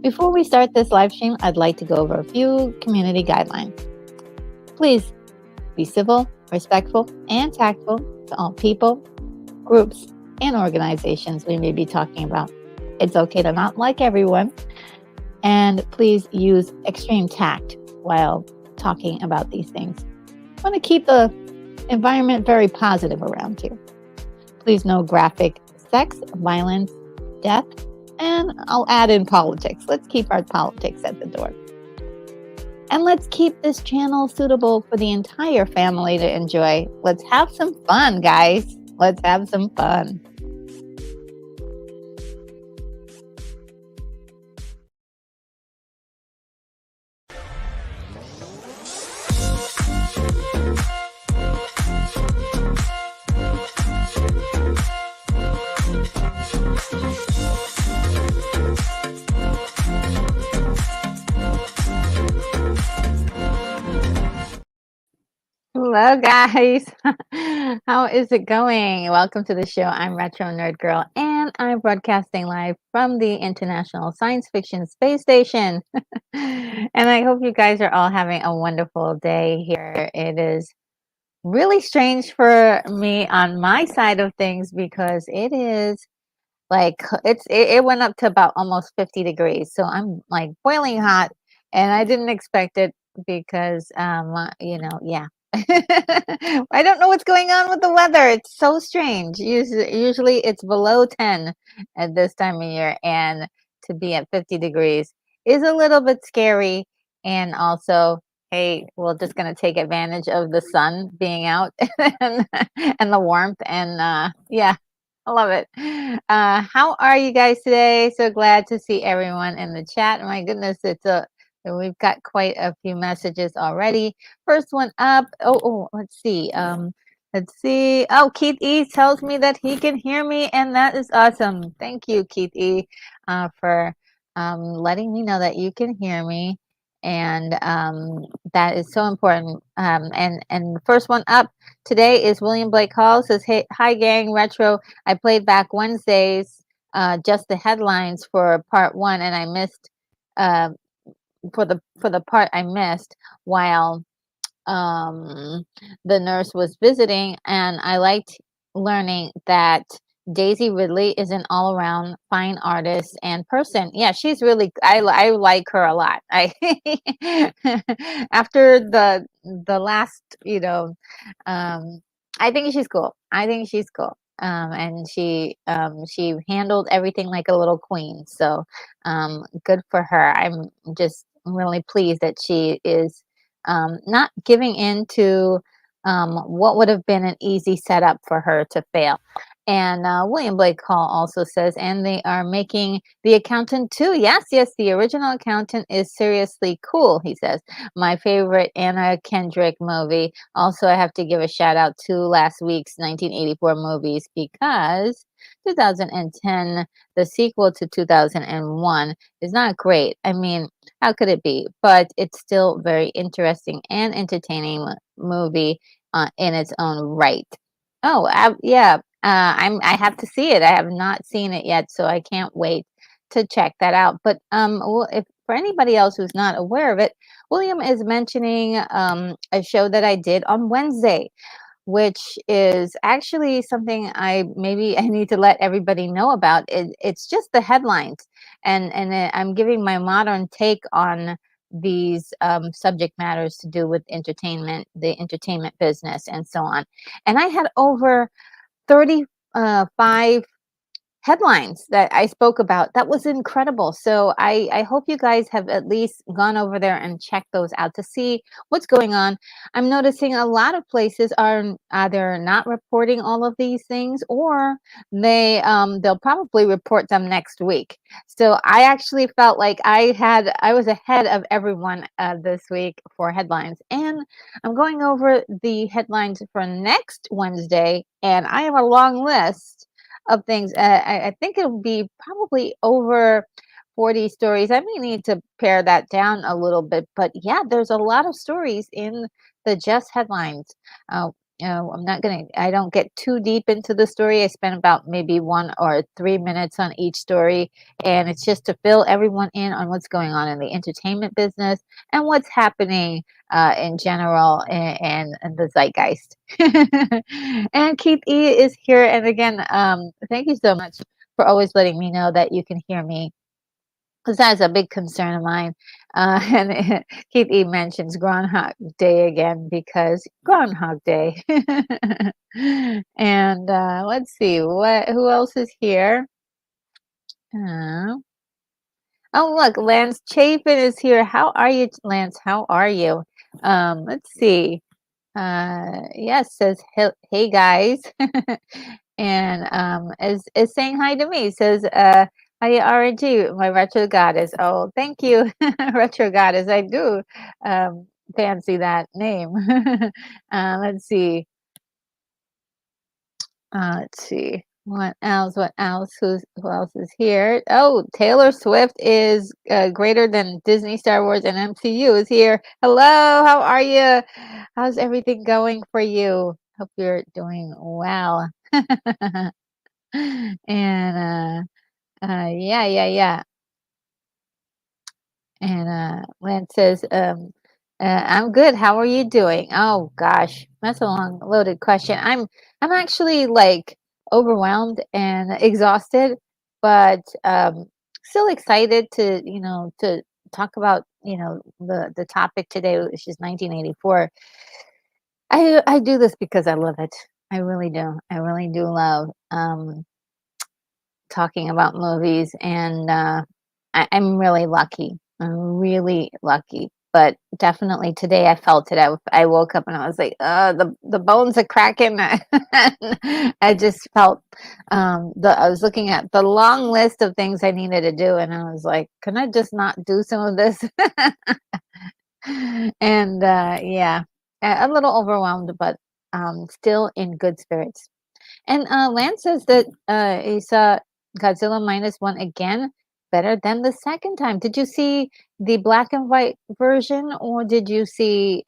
Before we start this live stream, I'd like to go over a few community guidelines. Please be civil, respectful, and tactful to all people, groups, and organizations we may be talking about. It's okay to not like everyone, and please use extreme tact while talking about these things. I want to keep the environment very positive around you. Please no graphic sex, violence, death, and I'll add in politics. Let's keep our politics at the door. And let's keep this channel suitable for the entire family to enjoy. Let's have some fun, guys. Let's have some fun. Hello, guys. How is it going? Welcome to the show. I'm Retro Nerd Girl, and I'm broadcasting live from the International Science Fiction Space Station. And I hope you guys are all having a wonderful day here. It is really strange for me on my side of things because it is like it went up to about almost 50 degrees. So I'm like boiling hot, and I didn't expect it because yeah. I don't know what's going on with the weather. It's so strange. Usually it's below 10 at this time of year, and to be at 50 degrees is a little bit scary. And also, hey, we're just going to take advantage of the sun being out and, and the warmth. And yeah, I love it. How are you guys today? So glad to see everyone in the chat. My goodness, we've got quite a few messages already. First one up. Let's see. Let's see. Oh, Keith E tells me that he can hear me, and that is awesome. Thank you, Keith E, for letting me know that you can hear me, and that is so important. And the first one up today is William Blake Hall. Says, "Hey, hi gang, retro. I played back Wednesdays, just the headlines for part one, and I missed." For the part I missed while the nurse was visiting, and I liked learning that Daisy Ridley is an all-around fine artist and person. Yeah, she's really I like her a lot. I after the last, I think she's cool. I think she's cool. And she handled everything like a little queen. So good for her. I'm just really pleased that she is not giving in to what would have been an easy setup for her to fail. And William Blake Hall also says, and they are making The Accountant too. Yes, the original Accountant is seriously cool, he says. My favorite Anna Kendrick movie. Also, I have to give a shout out to last week's 1984 movies because 2010, the sequel to 2001, is not great. I mean, how could it be? But it's still very interesting and entertaining movie in its own right. Oh, yeah. I have to see it. I have not seen it yet, so I can't wait to check that out. But if for anybody else who's not aware of it, William is mentioning a show that I did on Wednesday, which is actually something I need to let everybody know about. It's just the headlines, and I'm giving my modern take on these subject matters to do with entertainment, the entertainment business, and so on. And I had over 35 headlines that I spoke about. That was incredible. So I hope you guys have at least gone over there and checked those out to see what's going on. I'm noticing a lot of places are either not reporting all of these things, or they'll probably report them next week. So I actually felt like I was ahead of everyone this week for headlines, and I'm going over the headlines for next Wednesday, and I have a long list of things. I think it'll be probably over 40 stories. I may need to pare that down a little bit, but yeah, there's a lot of stories in the just headlines. I don't get too deep into the story. I spend about maybe 1 or 3 minutes on each story, and it's just to fill everyone in on what's going on in the entertainment business and what's happening in general and the zeitgeist. And Keith E is here, and again, thank you so much for always letting me know that you can hear me, because that is a big concern of mine. And Keith E mentions Groundhog Day again because Groundhog Day. And let's see, who else is here? Uh, oh, look, Lance Chapin is here. How are you, Lance? How are you? Let's see. Yes, says hey guys, and is saying hi to me. Says hi RNG, my retro goddess. Oh, thank you, retro goddess. I do fancy that name. Let's see. Let's see. What else? What else? Who else is here? Oh, Taylor Swift is greater than Disney, Star Wars, and MCU is here. Hello, how are you? How's everything going for you? Hope you're doing well. And yeah, yeah, yeah. And Lance says, "I'm good. How are you doing?" Oh gosh, that's a long, loaded question. I'm actually like overwhelmed and exhausted, but still excited to to talk about the topic today, which is 1984. I do this because I love it. I really do. I really do love talking about movies, and I'm really lucky. I'm really lucky. But definitely today I felt it. I woke up and I was like, the bones are cracking. I just felt I was looking at the long list of things I needed to do, and I was like, can I just not do some of this? And yeah, a little overwhelmed, but still in good spirits. And Lance says that he saw Godzilla minus one again, better than the second time. Did you see the black and white version, or did you see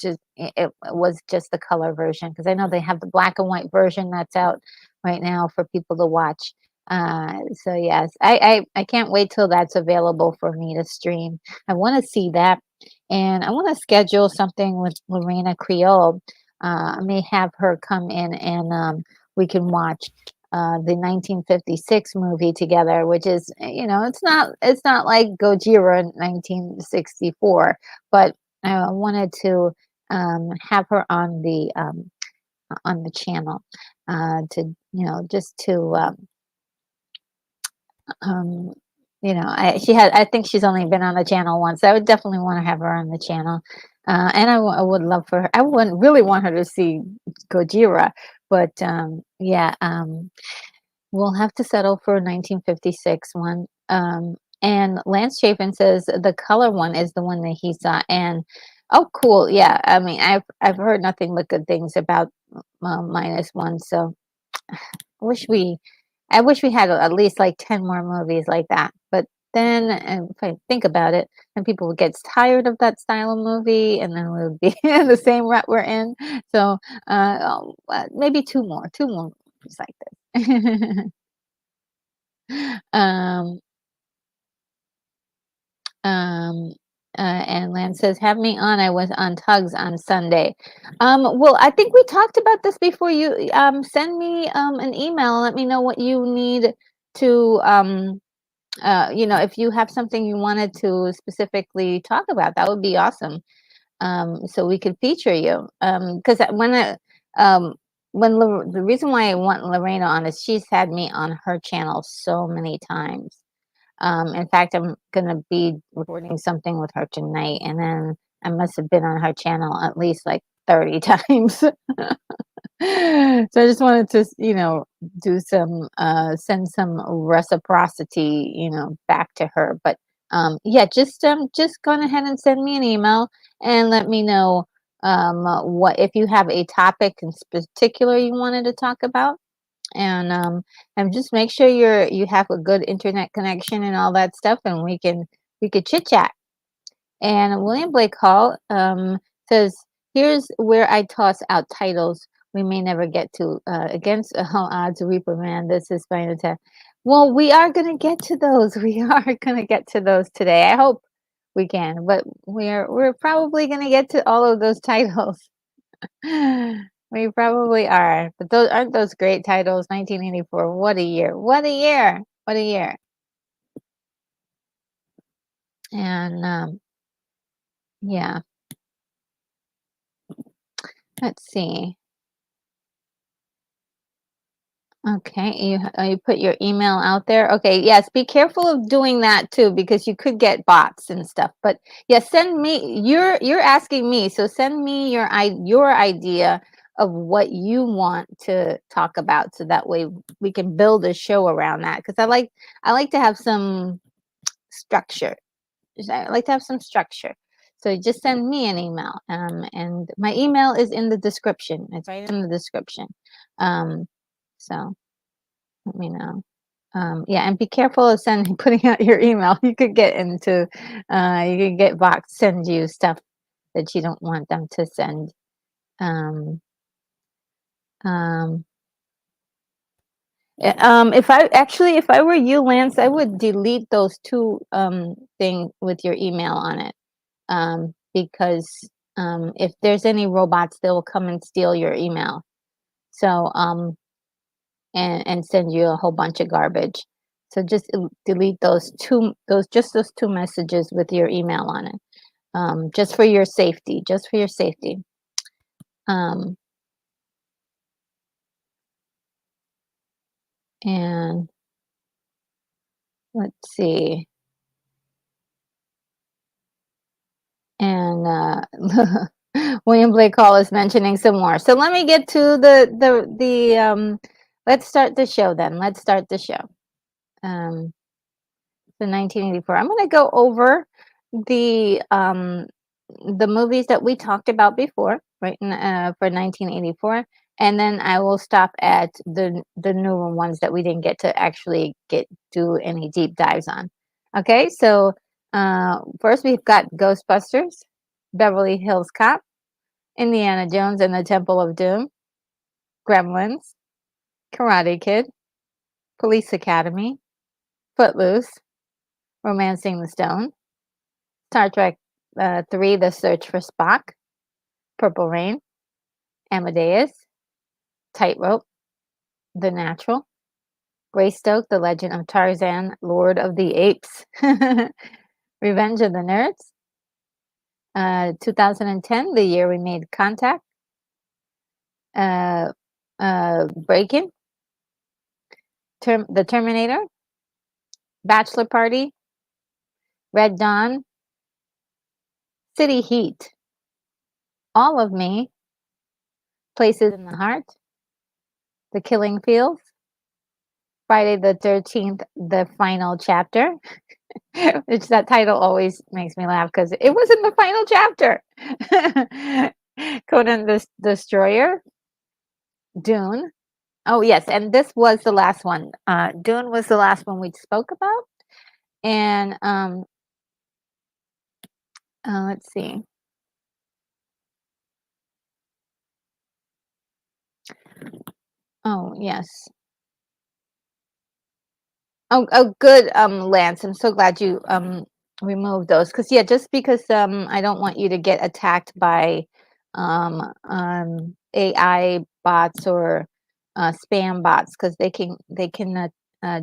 just it was just the color version? Because I know they have the black and white version that's out right now for people to watch. So yes, I can't wait till that's available for me to stream. I want to see that, and I want to schedule something with Lorena Creole. I may have her come in and we can watch the 1956 movie together, which is, it's not like Gojira in 1964, but I wanted to have her on the channel to just to um, I think she's only been on the channel once. I would definitely want to have her on the channel. And I would love for her. I wouldn't really want her to see Gojira, but yeah, we'll have to settle for a 1956 one. And Lance Chapin says the color one is the one that he saw. And oh, cool. Yeah, I mean, I've heard nothing but good things about minus one. So wish we I wish we had at least like 10 more movies like that. But then, if I think about it, then people would get tired of that style of movie, and then we would be in the same rut we're in. So maybe two more movies like this. um, um, and Lance says, "Have me on. I was on Tugs on Sunday." Well, I think we talked about this before. You send me an email and let me know what you need to if you have something you wanted to specifically talk about, that would be awesome. So we could feature you. Because the reason why I want Lorena on is she's had me on her channel so many times. In fact, I'm gonna be recording something with her tonight, and then I must have been on her channel at least like 30 times. So I just wanted to, do some, send some reciprocity, back to her. But yeah, just go ahead and send me an email and let me know what if you have a topic in particular you wanted to talk about, and just make sure you have a good internet connection and all that stuff, and we could chit chat. And William Blake Hall says Here's where I toss out titles we may never get to. Against all odds, reprimand. This is fine attack. Well, we are gonna get to those. We are gonna get to those today. I hope we can, but we're probably gonna get to all of those titles. We probably are. But those aren't those great titles. 1984. What a year. What a year. What a year. And yeah. Let's see. Okay, you put your email out there. Okay, yes, be careful of doing that too because you could get bots and stuff. But yeah, send me. You're asking me, so send me your idea of what you want to talk about, so that way we can build a show around that. Because I like to have some structure. I like to have some structure. So just send me an email. And my email is in the description. It's right in the description. So. Let me know. Yeah, and be careful of sending putting out your email. You could get into you could get bots send you stuff that you don't want them to send. Um, um, if I were you, Lance, I would delete those two thing with your email on it. Because if there's any robots, they will come and steal your email. So and send you a whole bunch of garbage. So just delete those two messages with your email on it. Just for your safety. Just for your safety. Um, and let's see. And William Blake Hall is mentioning some more. So let me get to the let's start the show then. Let's start the show. The 1984. I'm going to go over the movies that we talked about before, right? For 1984, and then I will stop at the newer ones that we didn't get to actually do any deep dives on. Okay, so first we've got Ghostbusters, Beverly Hills Cop, Indiana Jones and the Temple of Doom, Gremlins, Karate Kid, Police Academy, Footloose, Romancing the Stone, Star Trek 3: The Search for Spock, Purple Rain, Amadeus, Tightrope, The Natural, Greystoke, The Legend of Tarzan, Lord of the Apes, Revenge of the Nerds, 2010, the year we made contact, Breakin', The Terminator, Bachelor Party, Red Dawn, City Heat, All of Me, Places in the Heart, The Killing Fields, Friday the 13th, The Final Chapter, which that title always makes me laugh because it wasn't the final chapter. Conan the Destroyer, Dune. Oh yes, and this was the last one. Dune was the last one we spoke about, and let's see. Oh yes. Oh, good, Lance. I'm so glad you removed those because yeah, just because I don't want you to get attacked by AI bots or spam bots because they can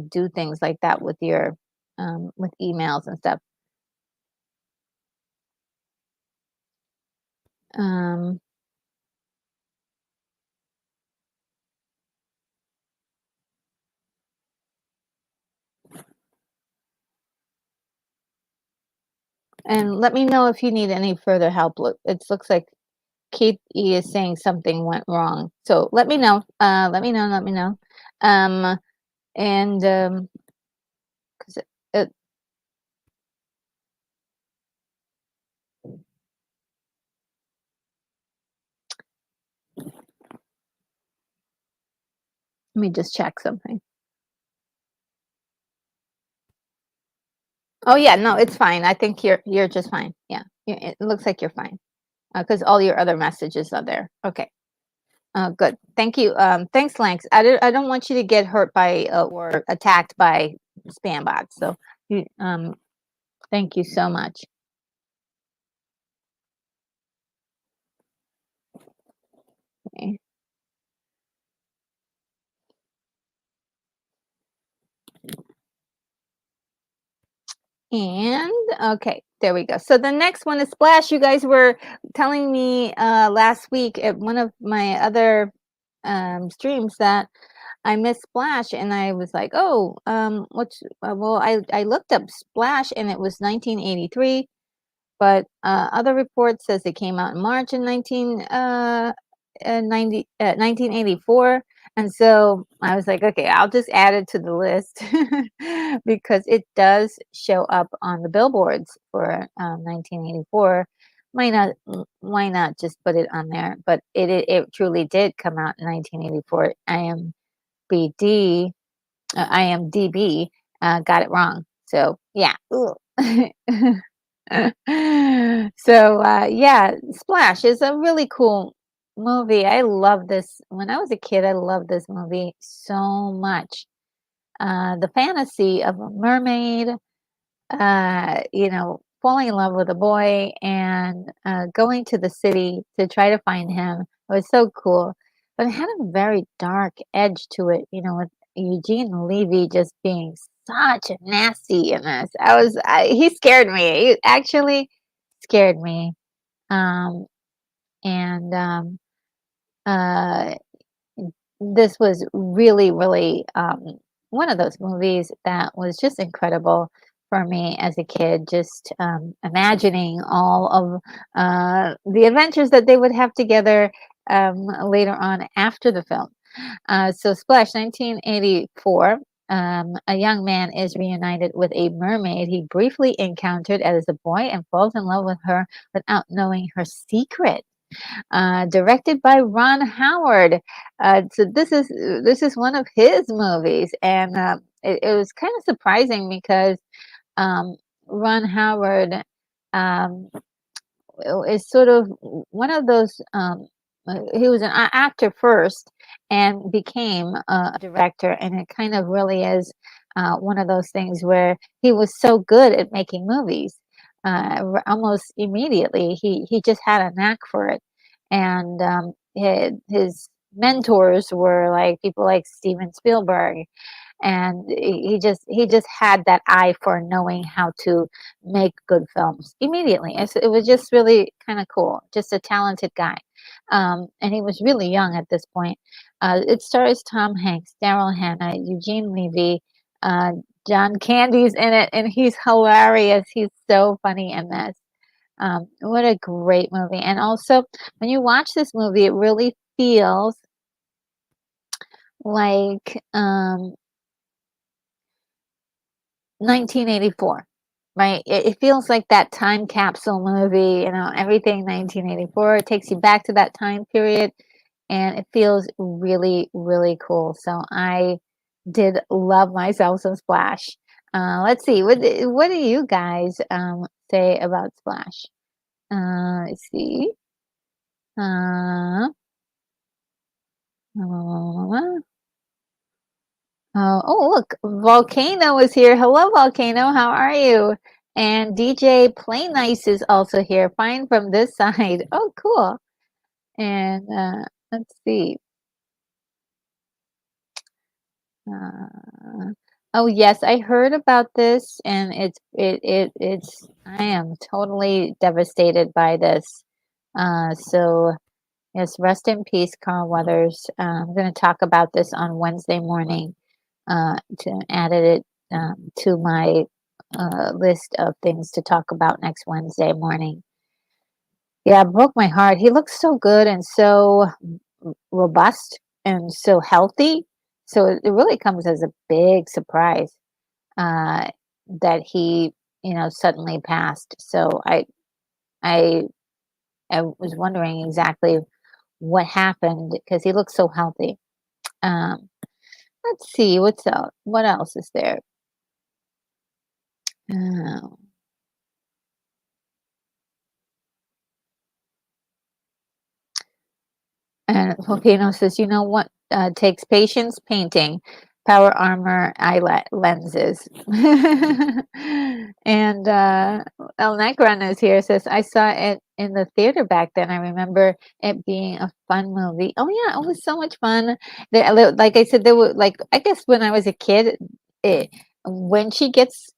do things like that with your with emails and stuff. Um, and let me know if you need any further help. Look, it looks like Keith E is saying something went wrong. So let me know. Let me know. Let me know. Um, and 'cause it, let me just check something. Oh yeah, no, it's fine. I think you're just fine. Yeah, it looks like you're fine. Because all your other messages are there. Okay. Good. Thank you. Thanks, Lanx. I don't want you to get hurt by or attacked by spam bots. So, thank you so much. Okay. And okay, there we go. So the next one is Splash. You guys were telling me last week at one of my other streams that I missed Splash, and I was like, oh, what's well, I looked up Splash, and it was 1983, but other reports says it came out in March in 1984. And so I was like, okay, I'll just add it to the list because it does show up on the billboards for 1984. Why not just put it on there? But it truly did come out in 1984. IMBD, IMDb got it wrong. So yeah. So yeah, Splash is a really cool movie. I love this. When I was a kid, I loved this movie so much. The fantasy of a mermaid, falling in love with a boy and going to the city to try to find him. It was so cool. But it had a very dark edge to it, with Eugene Levy just being such a nasty in this. He scared me. He actually scared me. Um, and uh, this was really, really one of those movies that was just incredible for me as a kid. Just imagining all of the adventures that they would have together later on after the film. So, Splash, 1984. A young man is reunited with a mermaid he briefly encountered as a boy and falls in love with her without knowing her secret. Directed by Ron Howard. So this is one of his movies, and it was kind of surprising because um, Ron Howard um, is sort of one of those. He was an actor first and became a director, and it kind of really is one of those things where he was so good at making movies. Almost immediately, he just had a knack for it, and his mentors were like people like Steven Spielberg, and he just had that eye for knowing how to make good films immediately. It was just really kind of cool. Just a talented guy, and he was really young at this point. It stars Tom Hanks, Daryl Hannah, Eugene Levy, uh, John Candy's in it, and he's hilarious. He's so funny in this. What a great movie! And also, when you watch this movie, it really feels like 1984, right? It feels like that time capsule movie, everything 1984. It takes you back to that time period, and it feels really, really cool. So I did love myself some Splash. Let's see, what do you guys say about Splash? Let's see. Uh, oh, look, Volcano is here. Hello, Volcano. How are you? And DJ Play Nice is also here. Fine from this side. Oh, cool. And let's see. Uh, oh, yes, I heard about this, and it's. I am totally devastated by this. So yes, rest in peace, Carl Weathers. I'm going to talk about this on Wednesday morning. To added it to my list of things to talk about next Wednesday morning. Yeah, it broke my heart. He looks so good and so robust and so healthy. So it really comes as a big surprise uh, that he, suddenly passed. So I, I was wondering exactly what happened because he looks so healthy. Um, let's see what's else. What else is there? Oh. And Volcano says, "You know what takes patience? Painting, power armor, lenses." And El Negron is here. Says, "I saw it in the theater back then. I remember it being a fun movie. Oh yeah, it was so much fun. Like I said, there were like I guess when I was a kid, it, when she gets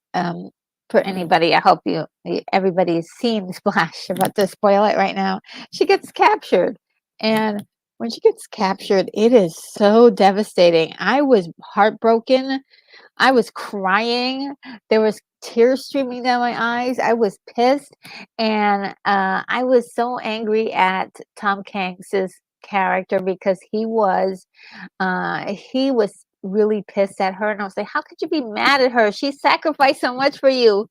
for anybody, I hope everybody's seen Splash. I'm about to spoil it right now. She gets captured, and when she gets captured, it is so devastating. I was heartbroken. I was crying. There was tears streaming down my eyes. I was pissed, and I was so angry at Tom Hanks's character because he was really pissed at her, and I was like, "How could you be mad at her? She sacrificed so much for you."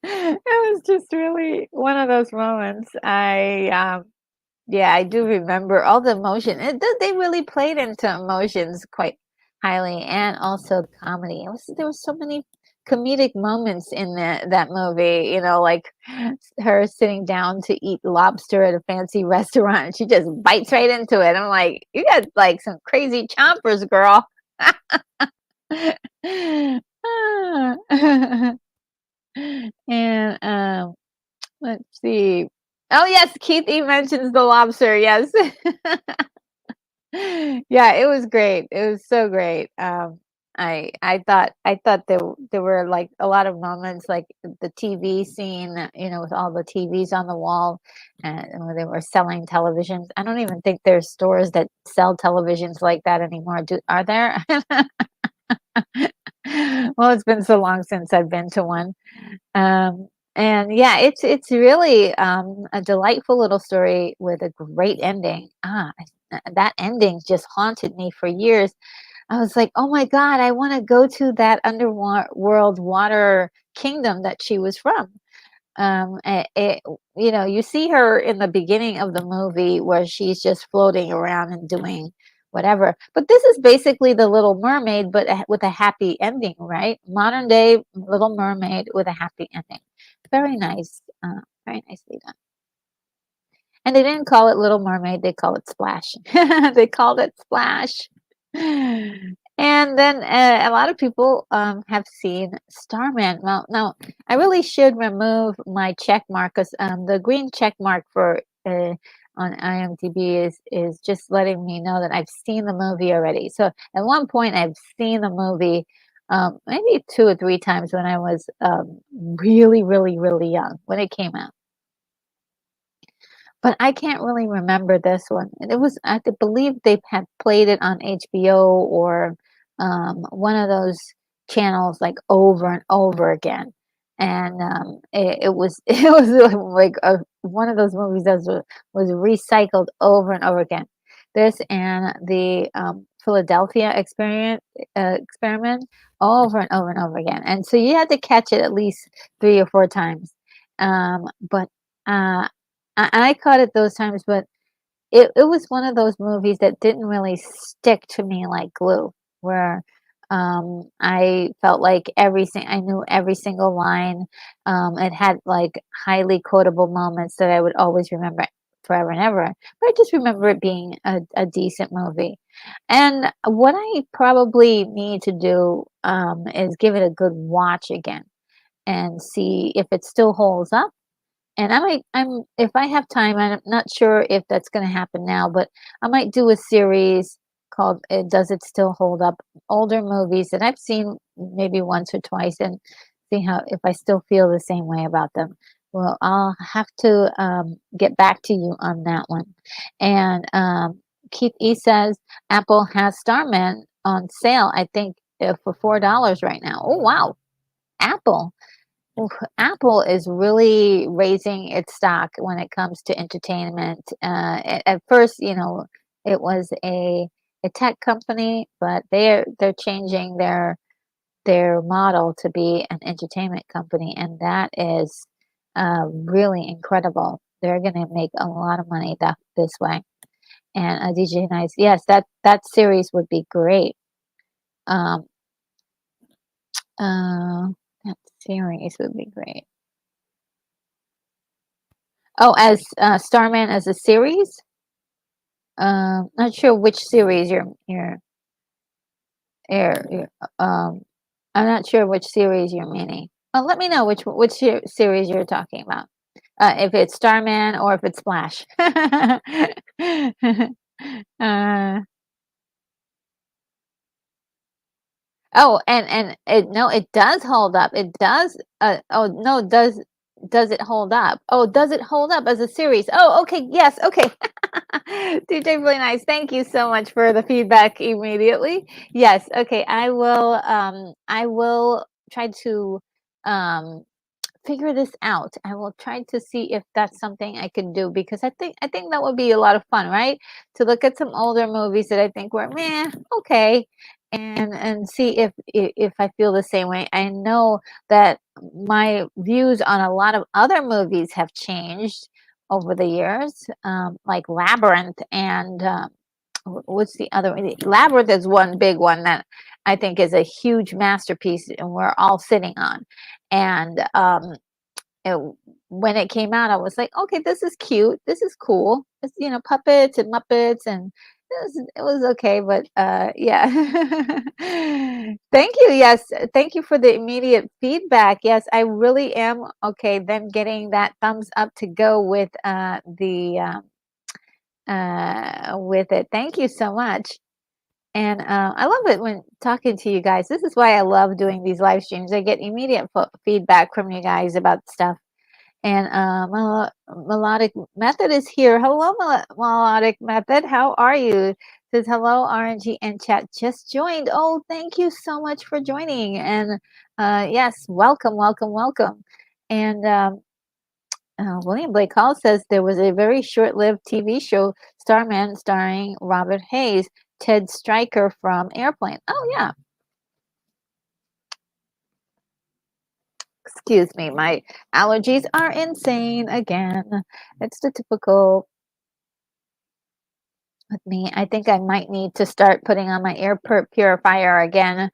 It was just really one of those moments. Yeah, I do remember all the emotion. They really played into emotions quite highly, and also comedy. There were so many comedic moments in that movie. You know, like her sitting down to eat lobster at a fancy restaurant, and she just bites right into it. I'm like, you got like some crazy chompers, girl. Ah. And let's see. Oh yes, Keith E mentions the lobster. Yes. Yeah, it was great. It was so great. I thought there were like a lot of moments like the TV scene, with all the TVs on the wall, and when they were selling televisions. I don't even think there's stores that sell televisions like that anymore. Are there? Well, it's been so long since I've been to one. And yeah, it's really a delightful little story with a great ending. That ending just haunted me for years. I was like, "Oh my God, I want to go to that underworld water kingdom that she was from." You see her in the beginning of the movie where she's just floating around and doing whatever. But this is basically the Little Mermaid, but with a happy ending, right? Modern day Little Mermaid with a happy ending. Very nice, very nicely done. And they didn't call it Little Mermaid, they call it Splash. They called it Splash. And then a lot of people have seen Starman. Well, now I really should remove my check mark because the green check mark for on IMDb is just letting me know that I've seen the movie already. So at one point, I've seen the movie maybe 2 or 3 times when I was really, really, really young when it came out. But I can't really remember this one. And it was believe they had played it on HBO or, one of those channels, like, over and over again. And, it was it was like one of those movies that was recycled over and over again. This and the, Philadelphia experiment over and over and over again. And so you had to catch it at least 3 or 4 times. But, uh I caught it those times, but it was one of those movies that didn't really stick to me like glue, where, I felt like I knew every single line. It had, like, highly quotable moments that I would always remember forever and ever, but I just remember it being a decent movie. And what I probably need to do, is give it a good watch again and see if it still holds up, and I'm if I have time, I'm not sure if that's gonna happen now, but I might do a series called, Does It Still Hold Up? Older movies that I've seen maybe once or twice and see how if I still feel the same way about them. Well, I'll have to, get back to you on that one. And, Keith E. says Apple has Starman on sale, I think, for $4 right now. Oh, wow. Apple. Oof, Apple is really raising its stock when it comes to entertainment. At first, it was a tech company, but they're changing their model to be an entertainment company, and that is really incredible. They're going to make a lot of money this way. And DJ Nice, yes, that series would be great. Um, uh, that series would be great. Oh, as Starman as a series? Not sure which series you're I'm not sure which series you're meaning. Let me know which series you're talking about. If it's Starman or if it's Splash. uh, Oh, and it no, it does hold up. It does, oh, no, does it hold up? Oh, does it hold up as a series? Oh, okay, yes, okay. DJ Really Nice, thank you so much for the feedback immediately. Yes, okay, I will try to, um figure this out. I will try to see if that's something I can do because I think that would be a lot of fun, right? To look at some older movies that I think were meh, okay, and see if I feel the same way. I know that my views on a lot of other movies have changed over the years, like Labyrinth and what's the other one? Labyrinth is one big one that I think is a huge masterpiece, and we're all sitting on. And it, when it came out, I was like, okay, this is cute. This is cool. It's, puppets and Muppets, and it was okay. But yeah. Thank you. Yes. Thank you for the immediate feedback. Yes, I really am. Okay. Then getting that thumbs up to go with it. Thank you so much. And I love it when talking to you guys. This is why I love doing these live streams. I get immediate feedback from you guys about stuff. And Melodic Method is here. Hello, Melodic Method. How are you? Says hello, RNG and chat just joined. Oh, thank you so much for joining. And yes, welcome, welcome, welcome. And William Blake Hall says there was a very short-lived TV show, Starman, starring Robert Hayes, Ted Stryker from Airplane. Oh yeah. Excuse me, my allergies are insane again. It's the typical with me. I think I might need to start putting on my air purifier again.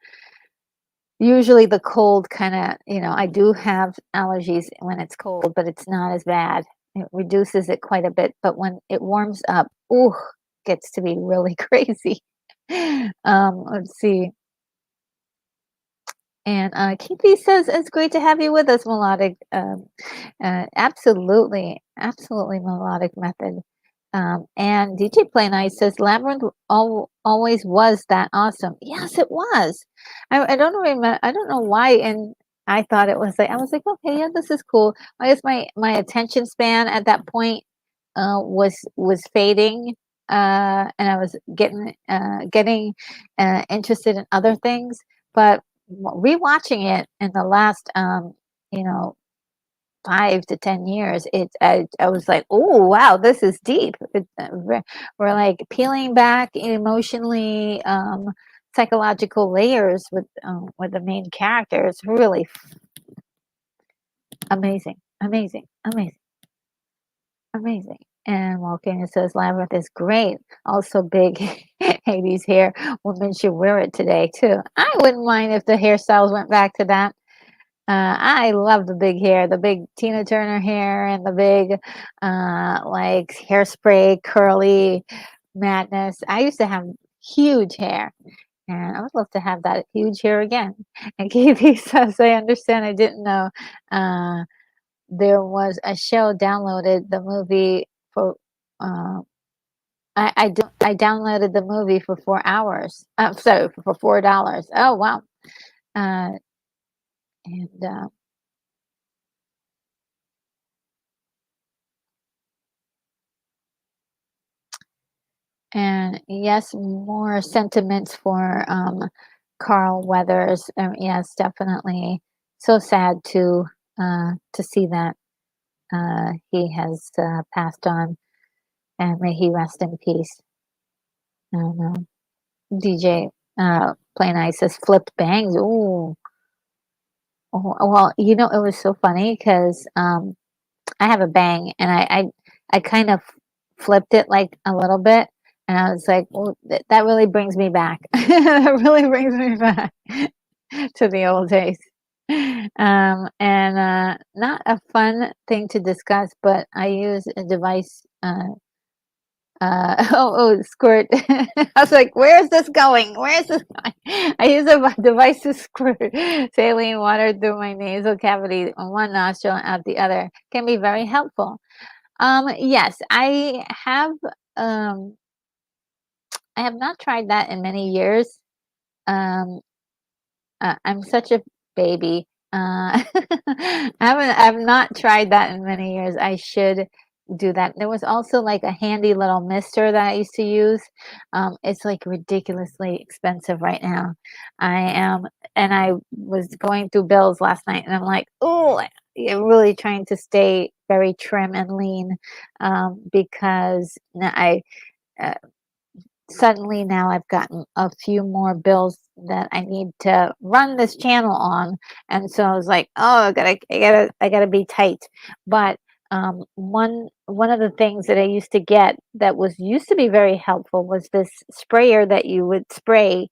Usually the cold kind of, I do have allergies when it's cold, but it's not as bad. It reduces it quite a bit, but when it warms up, ooh, gets to be really crazy. Let's see. And Keithy says it's great to have you with us, Melodic. Absolutely, absolutely, Melodic Method. And DJ Play Nice says Labyrinth always was that awesome. Yes, it was. I don't remember. I don't know why. And I thought it was like I was like, okay, yeah, this is cool. I guess my attention span at that point was fading, and I was getting interested in other things. But rewatching it in the last you know 5 to 10 years, I was like, oh wow, this is deep. We're like peeling back emotionally, psychological layers with the main characters. Really amazing, amazing, amazing, amazing. And Walking says Labyrinth is great. Also big 80s hair. Women should wear it today too. I wouldn't mind if the hairstyles went back to that. I love the big hair, the big Tina Turner hair and the big, like hairspray, curly madness. I used to have huge hair, and I would love to have that huge hair again. And Katie says, I understand. I didn't know there was a show downloaded the movie for. Uh, I downloaded the movie for 4 hours. So for $4. Oh wow. Uh, and And yes, more sentiments for Carl Weathers. Yes, definitely. So sad to see that he has passed on, and may he rest in peace. I don't know. DJ Plain Ice says flipped bangs. Ooh. Oh, well, it was so funny because I have a bang, and I kind of flipped it like a little bit, and I was like, well, that really brings me back. That really brings me back to the old days. Not a fun thing to discuss, but I use a device, squirt. I was like, "Where is this going? Where is this going?" I use a device to squirt saline water through my nasal cavity on one nostril and out the other. Can be very helpful. Yes, um, I have not tried that in many years. Um, I'm such a baby. I've not tried that in many years. I should do that. There was also like a handy little mister that I used to use. It's like ridiculously expensive right now. I am, and I was going through bills last night, and I'm like, oh, really trying to stay very trim and lean, because uh, suddenly now I've gotten a few more bills that I need to run this channel on, and so I was like, "Oh, I gotta be tight." But one of the things that I used to get that was used to be very helpful was this sprayer that you would spray,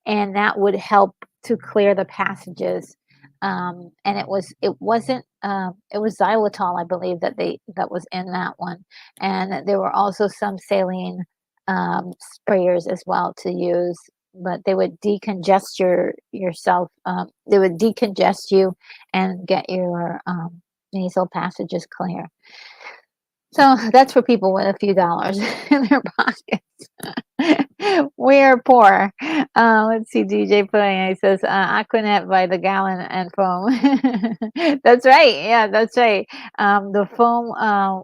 and that would help to clear the passages. And it was xylitol, I believe, that was in that one, and there were also some saline sprayers as well to use, but they would decongest yourself. They would decongest you and get your nasal passages clear. So that's for people with a few dollars in their pockets. We are poor. Let's see, DJ Pudding. He says, Aquanet by the gallon and foam. That's right. Yeah, that's right. The foam,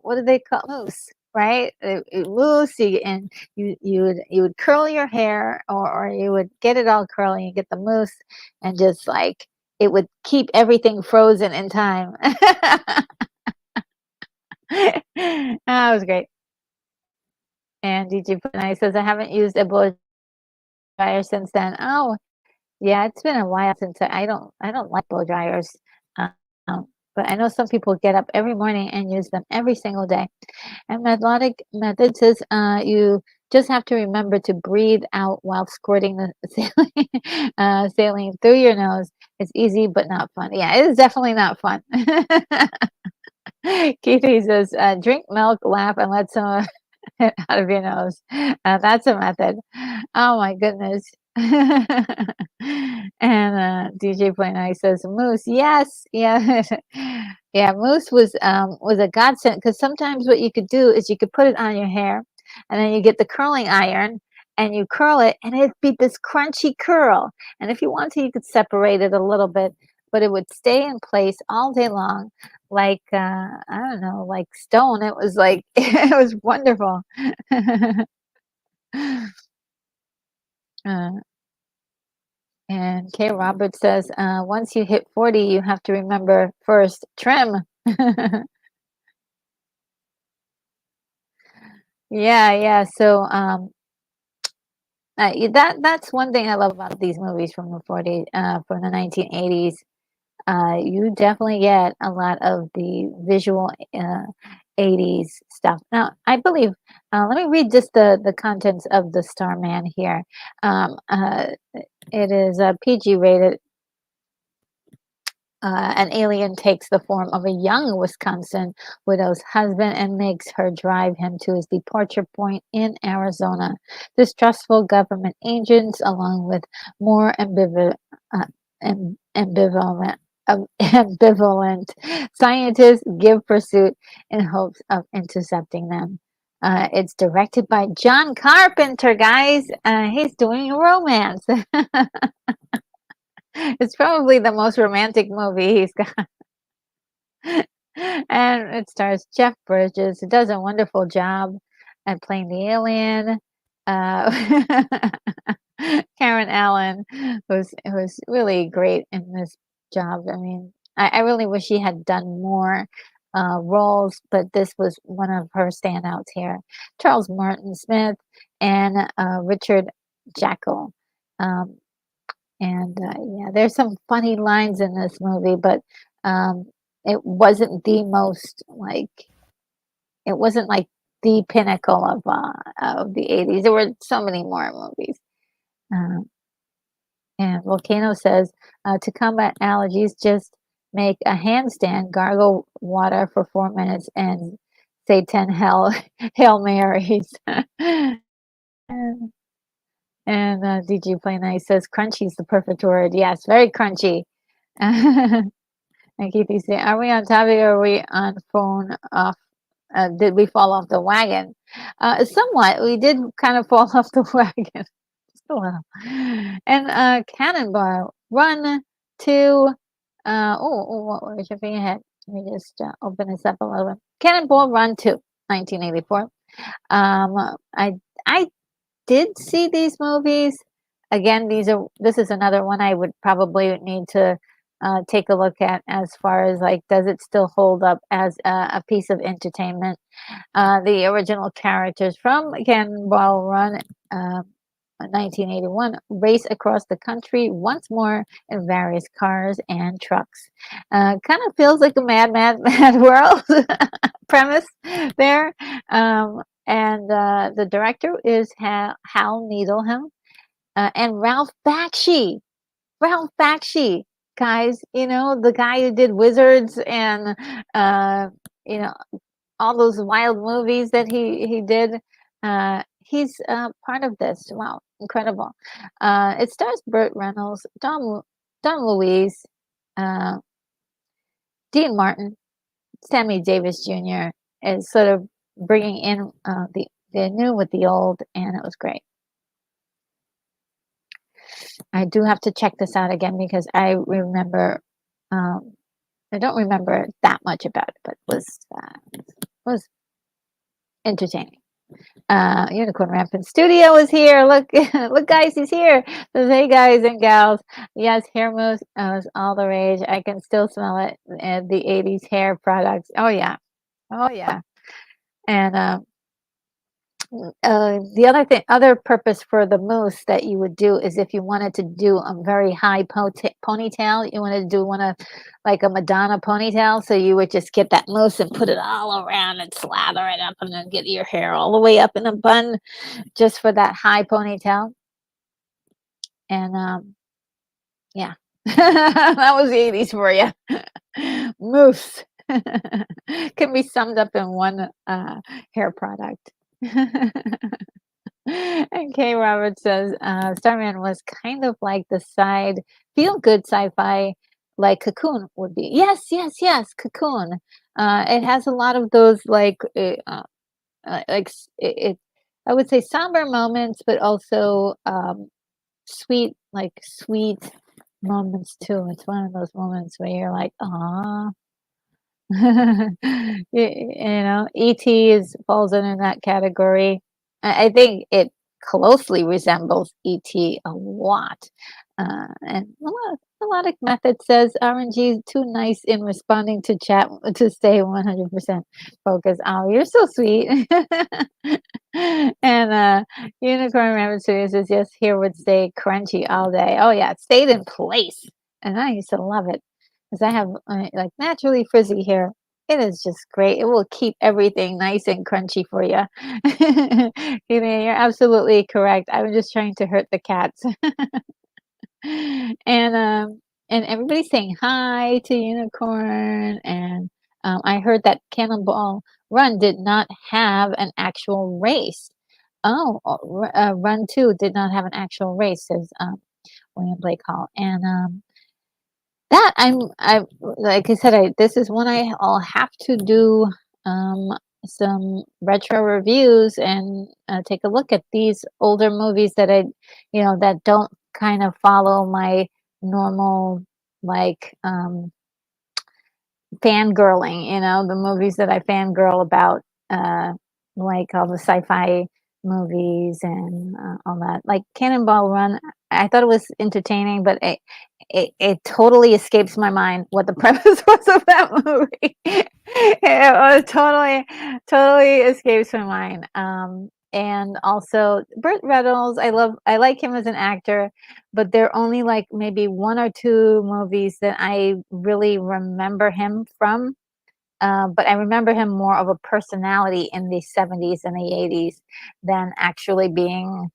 what do they call mousse? Right, mousse. And you would curl your hair, or you would get it all curly and get the mousse, and just like it would keep everything frozen in time. That was great. And DJ Panay says, I haven't used a blow dryer since then. Oh, yeah, it's been a while since I don't like blow dryers. Um, but I know some people get up every morning and use them every single day. And Melodic Method says, you just have to remember to breathe out while squirting the saline through your nose. It's easy but not fun. Yeah, it is definitely not fun. Keithy says, drink milk, laugh, and let some out of your nose. That's a method. Oh my goodness. And DJ Play Nice says moose. Yes, yeah, yeah. Moose was a godsend, because sometimes what you could do is you could put it on your hair, and then you get the curling iron and you curl it, and it'd be this crunchy curl. And if you want to, you could separate it a little bit, but it would stay in place all day long, like I don't know, like stone. It was like it was wonderful. uh, and Kay Roberts says, once you hit 40, you have to remember first trim. Yeah, yeah. So that's one thing I love about these movies from from the 1980s. You definitely get a lot of the visual 80s stuff. Now, I believe, let me read just the contents of the Starman here. It is PG rated. An alien takes the form of a young Wisconsin widow's husband and makes her drive him to his departure point in Arizona. Distrustful government agents, along with more uh, ambivalent, ambivalent scientists, give pursuit in hopes of intercepting them. It's directed by John Carpenter, guys. He's doing romance. It's probably the most romantic movie he's got. And it stars Jeff Bridges, who does a wonderful job at playing the alien. Uh, Karen Allen was really great in this job. I mean, I really wish she had done more roles, but this was one of her standouts here. Charles Martin Smith and Richard Jackal. Um, and yeah, there's some funny lines in this movie, but um, it wasn't the most like it wasn't like the pinnacle of the 80s. There were so many more movies. Um, And Volcano says, to combat allergies, just make a handstand, gargle water for 4 minutes, and say 10 Hail Marys. And, DG Play Nice says, crunchy is the perfect word. Yes, very crunchy. And Keithy say, are we on topic or are we on phone off? Did we fall off the wagon? Somewhat. We did kind of fall off the wagon. Just a little. And Cannonball, Run to, we're jumping ahead. Let me just open this up a little bit. Cannonball Run to 1984. I did see these movies. Again, this is another one I would probably need to take a look at as far as like, does it still hold up as a piece of entertainment? The original characters from Cannonball Run, 1981, race across the country once more in various cars and trucks. Kind of feels like a Mad World premise there. And the director is Hal Needham and Ralph Bakshi. Ralph Bakshi, guys, the guy who did Wizards and you know all those wild movies that he did. He's part of this. Wow, incredible! It stars Burt Reynolds, Don Louise, uh, Dean Martin, Sammy Davis Jr. is sort of bringing in the new with the old, and it was great. I do have to check this out again because I remember. I don't remember that much about it, but was entertaining. Unicorn Rampant Studio is here. Look, look, guys, he's here. Says, hey, guys and gals. Yes, hair mousse is all the rage. I can still smell it. The 80s hair products. Oh, yeah. Oh, yeah. And the other purpose for the mousse that you would do is if you wanted to do a very high ponytail, you wanted to do one of like a Madonna ponytail, so you would just get that mousse and put it all around and slather it up and then get your hair all the way up in a bun just for that high ponytail. And yeah, that was the 80s for you. Mousse can be summed up in one hair product. And Kay Roberts says, Starman was kind of like the feel-good sci-fi like Cocoon would be. Yes, yes, yes, Cocoon. It has a lot of those I would say somber moments, but also sweet moments too. It's one of those moments where you're like, "Aw." E.T. falls in that category. I think it closely resembles E.T. a lot. And a lot of method says RNG is too nice in responding to chat to stay 100% focused. Oh, you're so sweet. And Unicorn Rabbit Studio says, yes, here would stay crunchy all day. Oh, yeah, it stayed in place. And I used to love it because I have like naturally frizzy hair. It is just great. It will keep everything nice and crunchy for you. You're absolutely correct. I was just trying to hurt the cats. And everybody's saying hi to Unicorn. And I heard that Cannonball Run did not have an actual race. Oh, Run 2 did not have an actual race, says William Blake Hall. And that I like I said, this is one I'll have to do some retro reviews and take a look at these older movies that that don't kind of follow my normal like fangirling, the movies that I fangirl about, like all the sci-fi movies and all that. Like Cannonball Run, I thought it was entertaining, but it totally escapes my mind what the premise was of that movie. It was totally escapes my mind. And also Burt Reynolds, I like him as an actor, but there are only like maybe one or two movies that I really remember him from. But I remember him more of a personality in the 70s and the 80s than actually being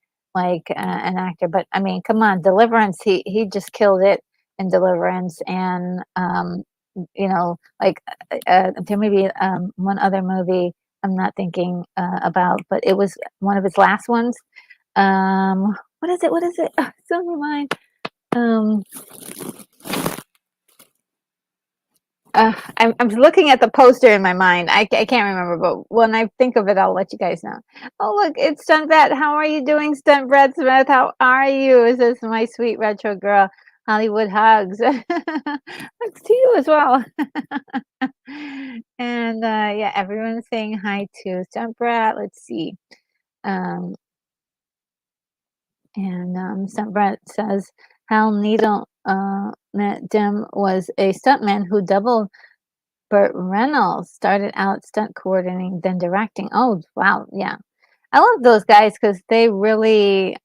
like an actor. But I mean, come on, Deliverance, he just killed it in Deliverance, and like there may be one other movie I'm not thinking about, but it was one of his last ones. What is it? What is it? Oh, it's on my mind. Um, I'm looking at the poster in my mind. I can't remember, but when I think of it, I'll let you guys know. Oh, look, it's Stunt Brett. How are you doing, Stunt Brett Smith? How are you? Is this my sweet retro girl? Hollywood hugs. Hugs to you as well. And yeah, everyone's saying hi to Stunt Brett. Let's see. Um, and Stunt Brett says Hal Needle Dim was a stuntman who doubled Burt Reynolds, started out stunt coordinating, then directing. Oh, wow, yeah. I love those guys because they really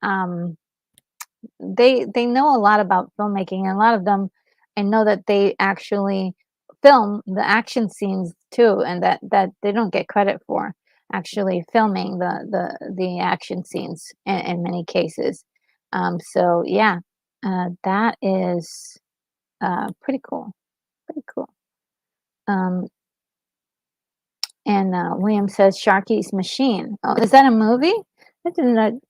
they know a lot about filmmaking, and a lot of them I know that they actually film the action scenes too, and that they don't get credit for actually filming the action scenes in many cases. So yeah, that is pretty cool. Pretty cool. Um, And William says Sharky's Machine. Oh, is that a movie? I didn't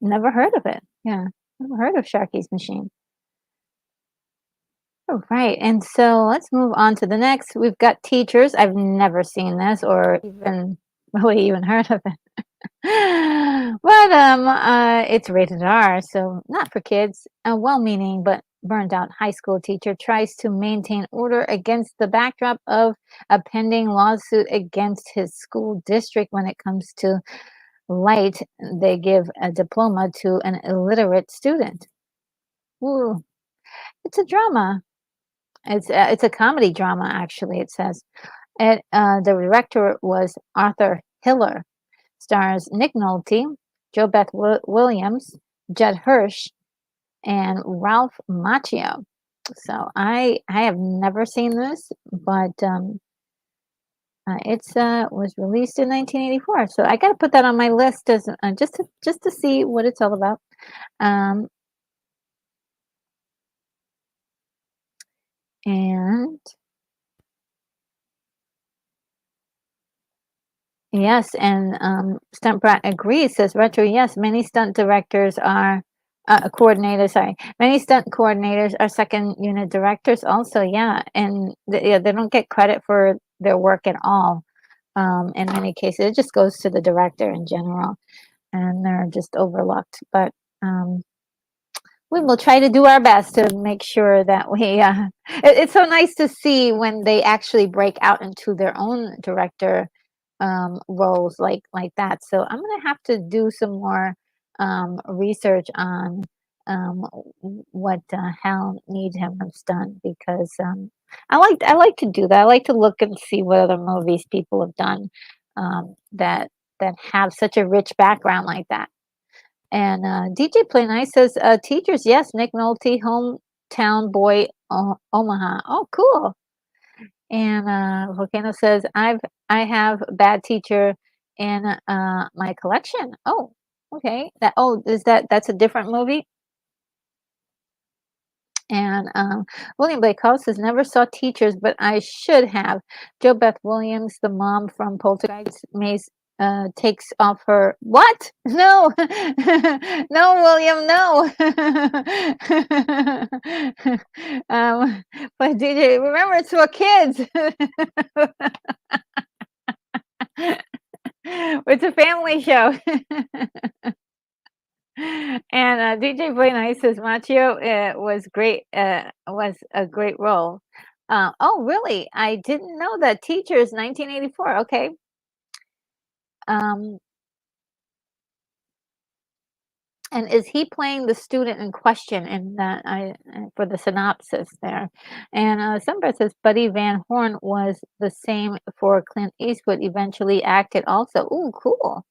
never heard of it. Yeah, never heard of Sharky's Machine. All right, and so let's move on to the next. We've got teachers. I've never seen this or even really even heard of it. But it's rated R, so not for kids. A well-meaning but burned out high school teacher tries to maintain order against the backdrop of a pending lawsuit against his school district. When it comes to light, they give a diploma to an illiterate student. Ooh, it's a drama. It's a comedy drama, actually. It says the director was Arthur Hiller. Stars Nick Nolte, Williams, Judd Hirsch, and Ralph Macchio. So I have never seen this, but it's was released in 1984. So I got to put that on my list as just to see what it's all about. Um, and yes, and Stunt Brat agrees, says Retro, yes, many stunt directors are coordinators, sorry. Many stunt coordinators are second unit directors also, yeah. And yeah, they don't get credit for their work at all. In many cases, it just goes to the director in general, and they're just overlooked. But we will try to do our best to make sure that it's so nice to see when they actually break out into their own director roles like that. So I'm gonna have to do some more research on um, what Hal Needham's done, because I like to do that. I like to look and see what other movies people have done that have such a rich background like that. And DJ Play Nice says, teachers, yes, Nick Nolte, hometown boy, Omaha. Oh, cool. And Volcano says, I have Bad Teacher in my collection. Oh, okay. That's a different movie? And William Blake House says, never saw Teachers, but I should have. Jo Beth Williams, the mom from Poltergeist, takes off her what? No, no, William, no. But DJ, remember, it's for kids. It's a family show. And DJ Boy Nice says Machio was great. Was a great role. Oh, really? I didn't know that. Teachers, 1984. Okay. Um, and is he playing the student in question in that? For the synopsis there. And somebody says Buddy Van Horn was the same for Clint Eastwood. Eventually acted also. Ooh, cool.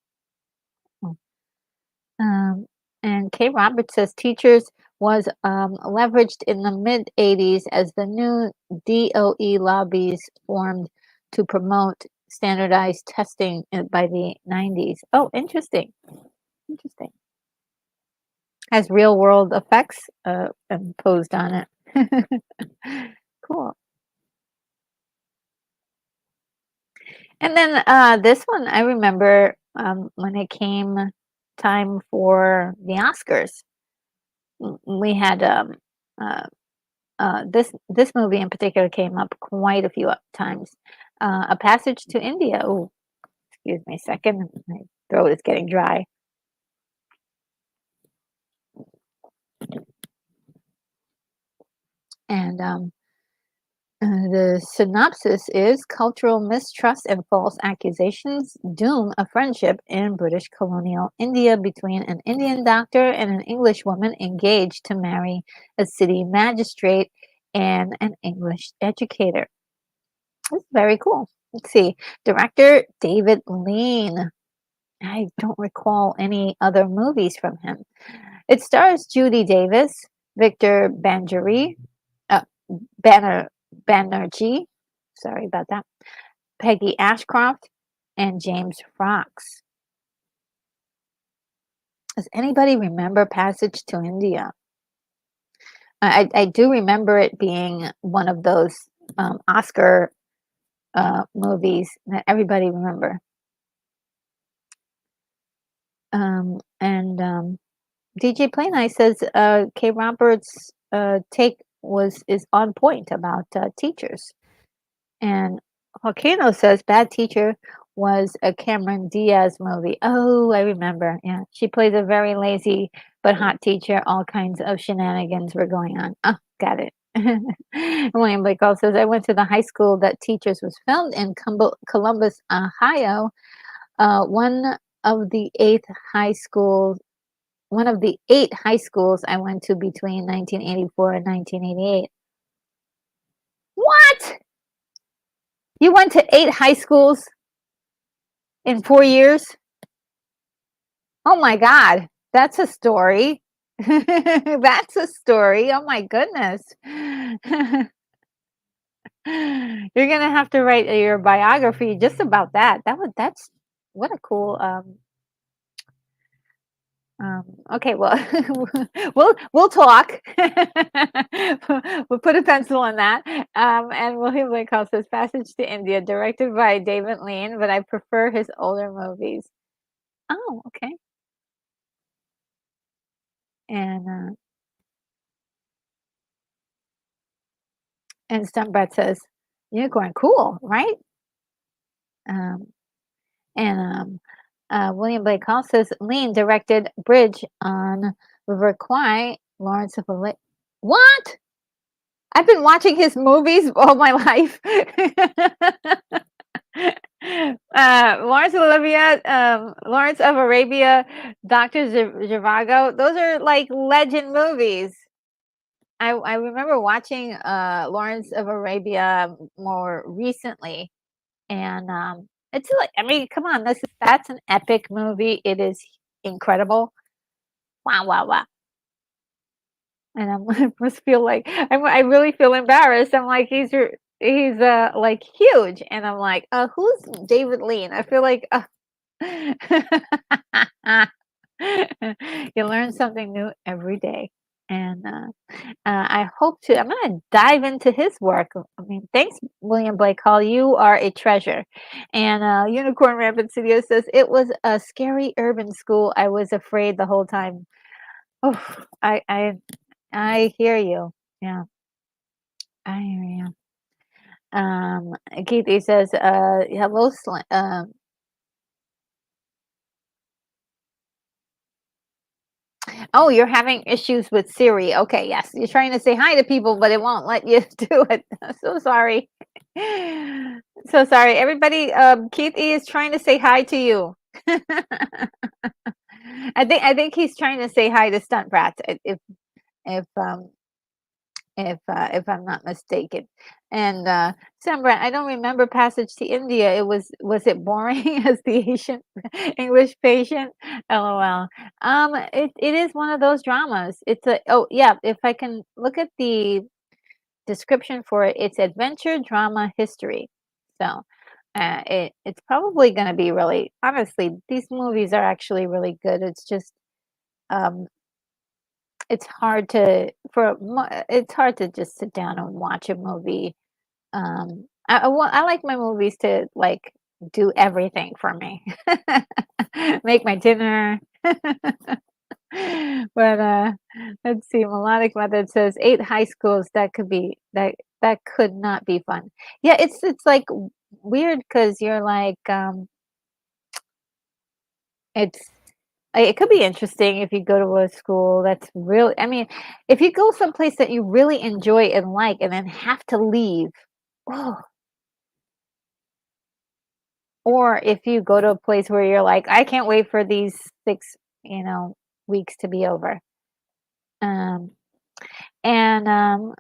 Um, and Kay Roberts says teachers was leveraged in the mid 80s as the new DOE lobbies formed to promote standardized testing by the 90s. Oh, interesting. Interesting. Has real world effects imposed on it. Cool. And then this one, I remember when it came time for the Oscars, we had uh, this movie in particular came up quite a few times. A Passage to India. Oh, excuse me a second. My throat is getting dry. And the synopsis is cultural mistrust and false accusations doom a friendship in British colonial India between an Indian doctor and an English woman engaged to marry a city magistrate and an English educator. It's very cool. Let's see. Director David Lean. I don't recall any other movies from him. It stars Judy Davis, Victor Banjari, uh, Banner Banerjee, sorry about that, Peggy Ashcroft, and James Fox. Does anybody remember Passage to India? I do remember it being one of those Oscar movies that everybody remember. And DJ Play Nice says K. Roberts' take is on point about teachers. And Volcano says Bad Teacher was a Cameron Diaz movie. Oh, I remember. Yeah. She plays a very lazy but hot teacher. All kinds of shenanigans were going on. Oh, got it. William Blake also says I went to the high school that Teachers was filmed in Columbus, Ohio. One of the high schools one of the 8 high schools I went to between 1984 and 1988. What? You went to 8 high schools in 4 years? Oh my God. That's a story. That's a story. Oh my goodness. You're gonna have to write your biography just about that. That's what a cool okay, well, we'll talk. We'll put a pencil on that. And William Blake says Passage to India, directed by David Lean, but I prefer his older movies. Oh, okay. And Stuntbrat says Unicorn, cool, right? Um, and William Blake Hall says Lean directed Bridge on River Kwai, Lawrence of Arabia. What? I've been watching his movies all my life. Lawrence of Arabia, Doctor Zhivago. Those are like legend movies. I remember watching Lawrence of Arabia more recently, and it's like I mean, come on, that's an epic movie. It is incredible. Wow, wow, wow. And I must feel like I really feel embarrassed. I'm like, he's like huge, and I'm like, who's David Lean? I feel like, you learn something new every day, and I hope to. I'm gonna dive into his work. I mean, thanks, William Blake Hall. You are a treasure. And Unicorn Rampant Studio says it was a scary urban school. I was afraid the whole time. Oh, I hear you. Yeah, I hear you. Keith, he says, hello, oh, you're having issues with Siri. Okay, yes, you're trying to say hi to people, but it won't let you do it. So sorry. So sorry. Everybody, Keith E is trying to say hi to you. I think he's trying to say hi to Stunt Brats. If if I'm not mistaken. And Sambra, I don't remember Passage to India. Was it boring as the Asian English patient? LOL. It is one of those dramas. It's a oh yeah. If I can look at the description for it, it's adventure drama history. So. It's probably going to be really honestly these movies are actually really good. It's just um it's hard it's hard to just sit down and watch a movie. I like my movies to, like, do everything for me. Make my dinner. But, let's see, Melodic Method says 8 high schools, that could not be fun. Yeah, it's, like, weird because 'cause you're like, it's it could be interesting if you go to a school that's really, I mean, if you go someplace that you really enjoy and like and then have to leave, oh, or if you go to a place where you're like, "I can't wait for these 6, you know, weeks to be over." Um, and,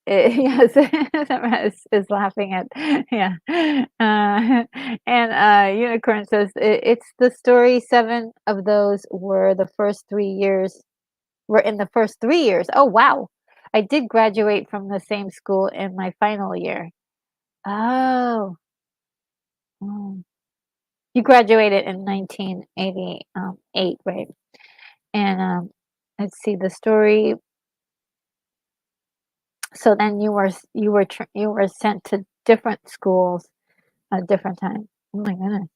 yes, Sarah is laughing at yeah. And, Unicorn says, It's the story 7 of those were in the first 3 years." Oh, wow. I did graduate from the same school in my final year. Oh. Mm. You graduated in 1988, right? And, let's see, the story, so then you were sent to different schools at different time. Oh my goodness.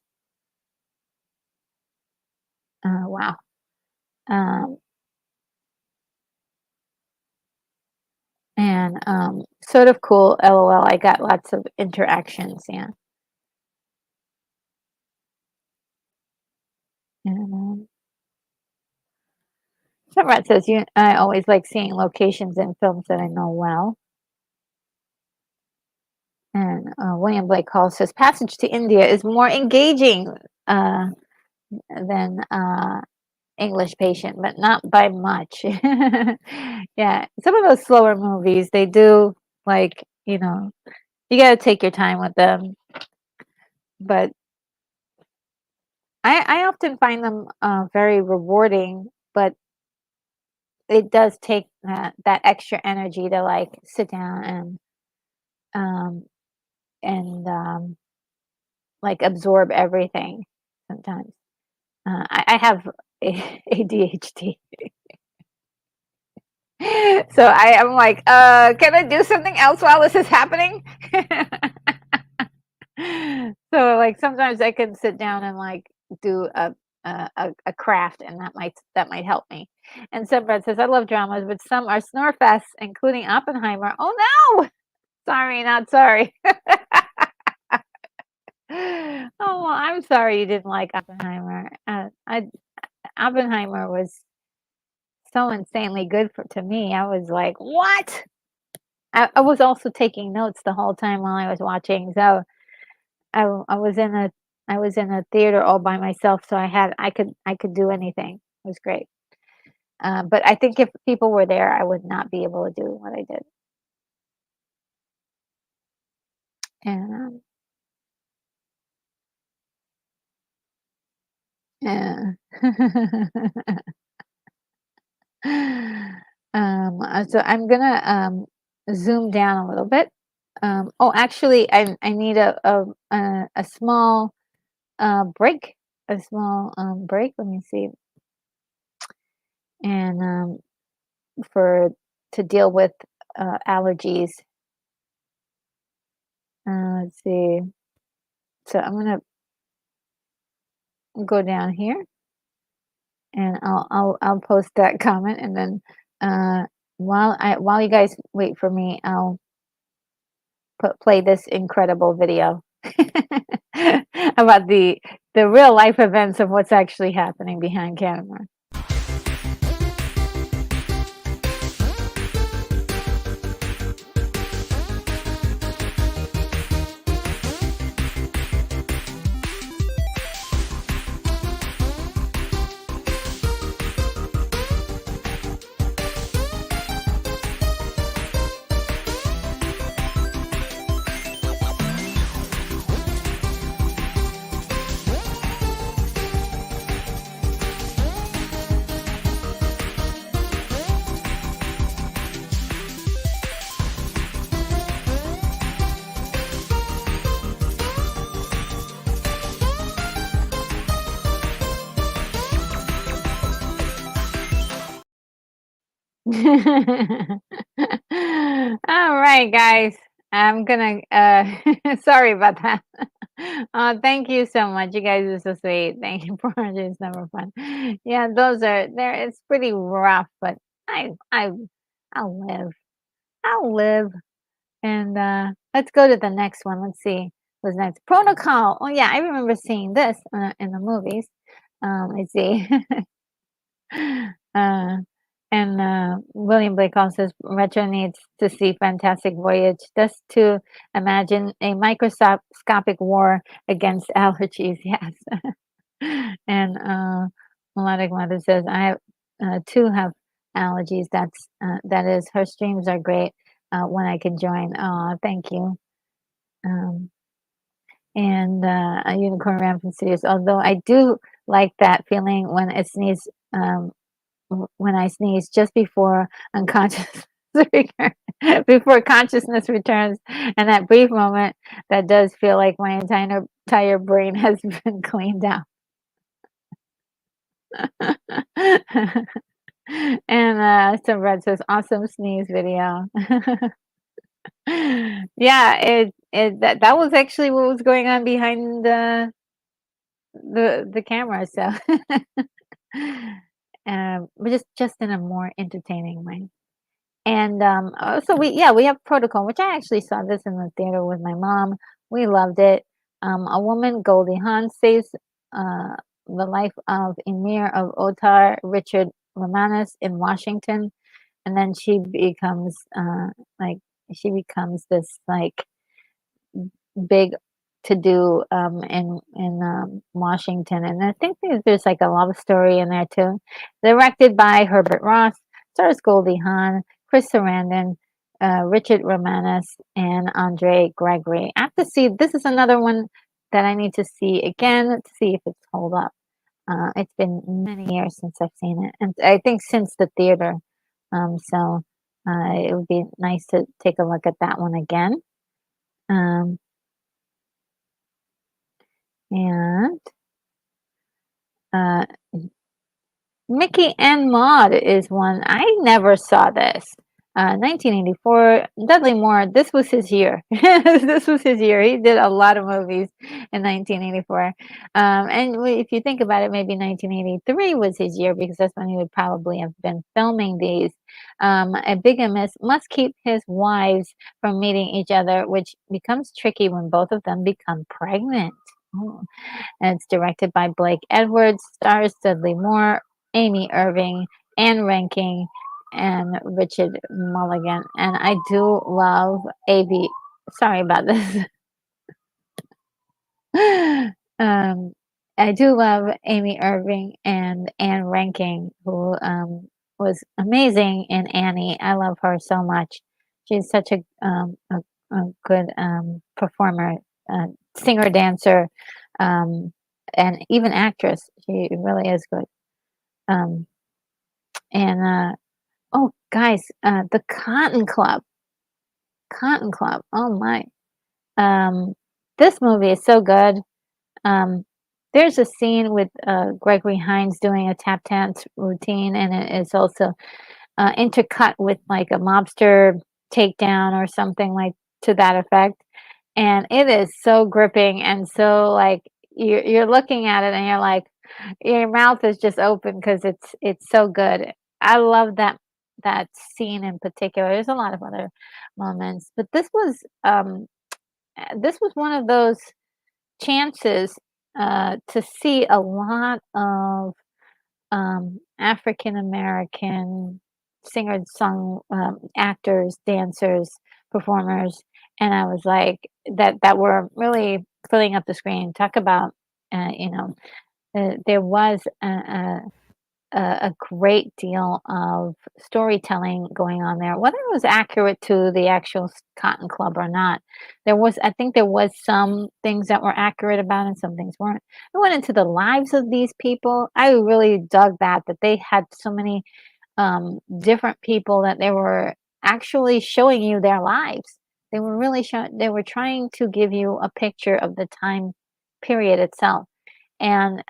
Wow. Um, and, sort of cool, LOL. I got lots of interactions, yeah. And, Sumrat says, I always like seeing locations in films that I know well. And, William Blake Hall says, Passage to India is more engaging, uh, than, English Patient, but not by much. Yeah, some of those slower movies, they do, like, you gotta take your time with them, but I often find them, very rewarding, but it does take that extra energy to, like, sit down um, and like, absorb everything sometimes. I have ADHD. So I'm like, can I do something else while this is happening? So, like, sometimes I can sit down and, like, do a craft, and that might help me. And Subred says, "I love dramas, but some are snore fests, including Oppenheimer." Oh, no! Sorry, not sorry. Oh, well, I'm sorry you didn't like Oppenheimer. Oppenheimer was so insanely good to me. I was like, "What?" I was also taking notes the whole time while I was watching, so I was in a theater all by myself, so I could do anything. It was great. But I think if people were there, I would not be able to do what I did. And, yeah. So I'm gonna, zoom down a little bit. Oh, actually, I need a small, break, a small, break. Let me see. And, for to deal with, allergies. Let's see. So I'm gonna go down here, and I'll post that comment, and then, uh, while you guys wait for me, I'll play this incredible video about the real life events of what's actually happening behind camera. All right, guys. I'm gonna sorry about that. Thank you so much. You guys are so sweet. Thank you for this number fun. Yeah, those are there. It's pretty rough, but I I'll live. I'll live. And let's go to the next one. Let's see what's next. Protocol. Oh yeah, I remember seeing this in the movies. Let's see. Uh, and William Blake also says Retro needs to see Fantastic Voyage just to imagine a microscopic war against allergies. Yes. And Melodic Mother says I have too have allergies. That is her streams are great when I can join. Oh, thank you. Um, and a unicorn rampant studios. Although I do like that feeling when it sneezes. When I sneeze just before unconscious before consciousness returns, and that brief moment that does feel like my entire brain has been cleaned out. And some red says awesome sneeze video. Yeah, that was actually what was going on behind the camera. So, but just in a more entertaining way. And, so we have Protocol, which I actually saw this in the theater with my mom. We loved it. A woman, Goldie Hawn, saves the life of Emir of Otar, Richard Romanus in Washington, and then like she becomes this like big to do in Washington, and I think there's like a love story in there too. Directed by Herbert Ross, stars Goldie Hawn, Chris Sarandon, Richard Romanus, and Andre Gregory. I have to see. This is another one that I need to see again to see if it's hold up. It's been many years since I've seen it, and I think since the theater. So it would be nice to take a look at that one again. Um, and uh, Mickey and Maude is one. I never saw this. 1984, Dudley Moore, this was his year. This was his year. He did a lot of movies in 1984. If you think about it, maybe 1983 was his year because that's when he would probably have been filming these. A bigamist must keep his wives from meeting each other, which becomes tricky when both of them become pregnant. Oh. And it's directed by Blake Edwards, stars Dudley Moore, Amy Irving, Anne Rankin, and Richard Mulligan. And I do love A.B. Sorry about this. I do love Amy Irving and Anne Rankin, who was amazing in Annie. I love her so much. She's such a good performer, singer, dancer, um, and even actress. She really is good. Um, and oh, guys, the Cotton Club. Oh my, um, this movie is so good. Um, there's a scene with Gregory Hines doing a tap dance routine, and it is also intercut with like a mobster takedown or something like to that effect. And it is so gripping and so like you're looking at it and you're like your mouth is just open because it's so good. I love that scene in particular. There's a lot of other moments, but this was one of those chances to see a lot of African American singers, actors, dancers, performers, and I was like that were really filling up the screen. Talk about, there was a great deal of storytelling going on there. Whether it was accurate to the actual Cotton Club or not, I think there was some things that were accurate about it and some things weren't. I went into the lives of these people. I really dug that they had so many different people that they were actually showing you their lives. They were really they were trying to give you a picture of the time period itself, and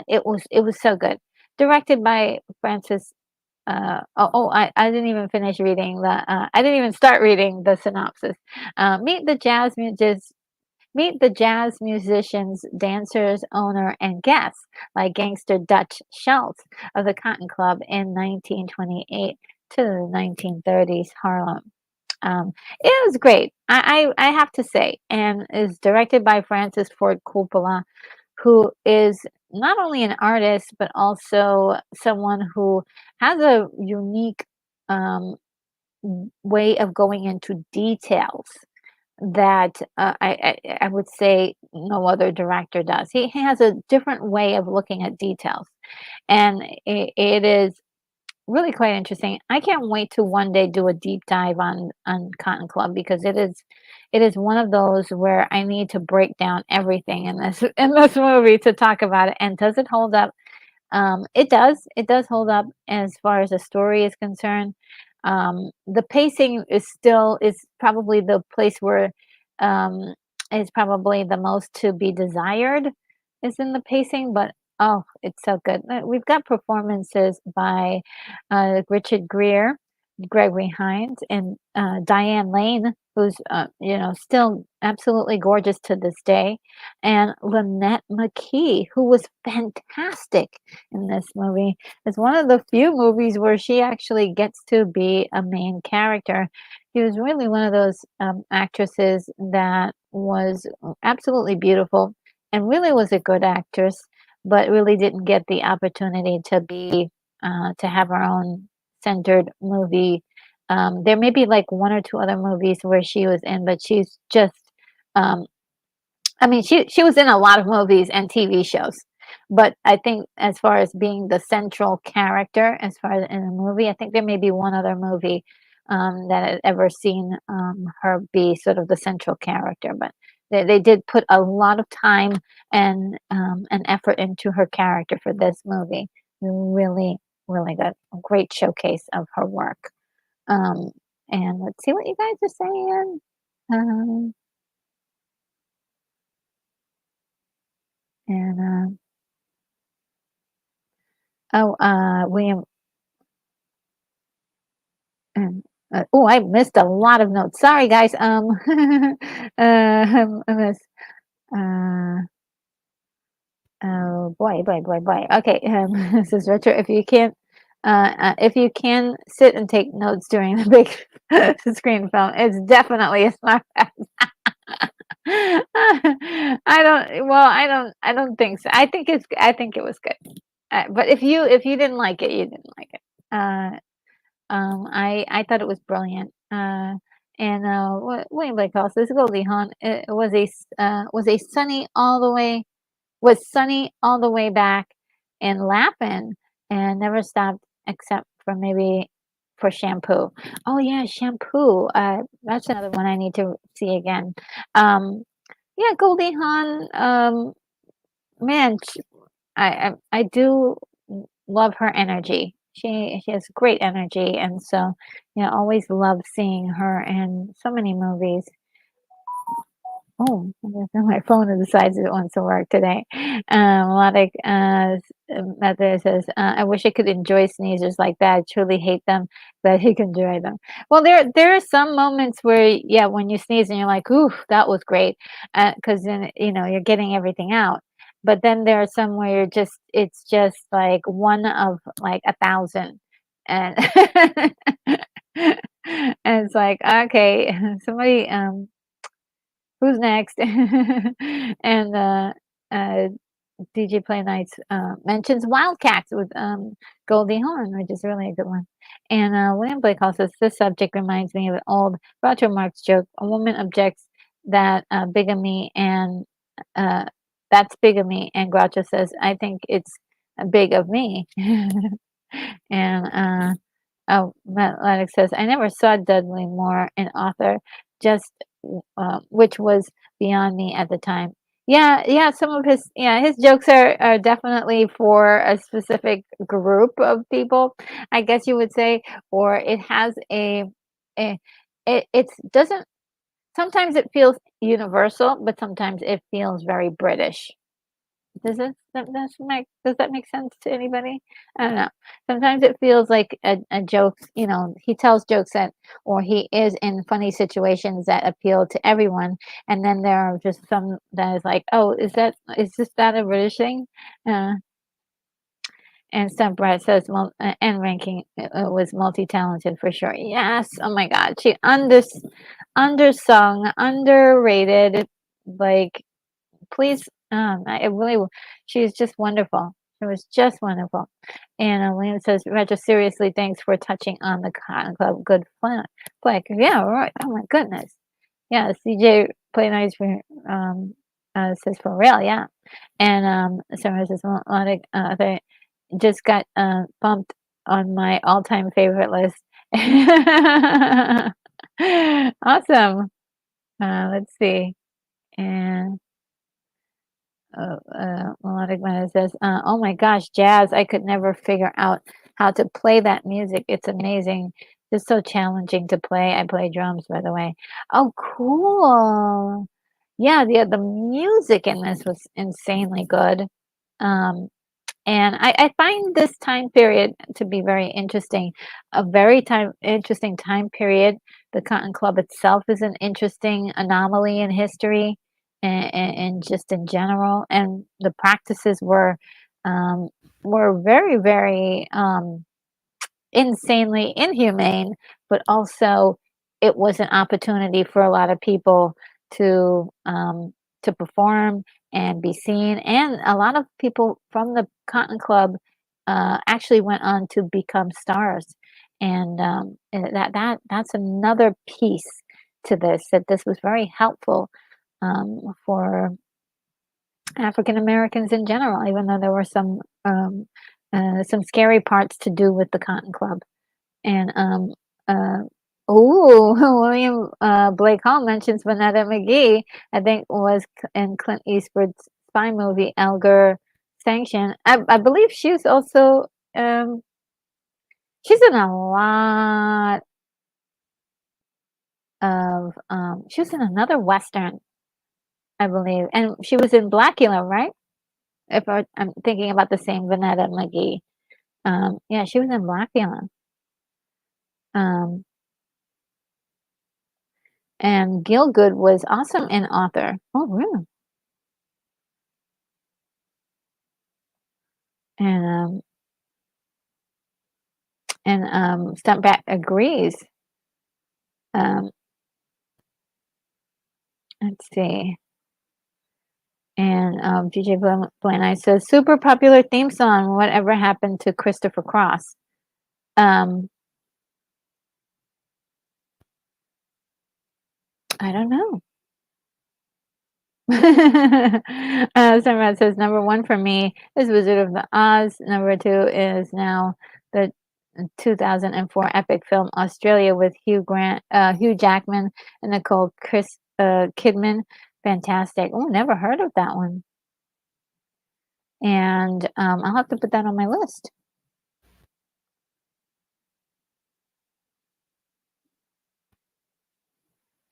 it was so good. Directed by Francis I didn't even finish reading I didn't even start reading the synopsis. Meet the jazz musicians, dancers, owner, and guests, like gangster Dutch Schultz of the Cotton Club in 1928 to the 1930s Harlem. It was great, I have to say, and is directed by Francis Ford Coppola, who is not only an artist but also someone who has a unique um, way of going into details that I would say no other director does. He has a different way of looking at details, and it is really quite interesting. I can't wait to one day do a deep dive on Cotton Club because it is one of those where I need to break down everything in this in this movie to talk about it. And does it hold up? It does hold up as far as the story is concerned. The pacing is probably the place where um, is probably the most to be desired is in the pacing, but oh, it's so good. We've got performances by Richard Gere, Gregory Hines, and Diane Lane, who's still absolutely gorgeous to this day, and Lynette McKee, who was fantastic in this movie. It's one of the few movies where she actually gets to be a main character. She was really one of those actresses that was absolutely beautiful and really was a good actress, but really didn't get the opportunity to have her own centered movie. There may be like one or two other movies where she was in, but she's just um, I mean, she was in a lot of movies and TV shows, but I think as far as being the central character, as far as in a movie, I think there may be one other movie that I've ever seen her be sort of the central character. But they did put a lot of time and effort into her character for this movie. Really, really good. A great showcase of her work. Um, and let's see what you guys are saying. Um, and William. And, oh, I missed a lot of notes. Sorry, guys. I missed, uh, oh boy, boy, boy, boy. Okay, this is Retro. If you can sit and take notes during the big screen film, it's definitely a smart pass. I don't think so. I think it was good. But if you didn't like it, you didn't like it. I thought it was brilliant. And what anybody calls this Goldie Hawn? It was a sunny all the way was sunny all the way back in Lappin and never stopped except for maybe for shampoo. Oh yeah, shampoo. That's another one I need to see again. Um, yeah, Goldie Hawn. Man, I do love her energy. She has great energy, and so, always love seeing her in so many movies. Oh, my phone decides it wants to work today. Melodic Method says, "I wish I could enjoy sneezers like that. I truly hate them, but he can enjoy them." Well, there are some moments where, yeah, when you sneeze and you're like, "Ooh, that was great," because then you're getting everything out. But then there are some where it's just like one of like 1,000, and and it's like, okay, somebody who's next? And uh, DJ Play Nights mentions Wildcats with Goldie Hawn, which is really a good one. And William Blake also says this subject reminds me of an old Groucho Marx joke. A woman objects that bigamy and uh, that's bigamy, and Groucho says, "I think it's big of me." And oh, Matt Lennox says, "I never saw Dudley Moore, an author, just which was beyond me at the time." Yeah, yeah, some of his jokes are definitely for a specific group of people, I guess you would say, or it has a it doesn't sometimes it feels universal, but sometimes it feels very British. Does that make sense to anybody? I don't know. Sometimes it feels like a joke, he tells jokes that or he is in funny situations that appeal to everyone, and then there are just some that is like, "Oh, is this that a British thing?" Uh, and some Brett says, and ranking was multi-talented for sure. Yes, oh my God, she undersung, underrated, like please, I really she's just wonderful. It was just wonderful. And, William says, "Retro, seriously, thanks for touching on the Cotton Club. Good flick." Yeah, right. Oh my goodness. Yeah, CJ Play Nice for, says, "For real, yeah." And, Summer says, "Melodic, they just got, bumped on my all-time favorite list." Awesome. Let's see. And Melodic Manor says, "Oh my gosh, jazz! I could never figure out how to play that music. It's amazing. Just so challenging to play. I play drums, by the way. Oh, cool. Yeah, the music in this was insanely good. Um, and I find this time period to be very interesting, a very interesting time period. The Cotton Club itself is an interesting anomaly in history and just in general. And the practices um, were very, very insanely inhumane, but also it was an opportunity for a lot of people to perform and be seen. And a lot of people from the Cotton Club actually went on to become stars. And that's another piece to this that this was very helpful for African Americans in general, even though there were some scary parts to do with the Cotton Club. And, uh ooh, William, Blake Hall mentions Vanetta McGee, I think was in Clint Eastwood's spy movie, Elgar Sanction. I believe um, she's in a lot she was in another Western, I believe, and she was in Blackula, right? If I'm thinking about the same Vanetta McGee. Yeah, she was in Blackula. Um, and Gielgud was awesome in author. Oh, really? And Stumpback agrees. Um, let's see. And DJ Blaney says, super popular theme song. Whatever happened to Christopher Cross? Um, I don't know. Sunrise says number one for me is Wizard of the Oz. Number two is now the 2004 epic film Australia with Hugh Jackman and Chris Kidman. Fantastic. Oh, never heard of that one. And I'll have to put that on my list.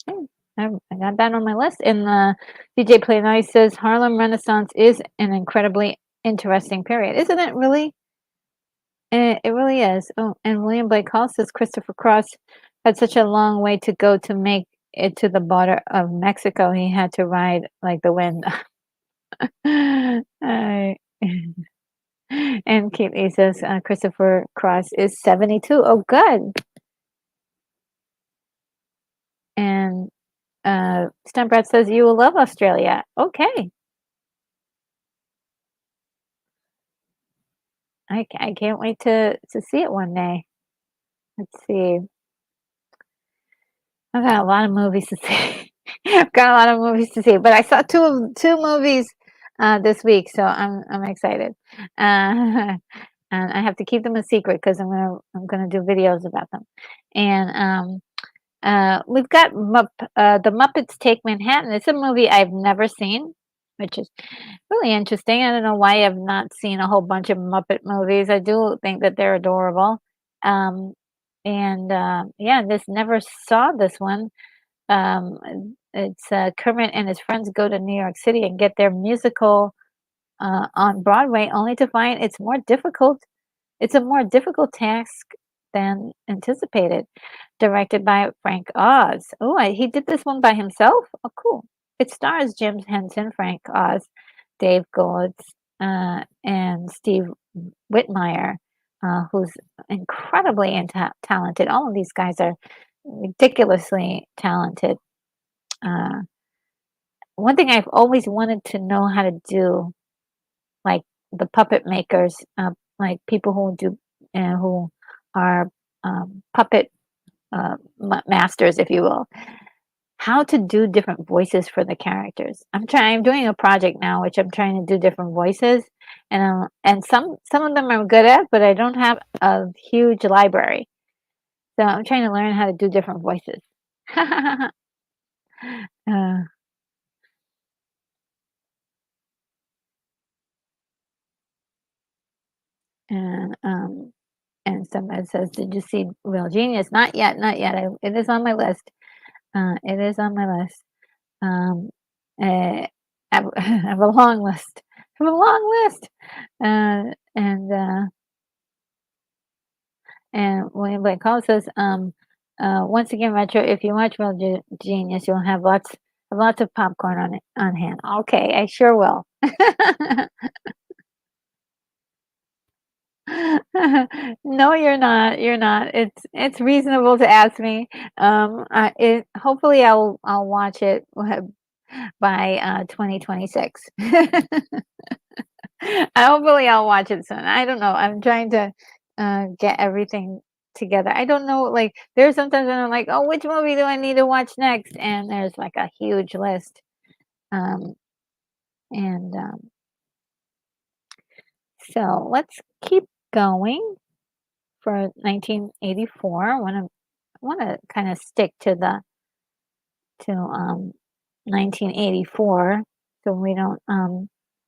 Okay, I got that on my list. And the DJ Play Nice says Harlem Renaissance is an incredibly interesting period. Isn't it really? It really is. Oh, and William Blake Hall says Christopher Cross had such a long way to go to make it to the border of Mexico. He had to ride like the wind. I and Kate Lee says Christopher Cross is 72. Oh, good. And Stumprat says you will love Australia. Okay. I can't wait to see it one day. Let's see. I've got a lot of movies to see. I've got a lot of movies to see, but I saw two movies this week, so I'm excited. And I have to keep them a secret because I'm gonna do videos about them. And we've got The Muppets Take Manhattan. It's a movie I've never seen, which is really interesting. I don't know why I've not seen a whole bunch of Muppet movies. I do think that they're adorable. Um, and yeah, this never saw this one. It's Kermit and his friends go to New York City and get their musical on Broadway, only to find it's more difficult. It's a more difficult task than anticipated. Directed by Frank Oz. Oh, he did this one by himself? Oh, cool. It stars Jim Henson, Frank Oz, Dave Goelz, and Steve Whitmire, who's incredibly talented. All of these guys are ridiculously talented. Uh, One thing I've always wanted to know how to do, like the puppet makers, like people who do, who are puppet masters, if you will, how to do different voices for the characters. I'm doing a project now, which I'm trying to do different voices, and some of them I'm good at, but I don't have a huge library, so I'm trying to learn how to do different voices. uh, and and somebody says, "Did you see Real Genius?" Not yet, not yet. It is on my list. It is on my list. Um, I I have a long list. I have a long list. Uh, and uh, and William Blake Hall says, once again, Retro, if you watch Real Genius, you'll have lots of popcorn on hand. Okay, I sure will. No, you're not. You're not. It's reasonable to ask me. Hopefully I'll watch it by 2026. Hopefully I'll watch it soon. I don't know. I'm trying to get everything together. I don't know. Like there's sometimes when I'm like, oh, which movie do I need to watch next? And there's like a huge list. Um, and so let's keep going for 1984. I want to kind of stick to the to 1984, so we don't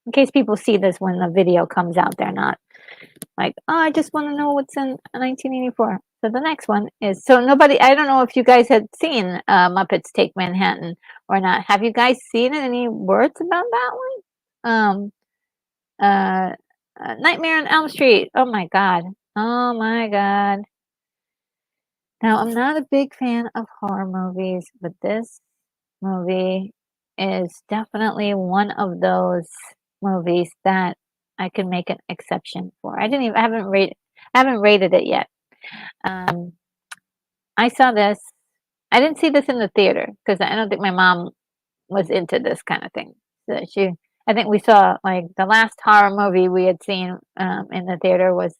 in case people see this when the video comes out, they're not like, oh, I just want to know what's in 1984. So the next one is, so nobody, I don't know if you guys had seen Muppets Take Manhattan or not. Have you guys seen it? Any words about that one? Uh, Nightmare on Elm Street. Oh my God. Oh my God. Now, I'm not a big fan of horror movies, but this movie is definitely one of those movies that I can make an exception for. I haven't rated it yet. Um, I saw this. I didn't see this in the theater because I don't think my mom was into this kind of thing. So I think we saw like the last horror movie we had seen in the theater was,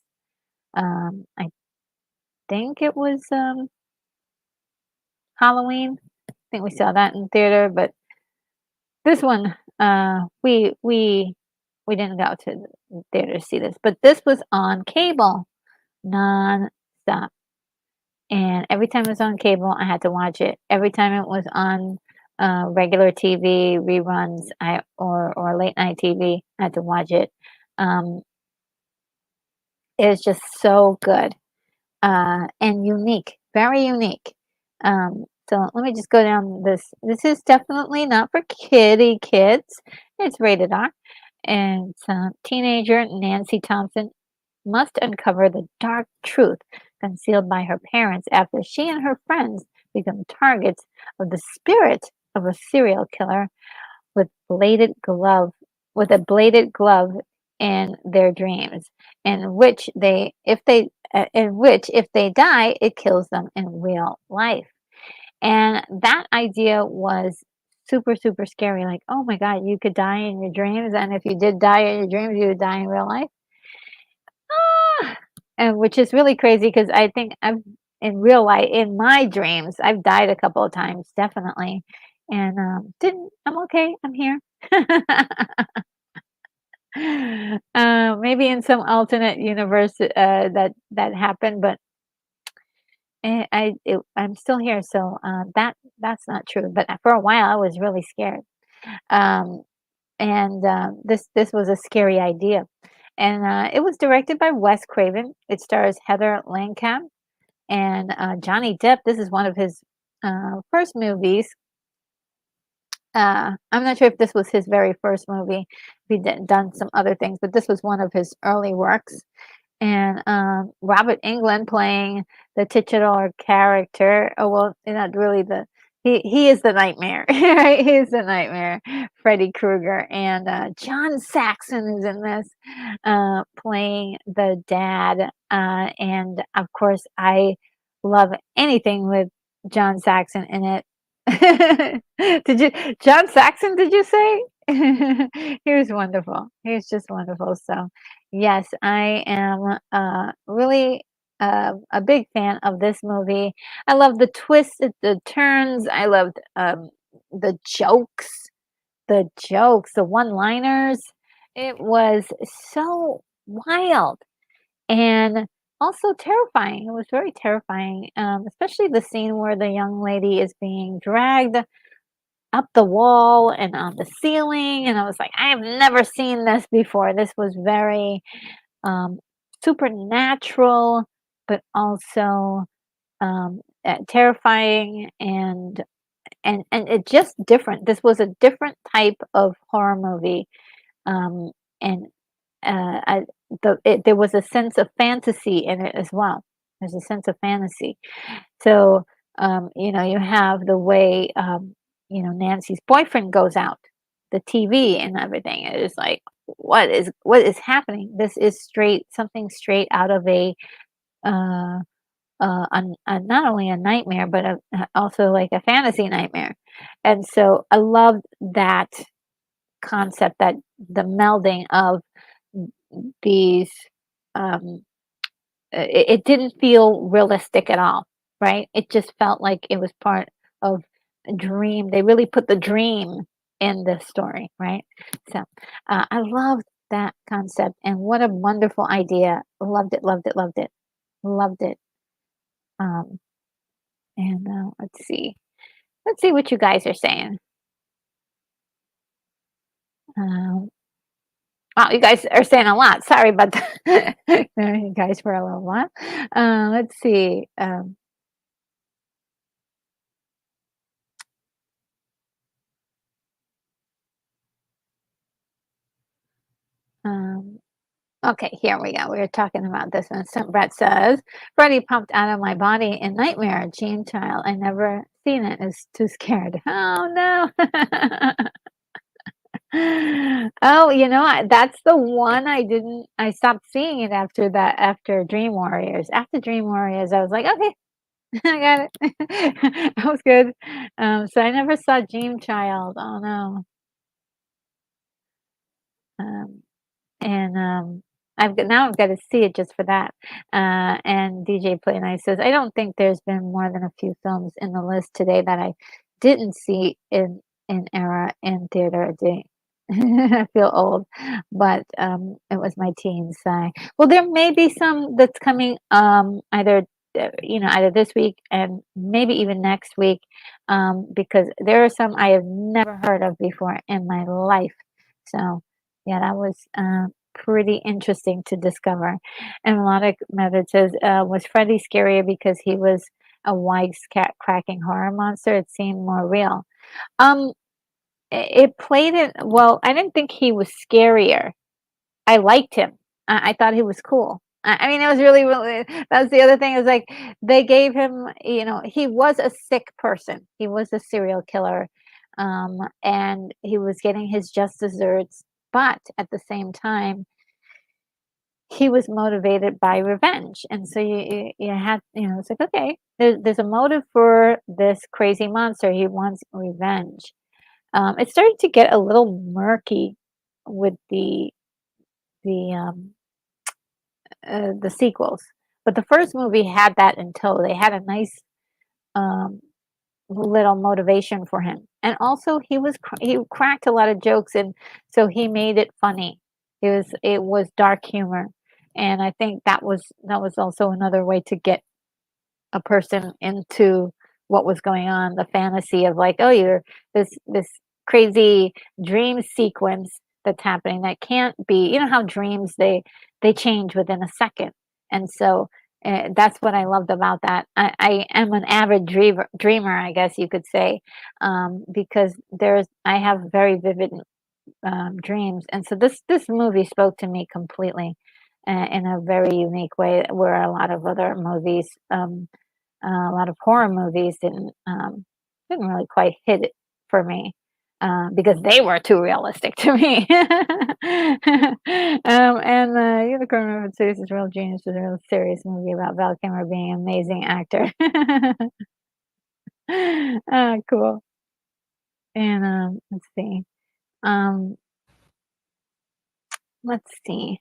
I think it was Halloween. I think we saw that in theater, but this one, we didn't go to the theater to see this, but this was on cable nonstop. And every time it was on cable, I had to watch it. Every time it was on regular TV reruns, or late night TV, I had to watch it. Um, it was just so good and unique, very unique. So let me just go down this. This is definitely not for kids. It's rated R. And teenager Nancy Thompson must uncover the dark truth concealed by her parents after she and her friends become targets of the spirit of a serial killer with bladed glove with a bladed glove in their dreams, in which if they die, it kills them in real life. And that idea was super, super scary. Like, oh my God, you could die in your dreams. And if you did die in your dreams, you would die in real life. Ah! And which is really crazy because I think in real life, in my dreams, I've died a couple of times, definitely. And didn't, I'm okay. I'm here. Maybe in some alternate universe that happened, but I'm still here, so that's not true. But for a while, I was really scared, um, and this was a scary idea. And it was directed by Wes Craven. It stars Heather Langenkamp and Johnny Depp. This is one of his first movies. I'm not sure if this was his very first movie. He done some other things, but this was one of his early works. And Robert Englund playing the titular character. Oh well, not really the he is the nightmare, right? He is the nightmare, Freddy Krueger, and John Saxon is in this, playing the dad. And of course, I love anything with John Saxon in it. Did you John Saxon? Did you say? He was wonderful. He was just wonderful. So yes, I am really a big fan of this movie. I love the twists, the turns. I loved the jokes, the one-liners. It was so wild and also terrifying. It was very terrifying, especially the scene where the young lady is being dragged up the wall and on the ceiling. And I was like, I have never seen this before. This was very um, supernatural, but also terrifying and it just different. This was a different type of horror movie, and I, there was a sense of fantasy in it as well. There's a sense of fantasy. So you have the way Nancy's boyfriend goes out, the TV and everything. It is like what is happening? This is something straight out of uh, not only a nightmare, but also like a fantasy nightmare. And so I loved that concept, that the melding of these. Um, it didn't feel realistic at all, right? It just felt like it was part of a dream. They really put the dream in the story, right? So I loved that concept, and what a wonderful idea. Loved it, loved it, loved it, loved it. Um, and let's see what you guys are saying. Um, wow, you guys are saying a lot. Sorry about that. You guys for a little while. Let's see. Um, Okay, here we go. We were talking about this one. So Brett says, Freddie pumped out of my body in Nightmare, Gene Child. I never seen it. Is too scared. Oh no. Oh, that's the one I stopped seeing it after that, after Dream Warriors. After Dream Warriors, I was like, okay, I got it. That was good. So I never saw Dream Child. Oh no. Um, and I've got to see it just for that. And DJ Play Nice says, I don't think there's been more than a few films in the list today that I didn't see in era in theater. I feel old, but it was my teens. Well, there may be some that's coming either this week and maybe even next week, because there are some I have never heard of before in my life. So yeah, that was pretty interesting to discover. And Melodic Method says, was Freddy scarier because he was a wisecracking horror monster? It seemed more real. Um, it played it well. I didn't think he was scarier. I liked him. I thought he was cool. I mean, it was really, really. That's the other thing is like they gave him. He was a sick person. He was a serial killer, and he was getting his just desserts. But at the same time, he was motivated by revenge, and so you had it's like okay, there's a motive for this crazy monster. He wants revenge. It started to get a little murky with the the sequels. But the first movie had that in tow. They had a nice um, little motivation for him, and also he cracked a lot of jokes, and so he made it funny. It was dark humor, and I think that was also another way to get a person into what was going on, the fantasy of like, oh, you're this crazy dream sequence that's happening that can't be. You know how dreams they change within a second, and so That's what I loved about that. I am an avid dreamer, I guess you could say, because I have very vivid dreams, and so this movie spoke to me completely in a very unique way, where a lot of other movies, a lot of horror movies didn't really quite hit it for me, because they were too realistic to me. And Unicorn River Cities is Real Genius is a real serious movie about Val Kilmer being an amazing actor. Cool. And Um, let's see.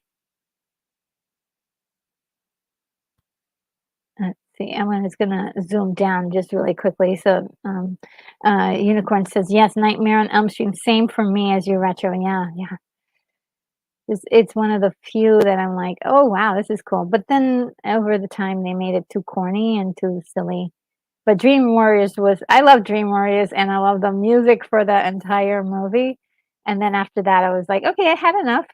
Let's see. I'm just gonna zoom down just really quickly. So, Unicorn says, "Yes, Nightmare on Elm Street. Same for me as your retro. Yeah, yeah. It's one of the few that I'm like, oh wow, this is cool. But then over the time, they made it too corny and too silly. But Dream Warriors was. I love Dream Warriors, and I love the music for the entire movie. And then after that, I was like, okay, I had enough.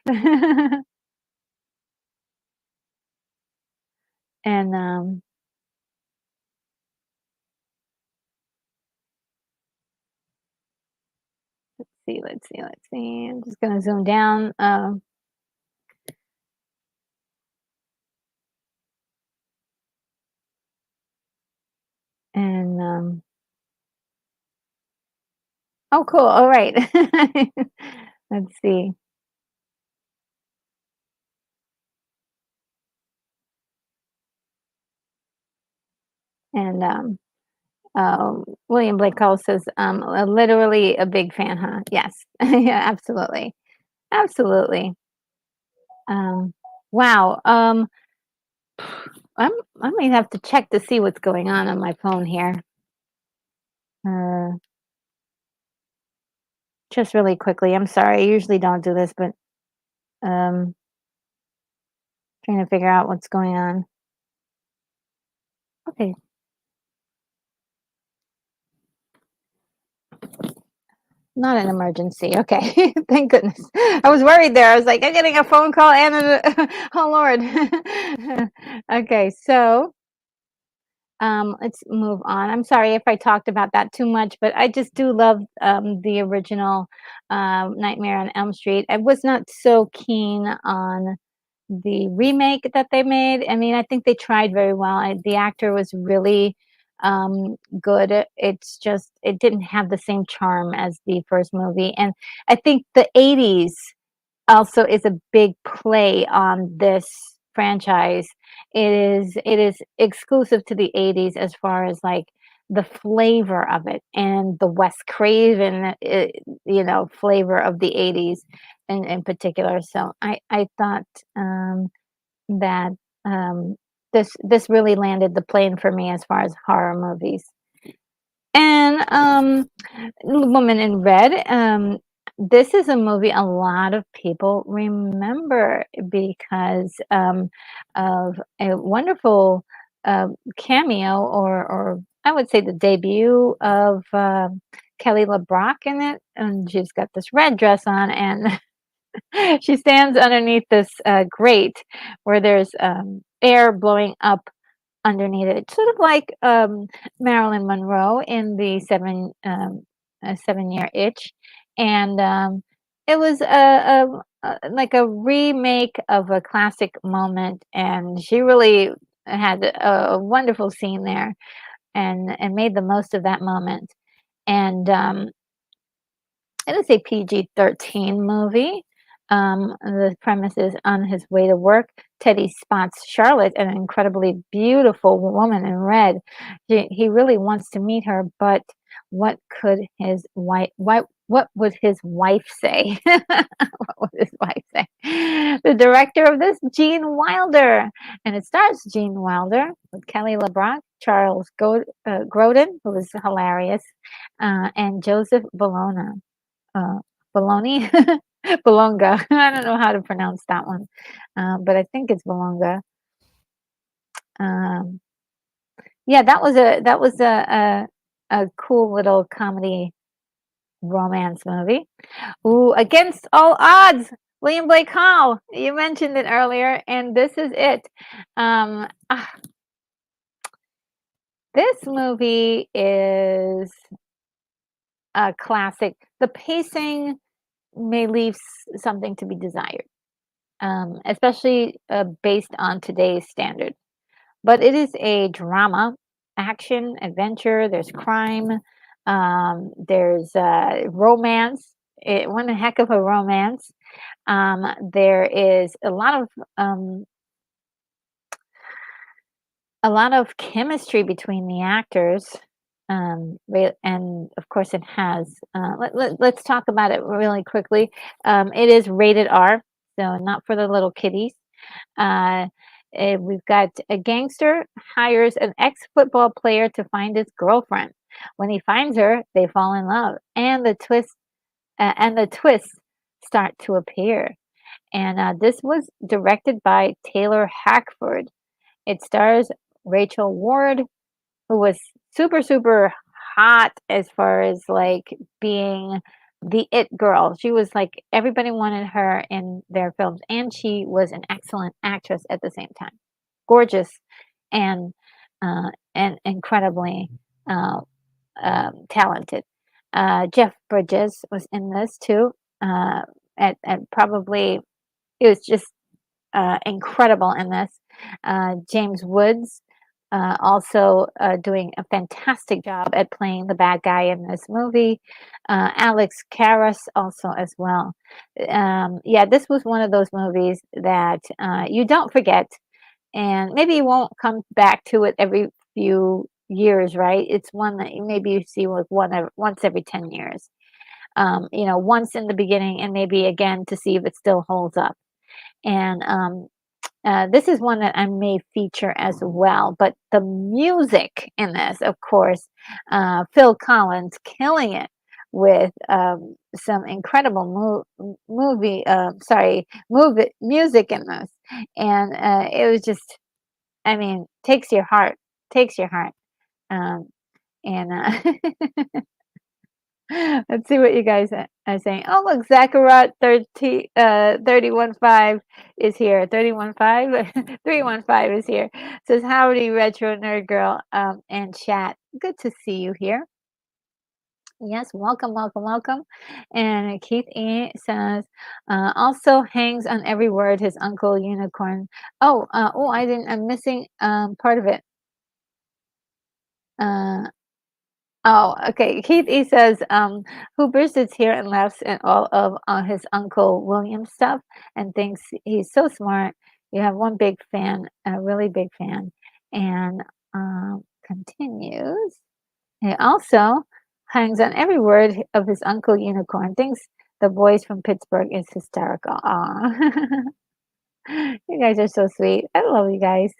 And let's see. I'm just gonna zoom down. And oh, cool. All right. Let's see. And William Blake Cole says, literally a big fan, huh? Yes. Yeah, absolutely. Absolutely. Um, wow. I'm, I might have to check to see what's going on my phone here. Uh, just really quickly. I'm sorry. I usually don't do this, but um, trying to figure out what's going on. Okay. Not an emergency. Okay. Thank goodness. I was worried there. I was like, I'm getting a phone call and oh Lord. Okay, so let's move on. I'm sorry if I talked about that too much, but I just do love the original Nightmare on Elm Street. I was not so keen on the remake that they made. I mean, I think they tried very well. The actor was really good. It's just it didn't have the same charm as the first movie, and I think the '80s also is a big play on this franchise. It is exclusive to the '80s as far as like the flavor of it and the Wes Craven, flavor of the '80s in particular. So I thought that this really landed the plane for me as far as horror movies. And Woman in Red. This is a movie a lot of people remember because of a wonderful cameo, or I would say the debut of Kelly LeBrock in it. And she's got this red dress on, and she stands underneath this grate where there's air blowing up underneath it, sort of like Marilyn Monroe in the 7 Year Itch, and it was like a remake of a classic moment, and she really had a wonderful scene there, and made the most of that moment, and it is a PG-13 movie. The premise is on his way to work, Teddy spots Charlotte, an incredibly beautiful woman in red. He really wants to meet her, but what would his wife say? What would his wife say? The director of this, Gene Wilder, and it stars Gene Wilder with Kelly LeBrock, Charles Grodin, who is hilarious, and Joseph uh, Bologna, Bolonga. I don't know how to pronounce that one, but I think it's Bolonga. Um, yeah, that was a cool little comedy romance movie. Ooh, Against All Odds. William Blake Hall. You mentioned it earlier, and this is it. this movie is a classic. The pacing may leave something to be desired, especially based on today's standard. But it is a drama, action, adventure. There's crime. There's romance. One heck of a romance. There is um, a lot of chemistry between the actors. And of course, it has. Let's talk about it really quickly. It is rated R, so not for the little kiddies. Uh, we've got a gangster hires an ex-football player to find his girlfriend. When he finds her, they fall in love, and the twists start to appear. And this was directed by Taylor Hackford. It stars Rachel Ward, who was super, super hot as far as like being the it girl. She was like everybody wanted her in their films, and she was an excellent actress at the same time. Gorgeous and incredibly uh, talented. Jeff Bridges was in this too. Uh, and probably it was just incredible in this. James Woods also doing a fantastic job at playing the bad guy in this movie. Alex Karras also as well. Yeah, this was one of those movies that you don't forget, and maybe you won't come back to it every few years, right? It's one that maybe you see like once every 10 years. Once in the beginning and maybe again to see if it still holds up. And this is one that I may feature as well, but the music in this, of course, Phil Collins killing it with some incredible movie music in this, and it was just, I mean, takes your heart, um, and let's see what you guys are saying. Oh, look, Zachariah 315 is here. 315 315 is here. Says, howdy, Retro Nerd Girl, and chat. Good to see you here. Yes, welcome, welcome, welcome. And Keith E says, also hangs on every word his uncle Unicorn. I'm missing part of it. Uh, Oh, okay. Keith E says, who sits here and laughs at all of his Uncle William stuff and thinks he's so smart. You have one big fan, a really big fan, and continues. He also hangs on every word of his Uncle Unicorn, thinks the boys from Pittsburgh is hysterical. Aw. You guys are so sweet. I love you guys.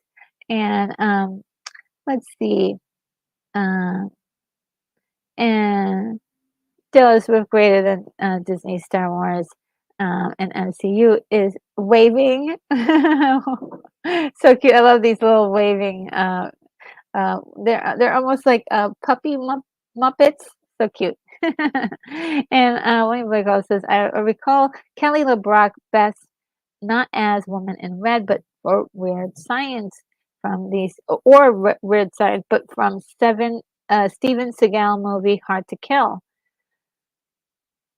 And let's see. Uh, and Taylor Swift greater than Disney, Star Wars, and MCU is waving. So cute. I love these little waving. They're almost like puppy muppets. So cute. And William Blake says, I recall Kelly LeBrock best not as Woman in Red, but for Weird Science from these, or Weird Science, but from Steven Seagal movie Hard to Kill.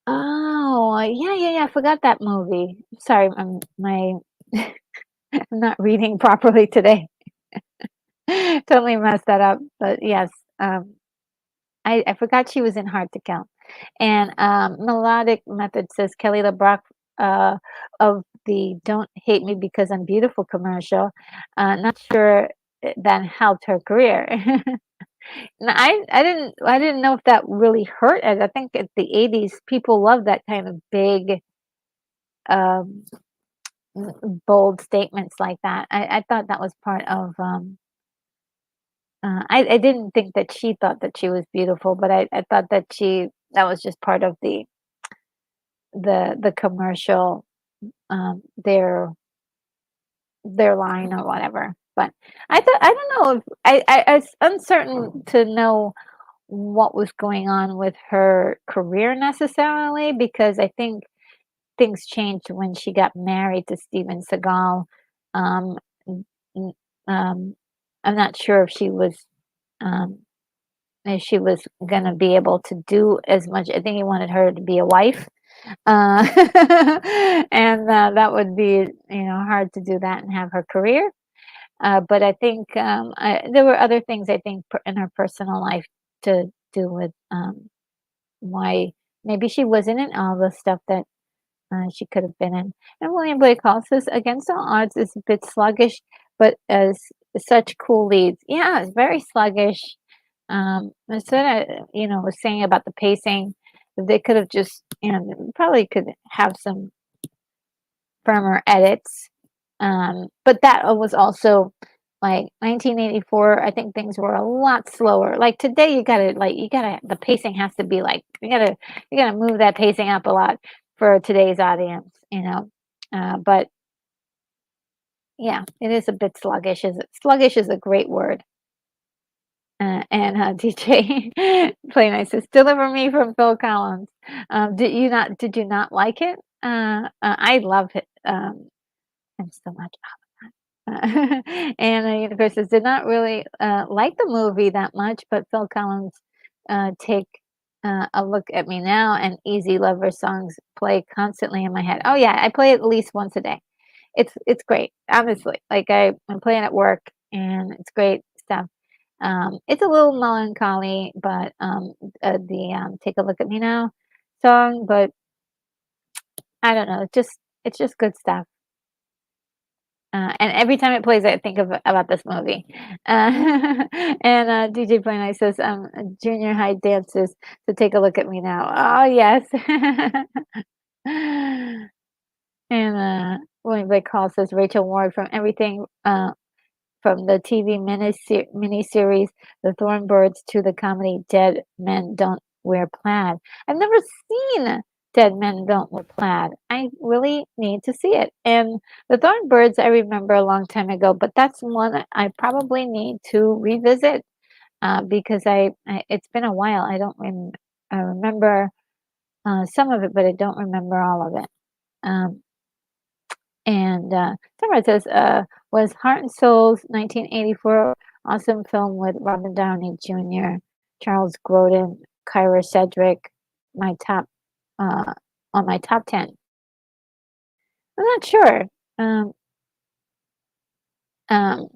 Oh, yeah, I forgot that movie. Sorry, I'm not reading properly today. Totally messed that up, but yes, I forgot she was in Hard to Kill. And, Melodic Method says Kelly LeBrock, uh, of the "Don't Hate Me Because I'm Beautiful" commercial. Not sure that helped her career. No, I didn't know if that really hurt us. I think at the 80s, people loved that kind of big, um, bold statements like that. I thought that was part of, I didn't think that she thought that she was beautiful, but I thought that was just part of the commercial, their line or whatever. But I don't know if I was uncertain to know what was going on with her career necessarily, because I think things changed when she got married to Steven Seagal. Um, n- n- um, I'm not sure if she was. if she was gonna be able to do as much. I think he wanted her to be a wife, uh, and that would be, hard to do that and have her career. But I think there were other things I think in her personal life to do with why maybe she wasn't in all the stuff that she could have been in. And William Blake says, Against All Odds is a bit sluggish, but as such cool leads. Yeah, it's very sluggish. Instead of, was saying about the pacing, they could have just, probably could have some firmer edits. But that was also like 1984. I think things were a lot slower. Like today, the pacing has to be like, you gotta move that pacing up a lot for today's audience, but yeah, it is a bit sluggish. Sluggish is a great word. And DJ Play Nice says, "Deliver Me" from Phil Collins. Did you not like it? I love it. And so much. And Universe says, "Did not really like the movie that much, but Phil Collins take a look at me now, and Easy Lover songs play constantly in my head. Oh yeah, I play it at least once a day. It's great, honestly. Like I'm playing at work, and it's great stuff. It's a little melancholy, but the Take a Look at Me Now song, but I don't know. It's just good stuff. And every time it plays, I think about this movie. And DJ Play Nice says, "Junior high dances to Take a Look at Me Now." Oh yes. And William Blake Hall says Rachel Ward from everything from the TV miniseries The Thornbirds to the comedy Dead Men Don't Wear Plaid. I've never seen Dead Men Don't Wear Plaid. I really need to see it. And The Thornbirds I remember a long time ago, but that's one I probably need to revisit because it's been a while. I remember some of it, but I don't remember all of it. Um, and Tamara says, was Heart and Souls 1984 awesome film with Robert Downey Jr., Charles Grodin, Kyra Sedgwick, my top on my top 10. I'm not sure. Um, um,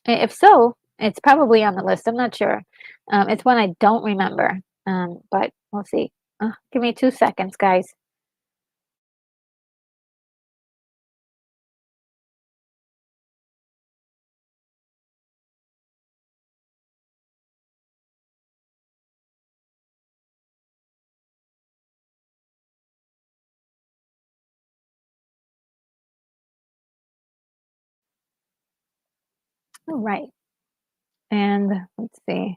if so, it's probably on the list. I'm not sure. It's one I don't remember. But we'll see. Give me 2 seconds, guys. All right. And let's see.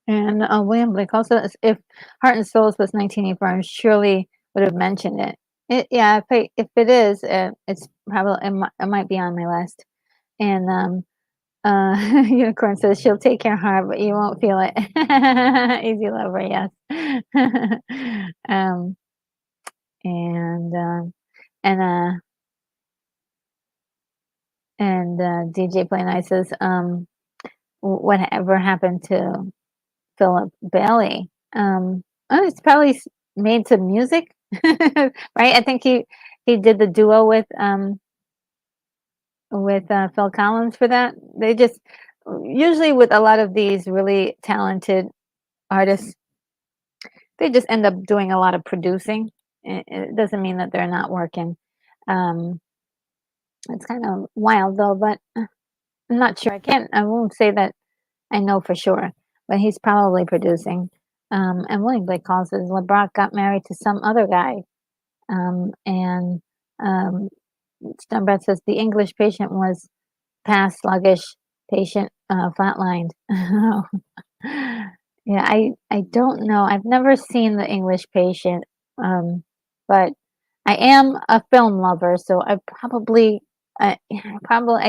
And William Blake also, if Heart and Souls was 1984, I surely would have mentioned it. Yeah, if it is, it's probably it might be on my list. And Unicorn says she'll take your heart, but you won't feel it. Easy Lover, yes. um, and and uh, DJ Play Nice says, whatever happened to Philip Bailey? Oh, he's probably made some music, right? I think he did the duo with Phil Collins for that. They just usually with a lot of these really talented artists, they just end up doing a lot of producing. It doesn't mean that they're not working. Um, it's kind of wild though, but I'm not sure. I won't say that I know for sure, but he's probably producing. And William Blake calls says LeBrock got married to some other guy. And Stunbrat says the English patient was past sluggish, patient flatlined. Yeah, I don't know. I've never seen The English Patient, but I am a film lover, so I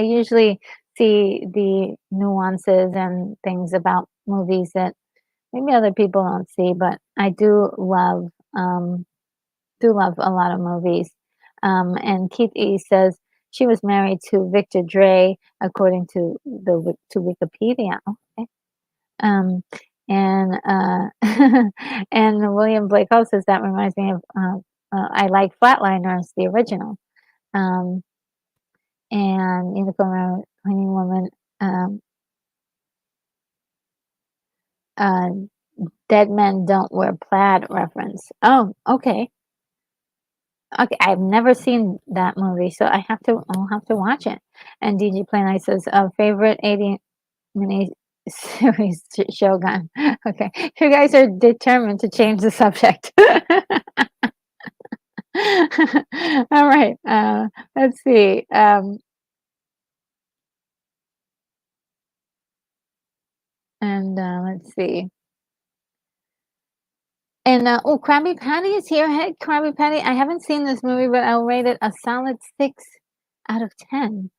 usually see the nuances and things about movies that maybe other people don't see, but I do love a lot of movies. And Keith E says she was married to Victor Dre, according to to Wikipedia. Okay. Um, and and William Blake House says that reminds me of I like Flatliners, the original. Um, and Unicorn Cleaning Woman, um, uh, Dead Men Don't Wear Plaid reference. Oh, okay. Okay, I've never seen that movie, so I'll have to watch it. And DG Play Nice says, favorite 80 mini series Shogun. Okay. You guys are determined to change the subject. All right. Let's see. Let's see. And oh, Krabby Patty is here. Hey, Krabby Patty. I haven't seen this movie, but I'll rate it a solid 6 out of 10.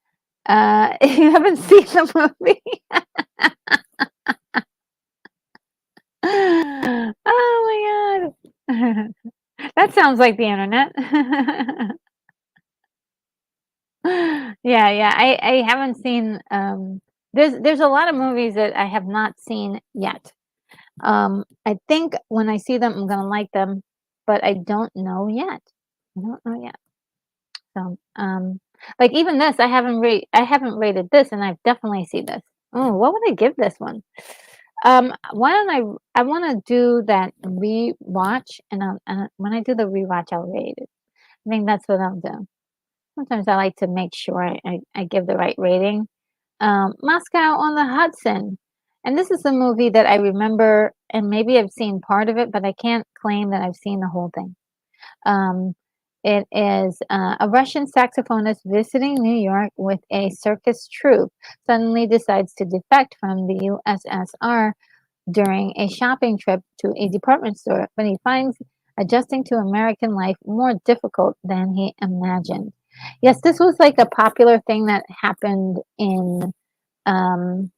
You haven't seen the movie? Oh my god. That sounds like the internet. Yeah, yeah. I haven't seen there's a lot of movies that I have not seen yet. I think when I see them I'm gonna like them, but I don't know yet. I don't know yet. So like even this I haven't rated this and I've definitely seen this. Oh, what would I give this one? Why don't I want to do that rewatch, and when I do the rewatch, I'll rate it. I think that's what I'll do. Sometimes I like to make sure I give the right rating. Moscow on the Hudson, and this is a movie that I remember, and maybe I've seen part of it, but I can't claim that I've seen the whole thing. Um, it is a Russian saxophonist visiting New York with a circus troupe suddenly decides to defect from the USSR during a shopping trip to a department store, but he finds adjusting to American life more difficult than he imagined. Yes, this was like a popular thing that happened um,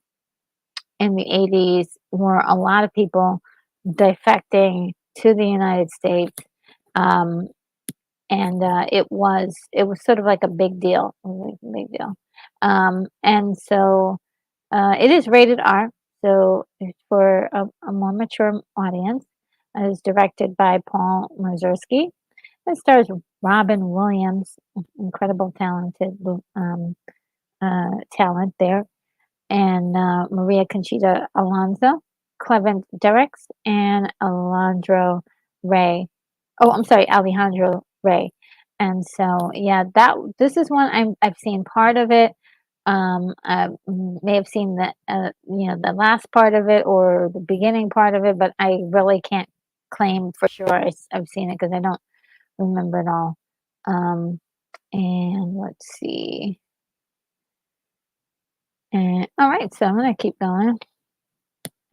in the 80s, where a lot of people defecting to the United States. Um, and it was sort of like a big deal, it was like a big deal. And so it is rated R, so it's for a more mature audience. It is directed by Paul Mazursky. It stars Robin Williams, incredible um, talent there, and Maria Conchita Alonso, Clement Derricks, and Alejandro Ray. And so, yeah, that this is one I've seen part of it. I may have seen the last part of it or the beginning part of it, but I really can't claim for sure I've seen it because I don't remember it all. Um, and let's see. And all right, so I'm gonna keep going.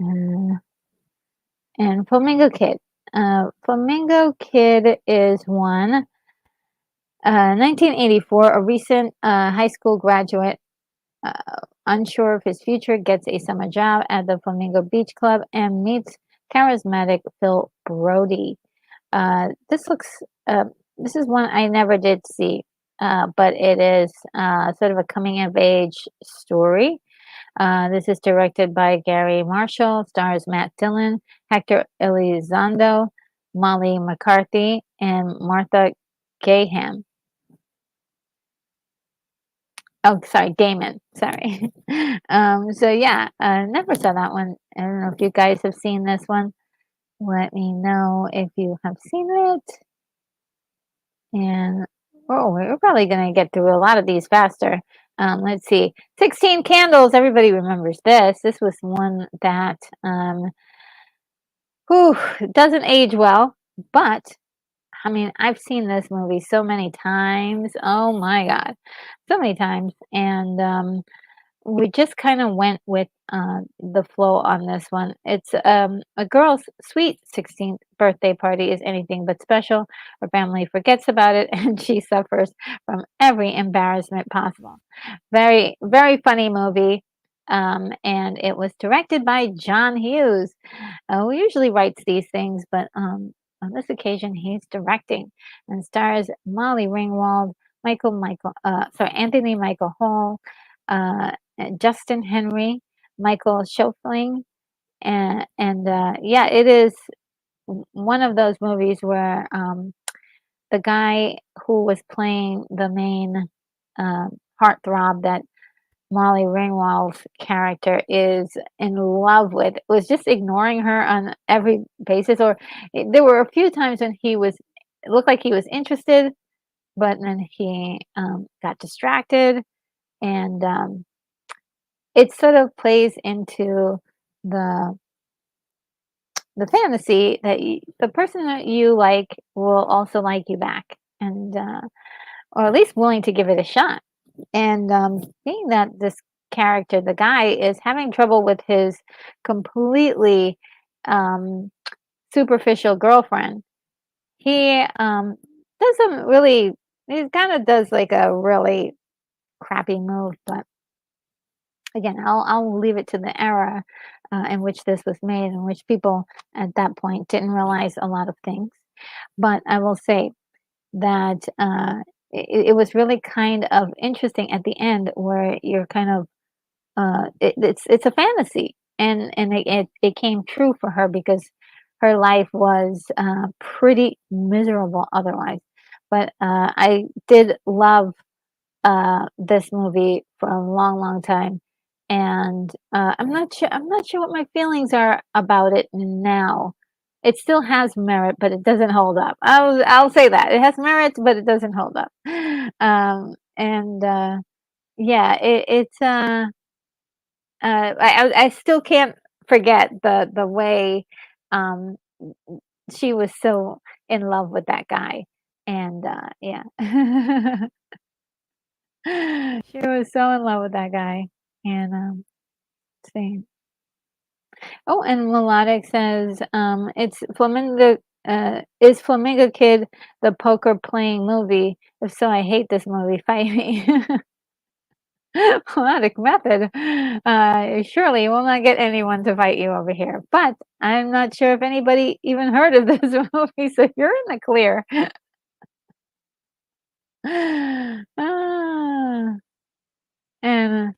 Uh, and Flamingo Kid. Flamingo Kid is one. 1984, a recent high school graduate, uh, unsure of his future, gets a summer job at the Flamingo Beach Club and meets charismatic Phil Brody. Uh, this looks, uh, this is one I never did see, but it is sort of a coming of age story. This is directed by Gary Marshall, stars Matt Dillon, Hector Elizondo, Molly McCarthy, and Martha Gaham. Oh, sorry, Damon. Sorry. So yeah, never saw that one. I don't know if you guys have seen this one. Let me know if you have seen it. And oh, we're probably gonna get through a lot of these faster. Let's see. 16 Candles. Everybody remembers this. This was one that whew, doesn't age well, but I mean, I've seen this movie so many times. Oh my God, so many times. And we just kind of went with the flow on this one. It's a girl's sweet 16th birthday party is anything but special. Her family forgets about it and she suffers from every embarrassment possible. Very, very funny movie. And it was directed by John Hughes, who usually writes these things, but On this occasion, he's directing and stars Molly Ringwald, Anthony Michael Hall, Justin Henry, Michael Schofling, and yeah, it is one of those movies where the guy who was playing the main heartthrob that Molly Ringwald's character is in love with was just ignoring her on every basis. Or there were a few times when it looked like he was interested, but then he got distracted, and it sort of plays into the the fantasy that the person that you like will also like you back, and or at least willing to give it a shot. And being that this character, the guy, is having trouble with his completely um, superficial girlfriend, he doesn't really. He kind of does like a really crappy move, but again, I'll leave it to the era in which this was made, in which people at that point didn't realize a lot of things. But I will say that it was really kind of interesting at the end, where you're kind of it's a fantasy, and it came true for her, because her life was pretty miserable otherwise. But I did love this movie for a long, long time, and I'm not sure what my feelings are about it now. It still has merit, but it doesn't hold up. I'll say that. It has merit, but it doesn't hold up. And yeah, it's I still can't forget the way um she was so in love with that guy. And yeah. She was so in love with that guy. And see. Oh, and Melodic says, it's Flamingo is Flamingo Kid the poker playing movie? If so, I hate this movie. Fight me. Melodic Method. Surely you will not get anyone to fight you over here. But I'm not sure if anybody even heard of this movie, so you're in the clear. Ah, and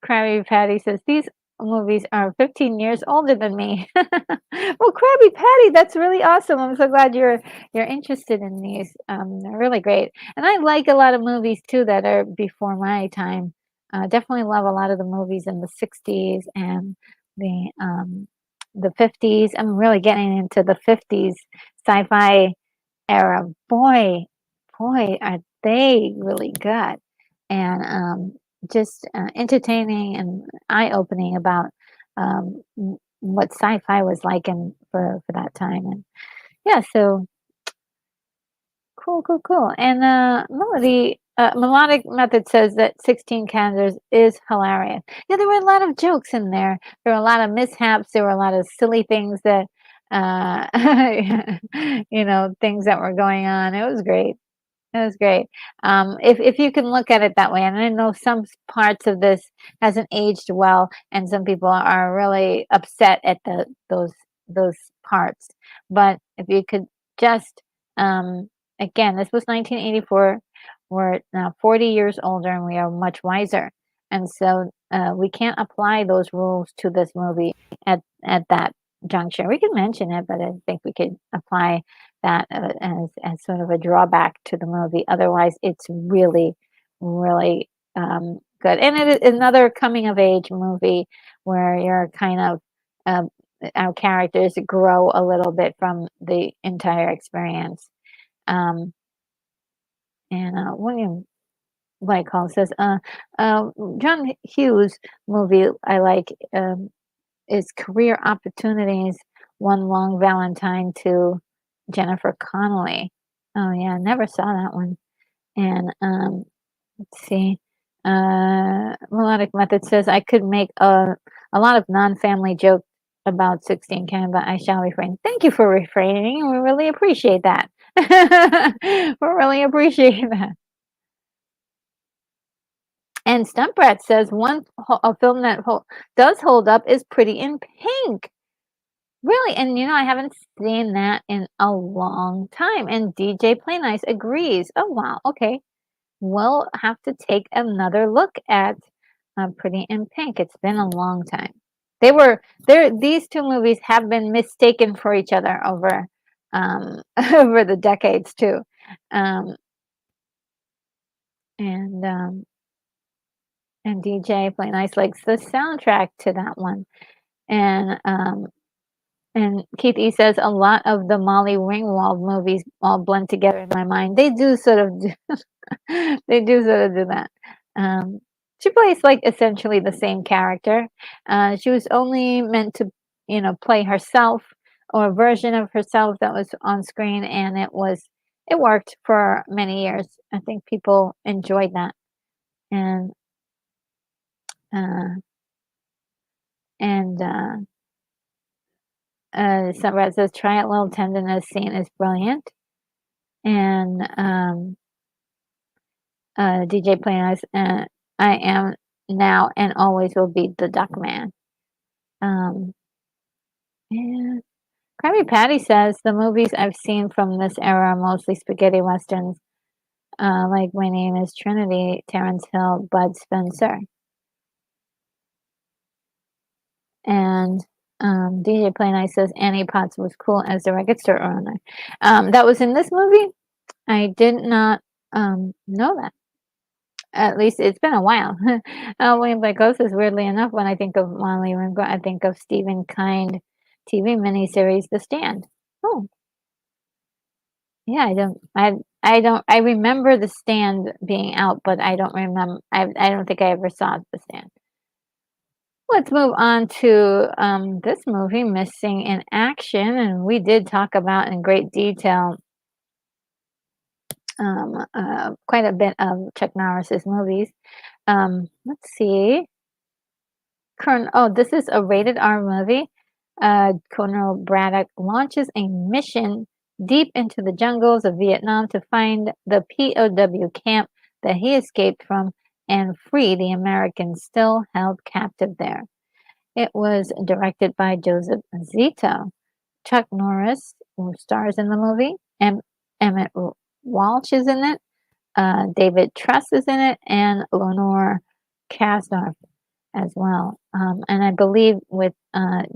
Krabby Patty says, "These movies are 15 years older than me." Well, Krabby Patty, that's really awesome. I'm so glad you're interested in these. They're really great. And I like a lot of movies too that are before my time. Definitely love a lot of the movies in the 60s and the 50s. I'm really getting into the 50s sci-fi era. Boy, are they really good. And just entertaining and eye-opening about what sci-fi was like for that time. And yeah, so cool. And Melodic Method says that 16 Candles is hilarious. Yeah, there were a lot of jokes in there. There were a lot of mishaps. There were a lot of silly things that, uh, things that were going on. It was great. It was great. If you can look at it that way, and I know some parts of this hasn't aged well, and some people are really upset at those parts. But if you could just, again, this was 1984. We're now 40 years older, and we are much wiser, and so we can't apply those rules to this movie at that juncture. We can mention it, but I think we could apply that as sort of a drawback to the movie. Otherwise, it's really, really good. And it is another coming of age movie where you're kind of um, our characters grow a little bit from the entire experience. Um, and William Whitehall says, John Hughes movie I like is Career Opportunities, One Long Valentine to Jennifer Connelly. Oh yeah, never saw that one. And let's see. Melodic Method says I could make a lot of non-family jokes about 16 can, but I shall refrain. Thank you for refraining. We really appreciate that. We really appreciate that. And Stumprat says a film that does hold up is Pretty in Pink. Really? And, I haven't seen that in a long time, and DJ Play Nice agrees. Oh, wow, okay. We'll have to take another look at, Pretty in Pink. It's been a long time. These 2 movies have been mistaken for each other over, over the decades too. Um, and, um, and DJ Play Nice likes the soundtrack to that one. And, Keith E says a lot of the Molly Ringwald movies all blend together in my mind. They do sort of do they do sort of do that. Um, she plays, like, essentially the same character. She was only meant to, play herself or a version of herself that was on screen, and it worked for many years. I think people enjoyed that. And, uh, and, Sunrise says, "Try it, little tenderness scene is brilliant." And, DJ playing us, I am now and always will be the Duck Man. Um, and Krabby Patty says, "The movies I've seen from this era are mostly spaghetti westerns, like My Name is Trinity, Terence Hill, Bud Spencer." And, DJ Play Nice says, "Annie Potts was cool as the record store owner." That was in this movie? I did not, know that. At least it's been a while. William Blakosis, weirdly enough, when I think of Molly Ringo, I think of Stephen Kind TV miniseries, The Stand. Oh, yeah, I remember The Stand being out, but I don't remember, I don't think I ever saw The Stand. Let's move on to, this movie, Missing in Action, and we did talk about in great detail, quite a bit of Chuck Norris's movies. Let's see. This is a rated R movie. Colonel Braddock launches a mission deep into the jungles of Vietnam to find the POW camp that he escaped from and free the Americans still held captive there. It was directed by Joseph Zito. Chuck Norris, who stars in the movie, Emmett Walsh is in it, David Truss is in it, and Lenore Kasdorf as well. And I believe with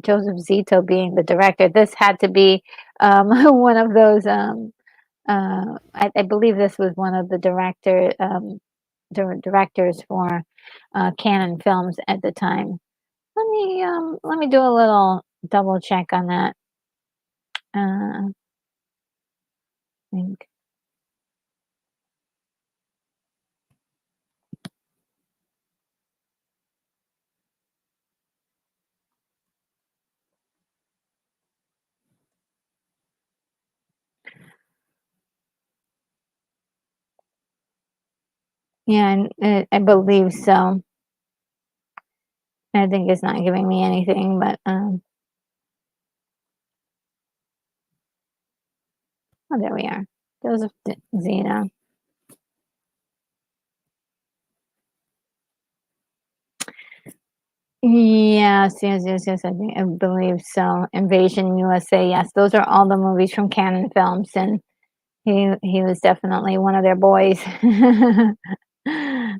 Joseph Zito being the director, this had to be one of those. I believe this was one of the directors for Canon Films at the time. Let me do a little double check on that. I think. Yeah, and I believe so. I think it's not giving me anything, but oh, there we are. Joseph Zito. Yes, I believe so. Invasion USA, yes, those are all the movies from Canon Films, and he was definitely one of their boys.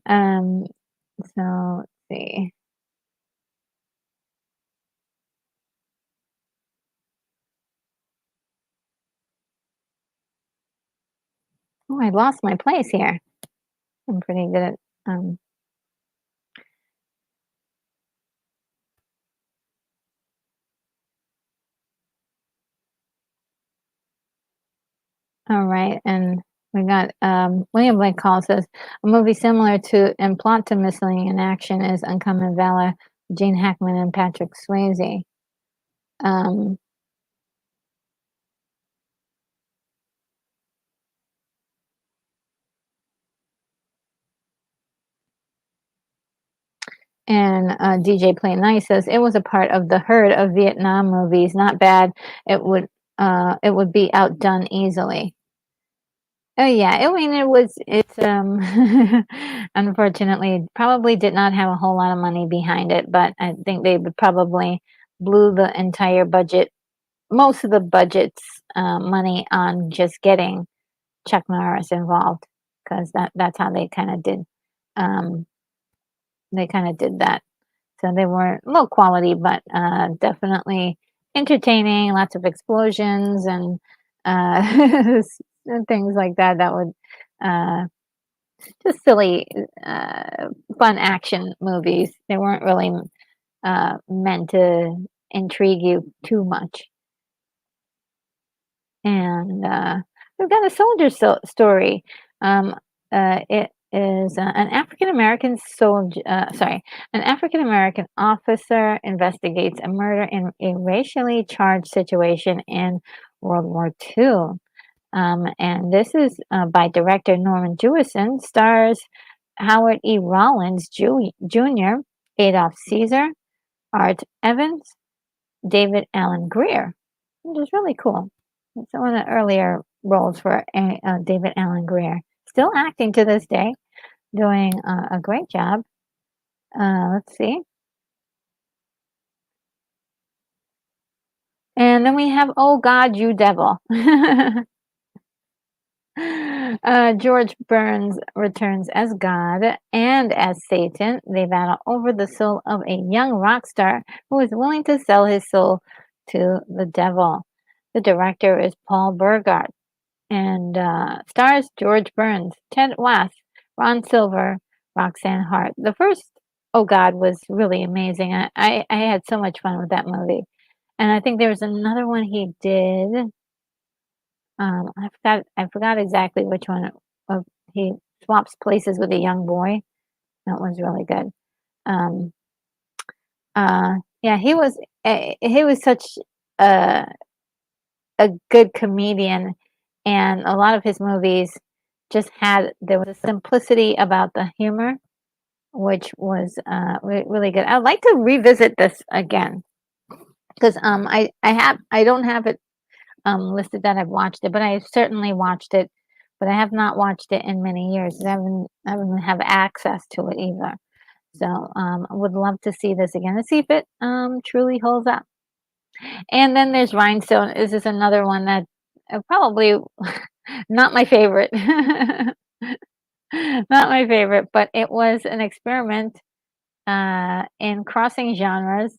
Um, so let's see. Oh, I lost my place here. I'm pretty good at all right, and we got William Blake Hall says a movie similar to and plot to Missing in Action is Uncommon Valor, Gene Hackman and Patrick Swayze. Um, And DJ Play Nice says it was a part of the herd of Vietnam movies. Not bad. It would be outdone easily. Oh yeah, I mean it's unfortunately probably did not have a whole lot of money behind it, but I think they would probably blew the entire budget most of the budget's money on just getting Chuck Norris involved, because that's how um, they kind of did that. So they were low quality, but definitely entertaining. Lots of explosions and and things like that. That would uh, just silly, fun action movies. They weren't really meant to intrigue you too much. And we've got a soldier story. It is an African American soldier. An African American officer investigates a murder in a racially charged situation in World War II. And this is by director Norman Jewison, stars Howard E. Rollins Jr., Adolph Caesar, Art Evans, David Allen Greer, which is really cool. It's one of the earlier roles for David Allen Greer. Still acting to this day, doing a great job. Let's see. And then we have Oh God, You Devil. George Burns returns as God and as Satan. They battle over the soul of a young rock star who is willing to sell his soul to the devil. The director is Paul Burgart and stars George Burns, Ted West, Ron Silver, Roxanne Hart. The first Oh God was really amazing. I had so much fun with that movie. And I think there was another one he did. I forgot exactly which one. He swaps places with a young boy. That was really good. Um, yeah, he was such a a good comedian, and a lot of his movies just there was a simplicity about the humor, which was really good. I'd like to revisit this again because I don't have it listed that I've watched it, but I certainly watched it. But I have not watched it in many years. I haven't have access to it either. So I would love to see this again and see if it truly holds up. And then there's Rhinestone. This is another one that probably not my favorite. Not my favorite, but it was an experiment in crossing genres.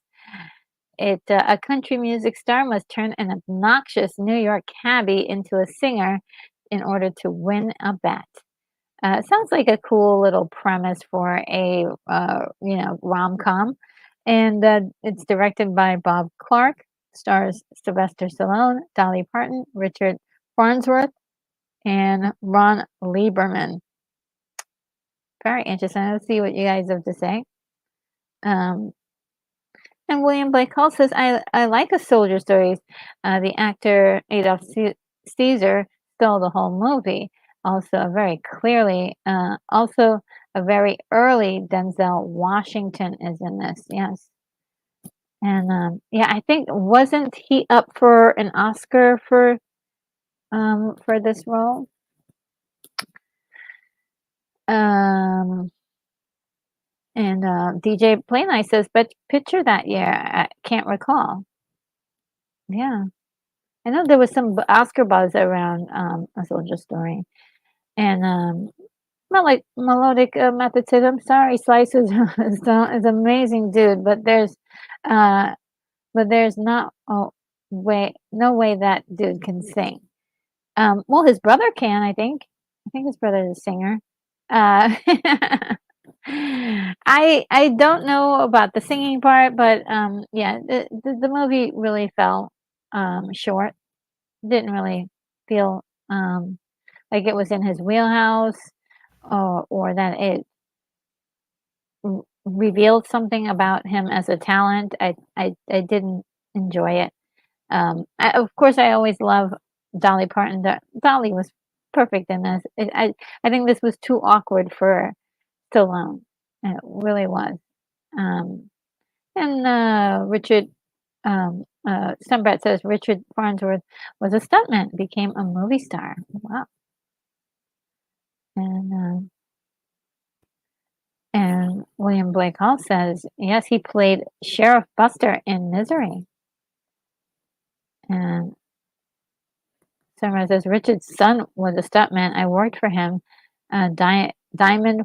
A country music star must turn an obnoxious New York cabbie into a singer in order to win a bet. It sounds like a cool little premise for a rom-com, and it's directed by Bob Clark. Stars Sylvester Stallone, Dolly Parton, Richard Farnsworth, and Ron Lieberman. Very interesting. Let's see what you guys have to say. Um, And William Blake Hall says, I like a soldier stories. The actor Adolph Caesar stole the whole movie. Also a very early Denzel Washington is in this. Yes. And yeah, I think wasn't he up for an Oscar for this role? Um, and DJ Play says, but picture that year. I can't recall. Yeah. I know there was some Oscar buzz around A Soldier Story, and melodic method said, "I'm sorry, Slice is amazing, dude, uh, but there's not no way that dude can sing. Well, his brother can, I think. I think his brother is a singer. Uh, I don't know about the singing part, but yeah, the movie really fell short. Didn't really feel, like it was in his wheelhouse or that it revealed something about him as a talent. I didn't enjoy it. Of course, I always love Dolly Parton. Dolly was perfect in this. I think this was too awkward for Stallone. It really was. Um, and Richard Sunbrat says Richard Farnsworth was a stuntman, became a movie star. Wow. And William Blake Hall says, yes, he played Sheriff Buster in Misery. And Summer says Richard's son was a stuntman. I worked for him. Diamond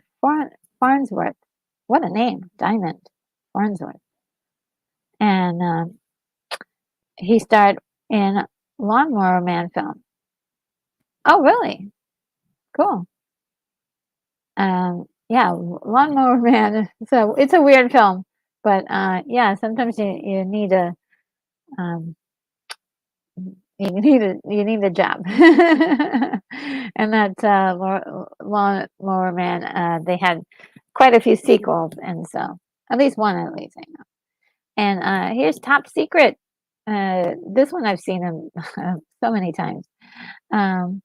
Farnsworth. What a name, Diamond Farnsworth. And he starred in Lawnmower Man film. Oh, really? Cool. Yeah, Lawnmower Man. So it's a weird film, but yeah, sometimes you need a um, you need a job, and that Lawnmower Man. They had quite a few sequels, and so at least one, at least I know. And here's Top Secret. This one I've seen him so many times. Um,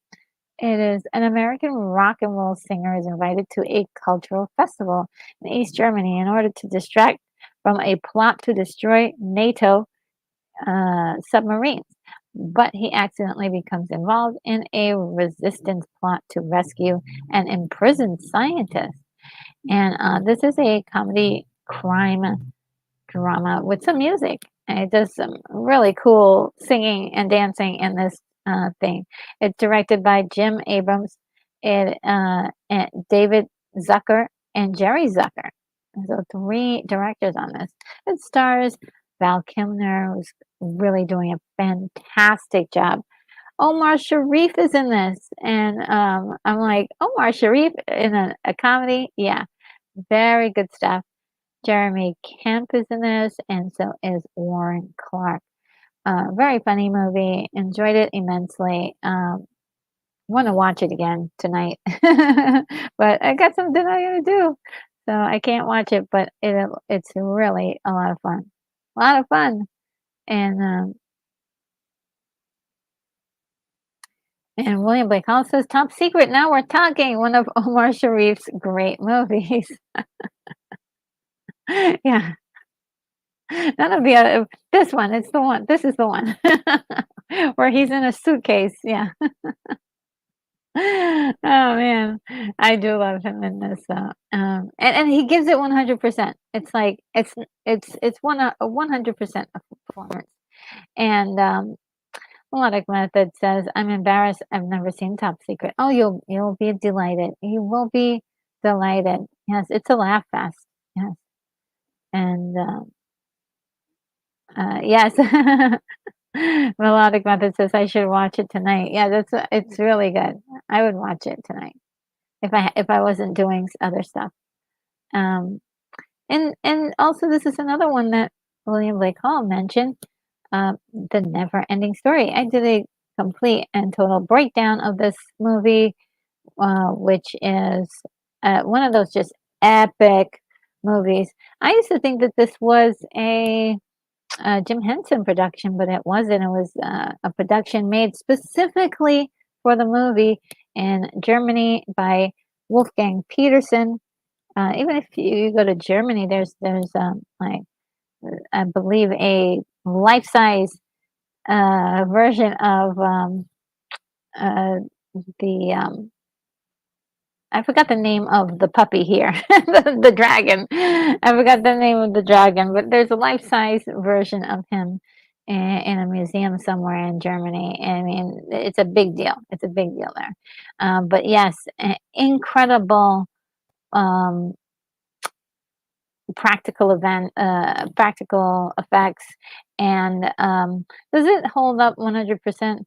It is an American rock and roll singer is invited to a cultural festival in East Germany in order to distract from a plot to destroy NATO submarines. But he accidentally becomes involved in a resistance plot to rescue an imprisoned scientist. And this is a comedy crime drama with some music. And it does some really cool singing and dancing in this thing. It's directed by Jim Abrams, and David Zucker, and Jerry Zucker. So three directors on this. It stars Val Kilmer, who's really doing a fantastic job. Omar Sharif is in this, and I'm like, Omar Sharif in a comedy? Yeah, very good stuff. Jeremy Kemp is in this, and so is Warren Clark. Very funny movie. Enjoyed it immensely. Want to watch it again tonight, but I got something I gotta do, so I can't watch it. But it's really a lot of fun. A lot of fun. And and William Blake Hall says Top Secret. Now we're talking. One of Omar Sharif's great movies. Yeah. None of the other this one, it's the one this is the one where he's in a suitcase, yeah. Oh, man. I do love him in this, and he gives it 100%. It's like it's 100% of performance, and, Melodic Method says, "I'm embarrassed, I've never seen Top Secret." Oh, you'll be delighted. You will be delighted. Yes, it's a laugh fest. Yes, and, yes. Melodic Method says I should watch it tonight. Yeah, it's really good. I would watch it tonight if I wasn't doing other stuff. Um, and also this is another one that William Blake Hall mentioned, the Never Ending Story. I did a complete and total breakdown of this movie, which is one of those just epic movies. I used to think that this was a Jim Henson production, but it wasn't. It was a production made specifically for the movie in Germany by Wolfgang Petersen. Even if you go to Germany, there's like I believe a life size version of uh, the I forgot the name of the puppy here, the dragon. I forgot the name of the dragon, but there's a life-size version of him in a museum somewhere in Germany. I mean, it's a big deal. It's a big deal there. But yes, incredible um, practical effects. And does it hold up 100%?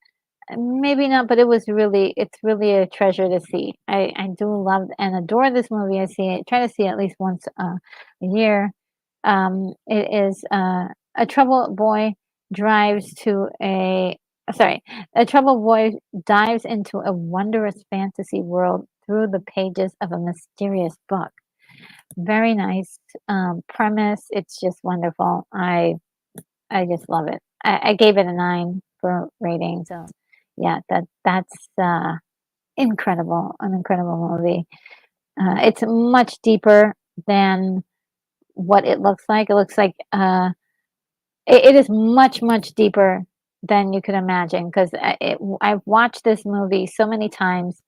Maybe not, but it's really a treasure to see. I do love and adore this movie. I see it, try to see it at least once a year. It is a troubled boy drives to a sorry, a troubled boy dives into a wondrous fantasy world through the pages of a mysterious book. Very nice premise. It's just wonderful. I just love it. I gave it a 9 for rating. So yeah, that's incredible. An incredible movie. It's much deeper than what it looks like. It looks like it is much deeper than you could imagine because I've watched this movie so many times,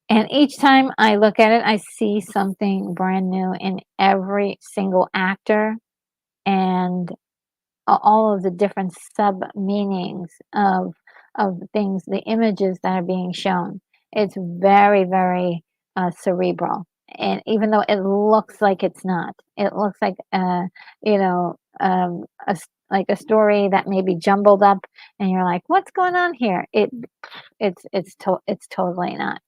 and each time I look at it, I see something brand new in every single actor, and all of the different sub meanings of things, the images that are being shown. It's very, very cerebral. And even though it looks like it's not, it looks like you know, like a story that may be jumbled up, and you're like, "What's going on here?" It's totally not.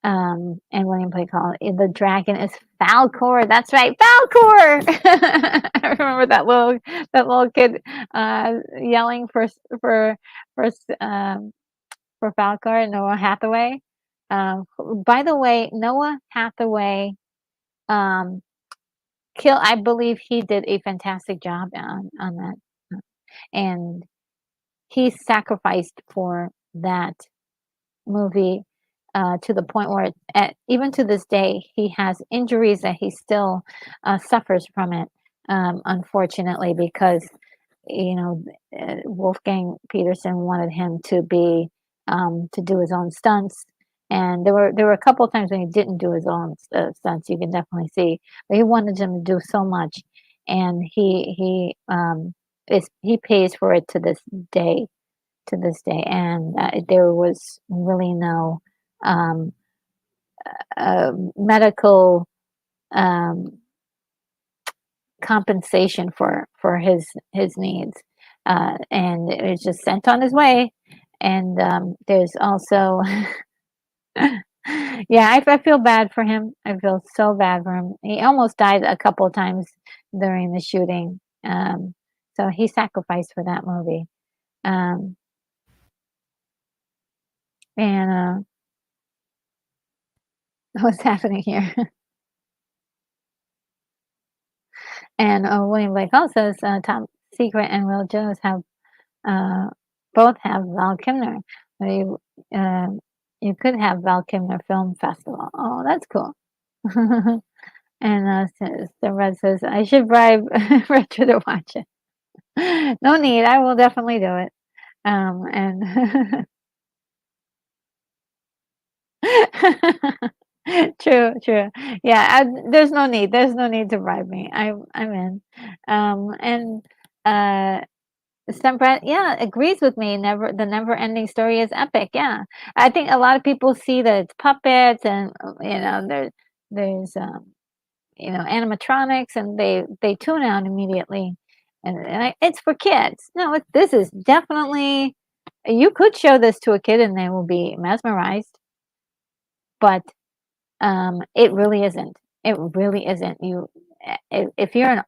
And William Blake Hall, the dragon is Falcor. That's right, Falcor. I remember that little kid yelling for for Falcor, Noah Hathaway. By the way, Noah Hathaway, um, I believe he did a fantastic job on that, and he sacrificed for that movie to the point where, even to this day, he has injuries that he still suffers from it. Unfortunately, because you know Wolfgang Peterson wanted him to do his own stunts, and there were a couple of times when he didn't do his own stunts. You can definitely see, but he wanted him to do so much, and he pays for it day to this day, and there was really no um, medical um, compensation for his needs, and it was just sent on his way. And there's also, yeah, I feel bad for him. I feel so bad for him. He almost died a couple of times during the shooting, so he sacrificed for that movie. Um, and what's happening here? And William Blake Hall says Top Secret and Will Jones have uh, both have Val Kilmer. You, uh, you could have Val Kilmer Film Festival. Oh, that's cool. And the Red says I should bribe Richard to watch it. No need. I will definitely do it. And true, true. Yeah, there's no need. There's no need to bribe me. I'm in. And Stembrett, yeah, agrees with me. The never-ending story is epic. Yeah, I think a lot of people see that it's puppets and there's animatronics, and they tune out immediately, and it's for kids. No, this is definitely, you could show this to a kid and they will be mesmerized, but it really isn't. It really isn't. If you're an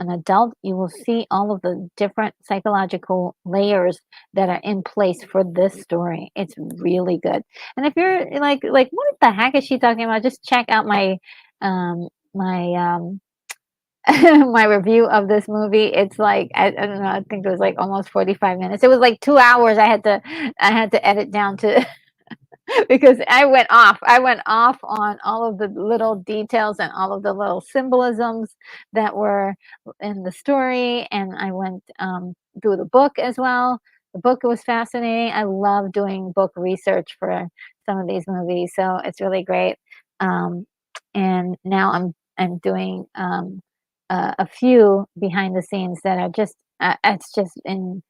adult, you will see all of the different psychological layers that are in place for this story. It's really good. And if you're like, what the heck is she talking about? Just check out my my review of this movie. It's like I don't know. I think it was like almost 45 minutes. It was like 2 hours. I had to edit down to because I went off. I went off on all of the little details and all of the little symbolisms that were in the story, and I went through the book as well. The book was fascinating. I love doing book research for some of these movies, so it's really great. Um, and now I'm doing a few behind the scenes that are just it's just in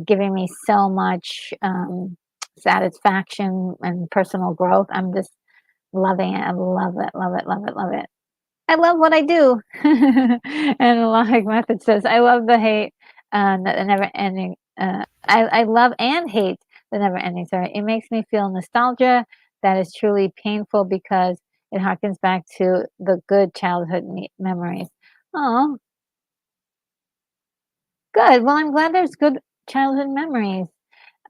giving me so much satisfaction and personal growth. I'm just loving it. I love it, love it, love it, love it. I love what I do. And like Method says, I love the hate, the never ending. I love and hate the never ending. Sorry, it makes me feel nostalgia that is truly painful because it harkens back to the good childhood memories. Oh, good. Well, I'm glad there's good childhood memories.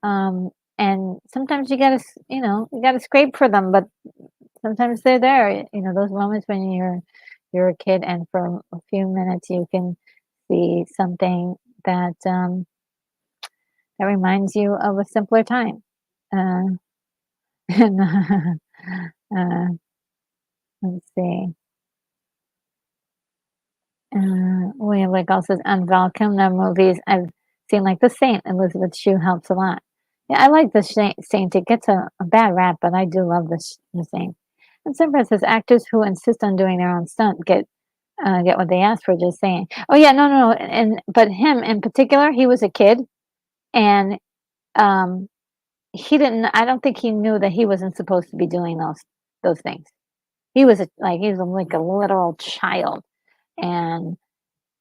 Um, and sometimes you gotta scrape for them, but sometimes they're there. Those moments when you're a kid, and for a few minutes you can see something that reminds you of a simpler time. Uh, and uh, let's see. William Lake also says on Val Kilmer movies, I've seen like The Saint. Elizabeth Shue helps a lot. Yeah, I like The Saint. It gets a bad rap, but I do love The Saint. And Simba says actors who insist on doing their own stunt get get what they asked for, just saying. Oh, yeah, no, no, no, and but him in particular, he was a kid, and, um, he didn't I don't think he knew that he wasn't supposed to be doing those things. He was like a literal child, and,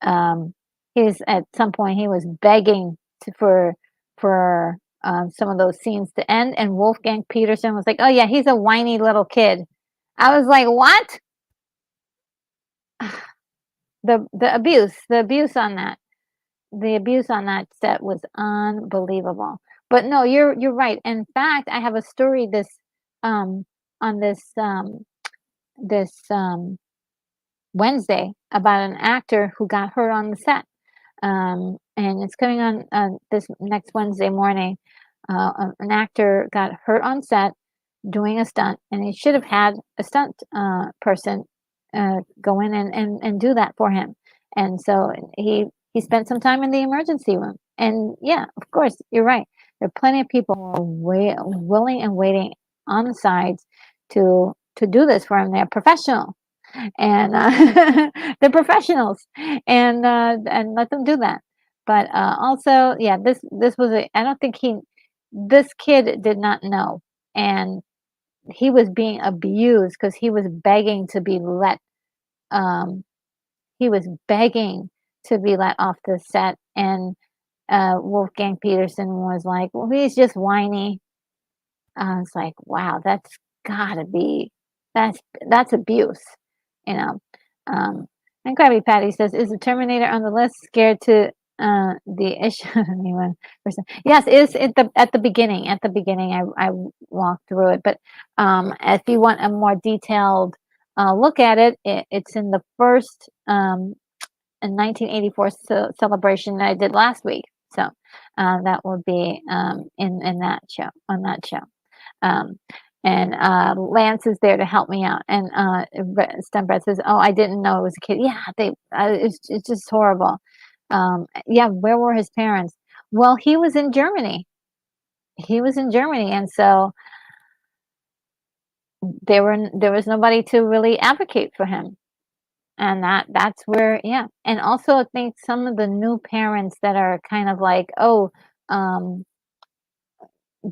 um, he's at some point, he was begging for some of those scenes to end, and Wolfgang Peterson was like, "Oh, yeah, he's a whiny little kid." I was like, "What?" The abuse on that. The abuse on that set was unbelievable. But no, you're right. In fact, I have a story um on this Wednesday about an actor who got hurt on the set. And it's coming on this next Wednesday morning. An actor got hurt on set doing a stunt, and he should have had a stunt person go in and do that for him. And so he spent some time in the emergency room. And yeah, of course, you're right. There are plenty of people who are willing and waiting on the sides to do this for him. They're professional, and they're professionals, and let them do that. But also, yeah, this was a. I don't think this kid did not know, and he was being abused because he was begging to be let. Um, he was begging to be let off the set, and Wolfgang Peterson was like, "Well, he's just whiny." I was like, "Wow, that's gotta be that's that's abuse," you know. Um, and Krabby Patty says, "Is the Terminator on the list? Scared to the issue?" Anyone person? Yes, it's at the beginning. At the beginning, I walked through it, but if you want a more detailed look at it, it's in the first in 1984 celebration that I did last week. So that will be in that show on that show. Um, and Lance is there to help me out. And Stunbread says, "Oh, I didn't know it was a kid." Yeah, it's just horrible. Yeah, where were his parents? Well, he was in Germany. He was in Germany, and so there was nobody to really advocate for him. And that's where, yeah. And also, I think some of the new parents that are kind of like, "Oh, um,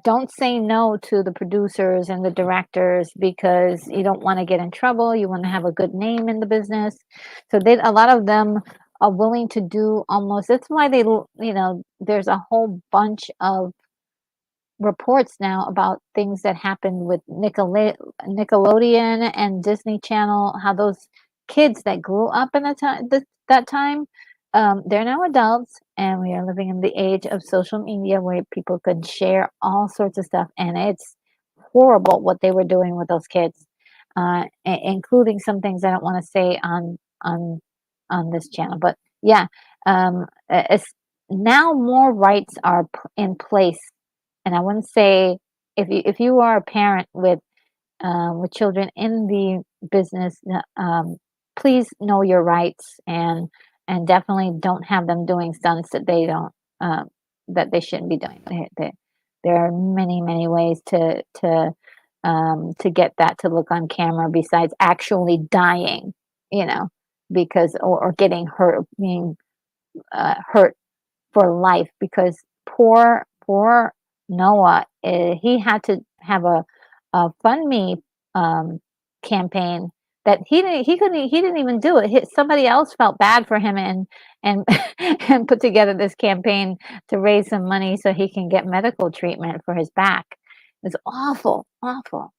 don't say no to the producers and the directors because you don't want to get in trouble. You want to have a good name in the business." So a lot of them are willing to do almost. That's why there's a whole bunch of reports now about things that happened with Nickelodeon and Disney Channel, how those kids that grew up in that time, they're now adults, and we are living in the age of social media where people could share all sorts of stuff, and it's horrible what they were doing with those kids, including some things I don't want to say on this channel. But yeah, it's now more rights are in place, and I wouldn't say if you are a parent with children in the business, please know your rights, and definitely don't have them doing stunts that they don't that they shouldn't be doing. There are many ways to get that to look on camera besides actually dying, you know, because or getting hurt, being hurt for life, because poor Noah, he had to have a fund me campaign that he didn't even do it. Somebody else felt bad for him and and put together this campaign to raise some money so he can get medical treatment for his back. It's awful, awful.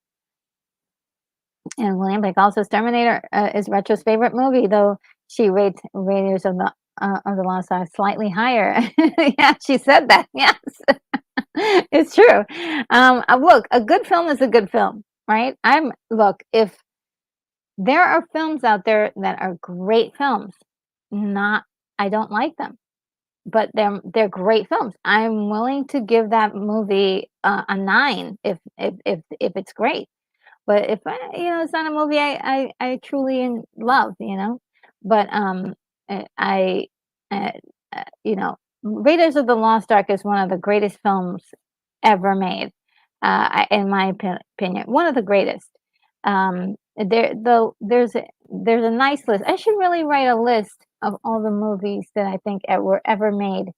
And William Blake also Terminator is Retro's favorite movie, though she rates Raiders of the Lost Ark slightly higher. Yeah, she said that. Yes, it's true. Look, a good film is a good film, right? If there are films out there that are great films, not I don't like them, but they're great films. I'm willing to give that movie a 9 if it's great. But if it's not a movie I truly love, But uh, Raiders of the Lost Ark is one of the greatest films ever made, in my opinion, one of the greatest. There's there's a nice list. I should really write a list of all the movies that I think were ever made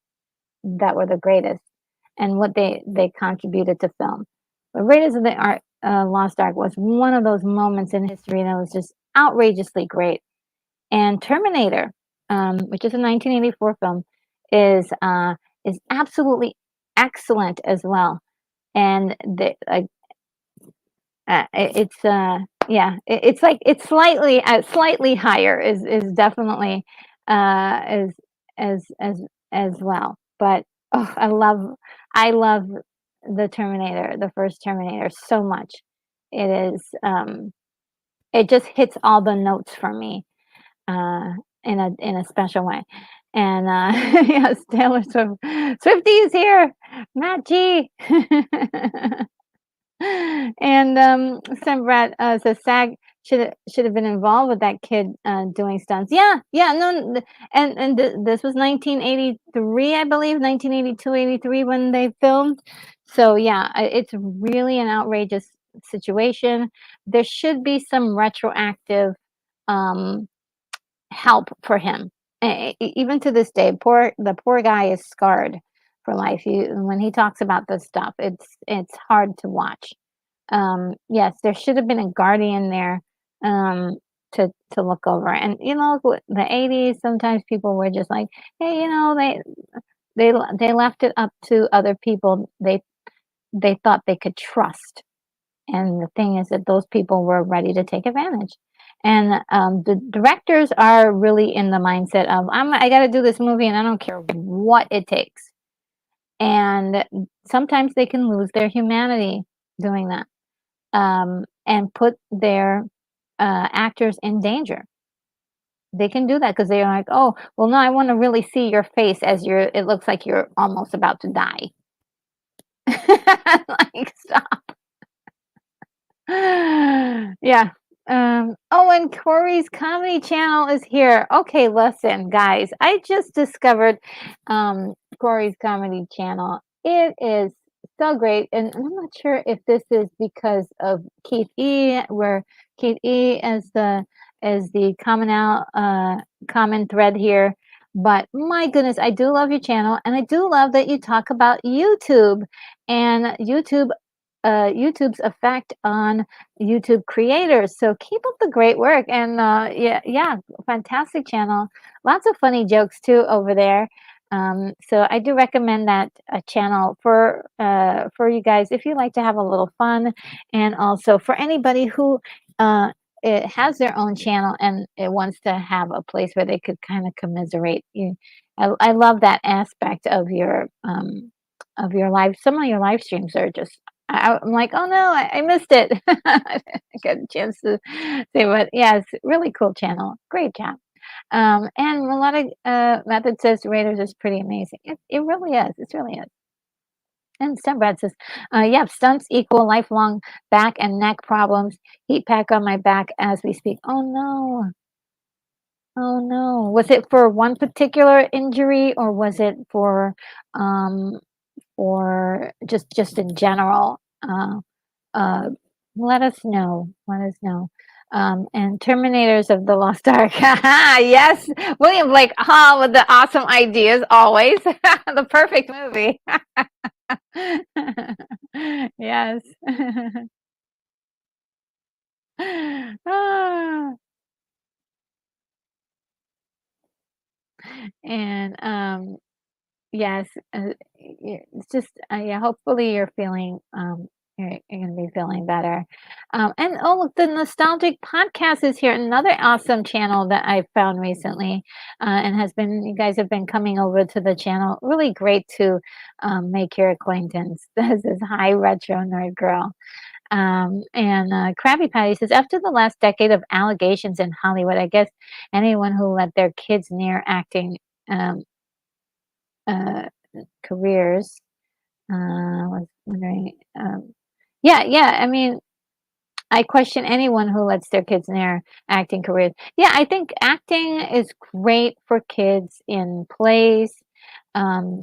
that were the greatest and what they contributed to film. But Raiders of the Lost Ark was one of those moments in history that was just outrageously great. And Terminator, which is a 1984 film, is absolutely excellent as well. And it's yeah, it's like it's slightly higher is definitely as as as as well. But oh, I love the Terminator, the first Terminator so much. It is it just hits all the notes for me uh in a special way. And yes, Taylor Swift, Swifty is here, Matt G. And some Brad says SAG should have been involved with that kid doing stunts. Yeah, yeah, no, this was 1983, I believe, 1982, 83 when they filmed. So yeah, it's really an outrageous situation. There should be some retroactive um, help for him. Even to this day, the poor guy is scarred for life. When he talks about this stuff, it's hard to watch. Yes, there should have been a guardian there, to look over. And, the 80s, sometimes people were just like, "Hey, they left it up to other people they thought they could trust." And the thing is that those people were ready to take advantage. And, the directors are really in the mindset of, I gotta do this movie, and I don't care what it takes. And sometimes they can lose their humanity doing that. And put their actors in danger. They can do that because they're like, oh, well, no, I want to really see your face as it looks like you're almost about to die. Like, stop. Yeah. Oh, and Corey's comedy channel is here. Okay, listen, guys. I just discovered Corey's comedy channel. It is so great. And I'm not sure if this is because of Keith E, where Keith E is the common thread here. But my goodness, I do love your channel, and I do love that you talk about YouTube and YouTube's effect on YouTube creators. So keep up the great work, and yeah, fantastic channel. Lots of funny jokes too over there. So I do recommend that channel for you guys if you like to have a little fun, and also for anybody who it has their own channel and it wants to have a place where they could kind of commiserate. I love that aspect of your live. Some of your live streams are just I'm like, "Oh, no, I missed it." I didn't get a chance to say what. Yeah, it's a really cool channel. Great job. And Melodic Method says Raiders is pretty amazing. It really is. It really is. And Brad says, "Yeah, stunts equal lifelong back and neck problems. Heat pack on my back as we speak." Oh, no. Oh, no. Was it for one particular injury, or was it um, for just in general? Uh, let us know. Let us know. And Terminators of the Lost Ark. Yes, William Blake Hall with the awesome ideas always. The perfect movie. Yes. Ah, and yes, it's just yeah. Hopefully, you're gonna be feeling better. And oh, look, the Nostalgic Podcast is here. Another awesome channel that I found recently, and has been you guys have been coming over to the channel. Really great to make your acquaintance. This is Hi Retro Nerd Girl. And Krabby Patty says, after the last decade of allegations in Hollywood, I guess anyone who let their kids near acting um, uh, careers. Was wondering. Yeah, yeah. I mean, I question anyone who lets their kids near acting careers. Yeah, I think acting is great for kids in plays,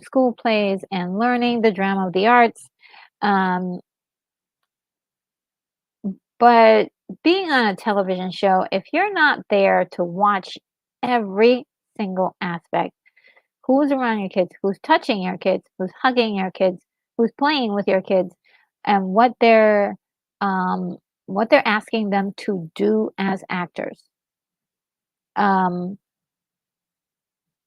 school plays, and learning the drama of the arts. Um, but being on a television show, if you're not there to watch every single aspect, who's around your kids, who's touching your kids, who's hugging your kids, who's playing with your kids, and um, what they're asking them to do as actors. Um,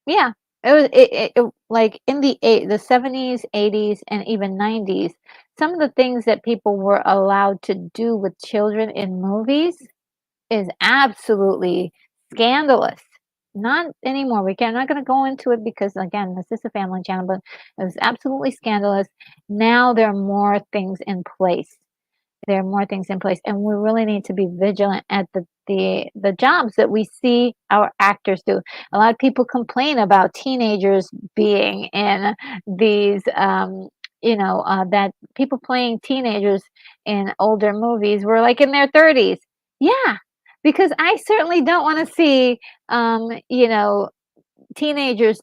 yeah, like in the 70s, 80s, and even 90s, some of the things that people were allowed to do with children in movies is absolutely scandalous. Not anymore. I'm not going to go into it because, again, this is a family channel, but it was absolutely scandalous. Now there are more things in place. There are more things in place, and we really need to be vigilant at the jobs that we see our actors do. A lot of people complain about teenagers being in these, that people playing teenagers in older movies were like in their 30s. Yeah, because I certainly don't want to see, teenagers,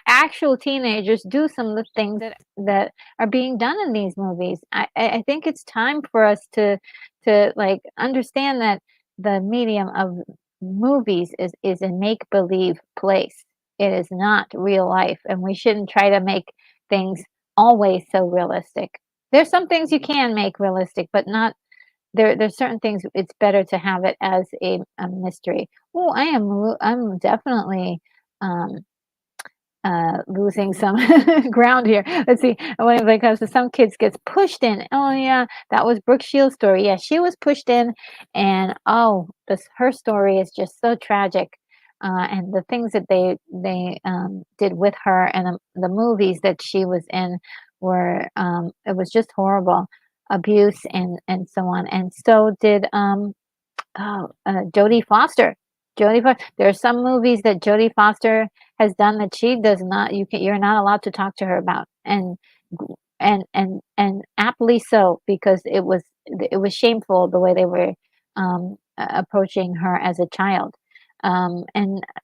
actual teenagers, do some of the things that are being done in these movies. I think it's time for us to like understand that the medium of movies is a make believe place. It is not real life, and we shouldn't try to make things always so realistic. There's some things you can make realistic, but not there's certain things it's better to have it as a mystery. Oh, I'm definitely um losing some ground here. Let's see. When because some kids gets pushed in. Oh yeah, that was Brooke Shields' story. Yeah, she was pushed in, and oh, this her story is just so tragic. And the things that they did with her and the movies that she was in were it was just horrible abuse and so on. And so did Jodie Foster. Jodie Foster. There are some movies that Jodie Foster has done that she does not. You're not allowed to talk to her about, and aptly so because it was shameful the way they were approaching her as a child. And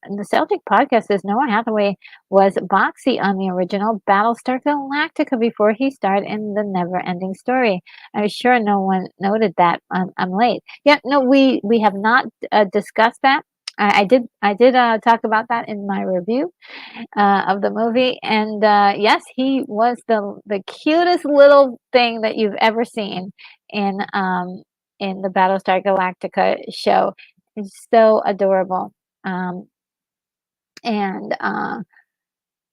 the Celtic podcast says Noah Hathaway was Boxy on the original Battlestar Galactica before he starred in the Never Ending Story. I'm sure no one noted that. I'm late. Yeah, no, we have not discussed that. I did talk about that in my review of the movie, and yes, he was the cutest little thing that you've ever seen in the Battlestar Galactica show. It's so adorable, um, and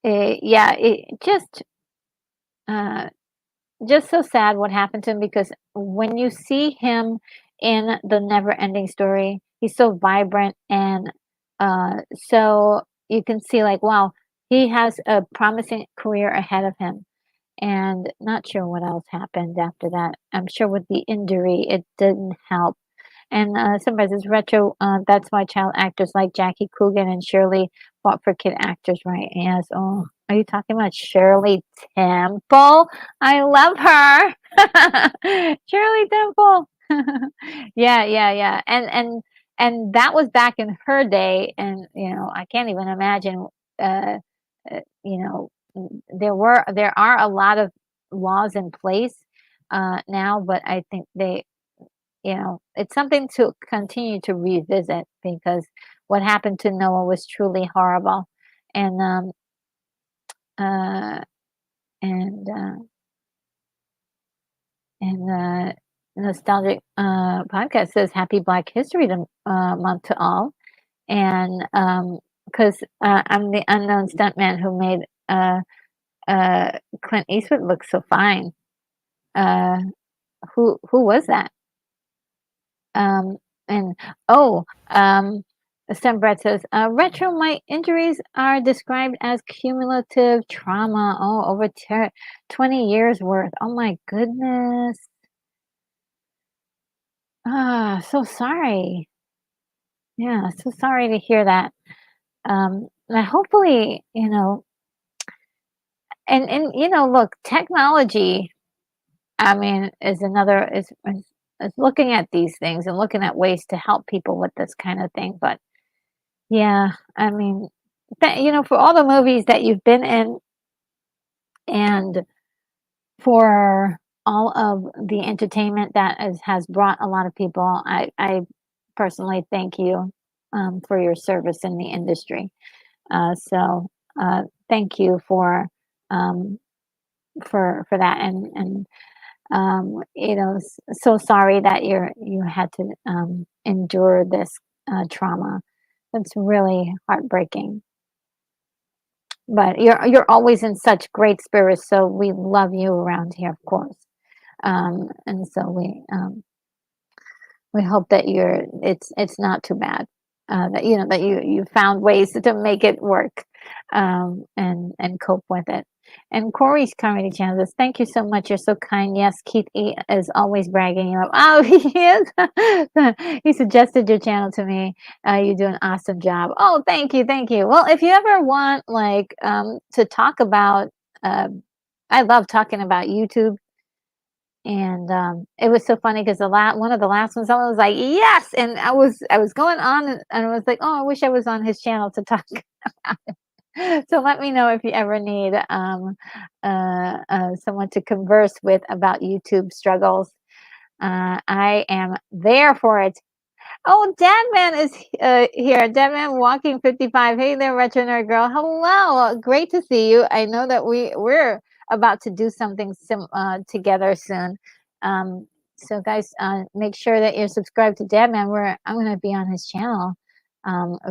yeah, it uh, just so sad what happened to him because when you see him in the Never Ending Story, he's so vibrant and so you can see like wow, he has a promising career ahead of him. And not sure what else happened after that. I'm sure with the injury, it didn't help. And sometimes it's retro. That's why child actors like Jackie Coogan and Shirley fought for kid actors, right? Yes. Oh, are you talking about Shirley Temple? I love her. Shirley Temple. Yeah, yeah, yeah. And that was back in her day, and I can't even imagine. Uh, there are a lot of laws in place now, but I think it's something to continue to revisit because what happened to Noah was truly horrible. And uh, and nostalgic podcast says Happy Black History Month to all, and because I'm the unknown stuntman who made Clint Eastwood look so fine. Uh, who was that? Um, and oh, Stem Brett says, retro my injuries are described as cumulative trauma. Oh, over 20 years worth. Oh my goodness. Ah, so sorry. Yeah, so sorry to hear that. And hopefully, and look, technology, I mean, is looking at these things and looking at ways to help people with this kind of thing. But yeah, I mean, for all the movies that you've been in and for all of the entertainment that has brought a lot of people. I personally thank you for your service in the industry. Thank you um, for that, and so sorry that you had to endure this trauma. That's really heartbreaking. But you're always in such great spirits, so we love you around here, of course. And so we hope that it's not too bad. That that you found ways to make it work, and cope with it. And Corey's comedy channel says, "Thank you so much. You're so kind. Yes, Keith E is always bragging you up. Oh, he is. He suggested your channel to me. You do an awesome job. Oh, thank you, thank you. Well, if you ever want like to talk about, uh, I love talking about YouTube, and, it was so funny because one of the last ones, I was like, "Yes!" And I was going on, and I was like, "Oh, I wish I was on his channel to talk about it." So let me know if you ever need, someone to converse with about YouTube struggles. I am there for it. Oh, Dadman is here. Dadman Walking 55. Hey there, Retro Nerd Girl. Hello. Great to see you. I know that we're about to do something together soon. Um, so guys, make sure that you're subscribed to Dadman. I'm going to be on his channel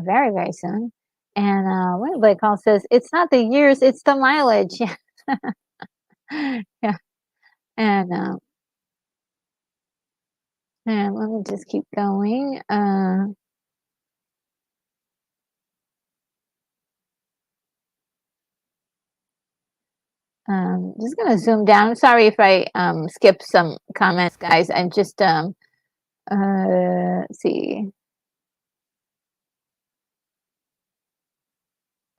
very, very soon. And what Blake Hall says, it's not the years, it's the mileage. Yeah. And, and let me just keep going. Just gonna zoom down. Sorry if I skip some comments, guys. I'm just let's see.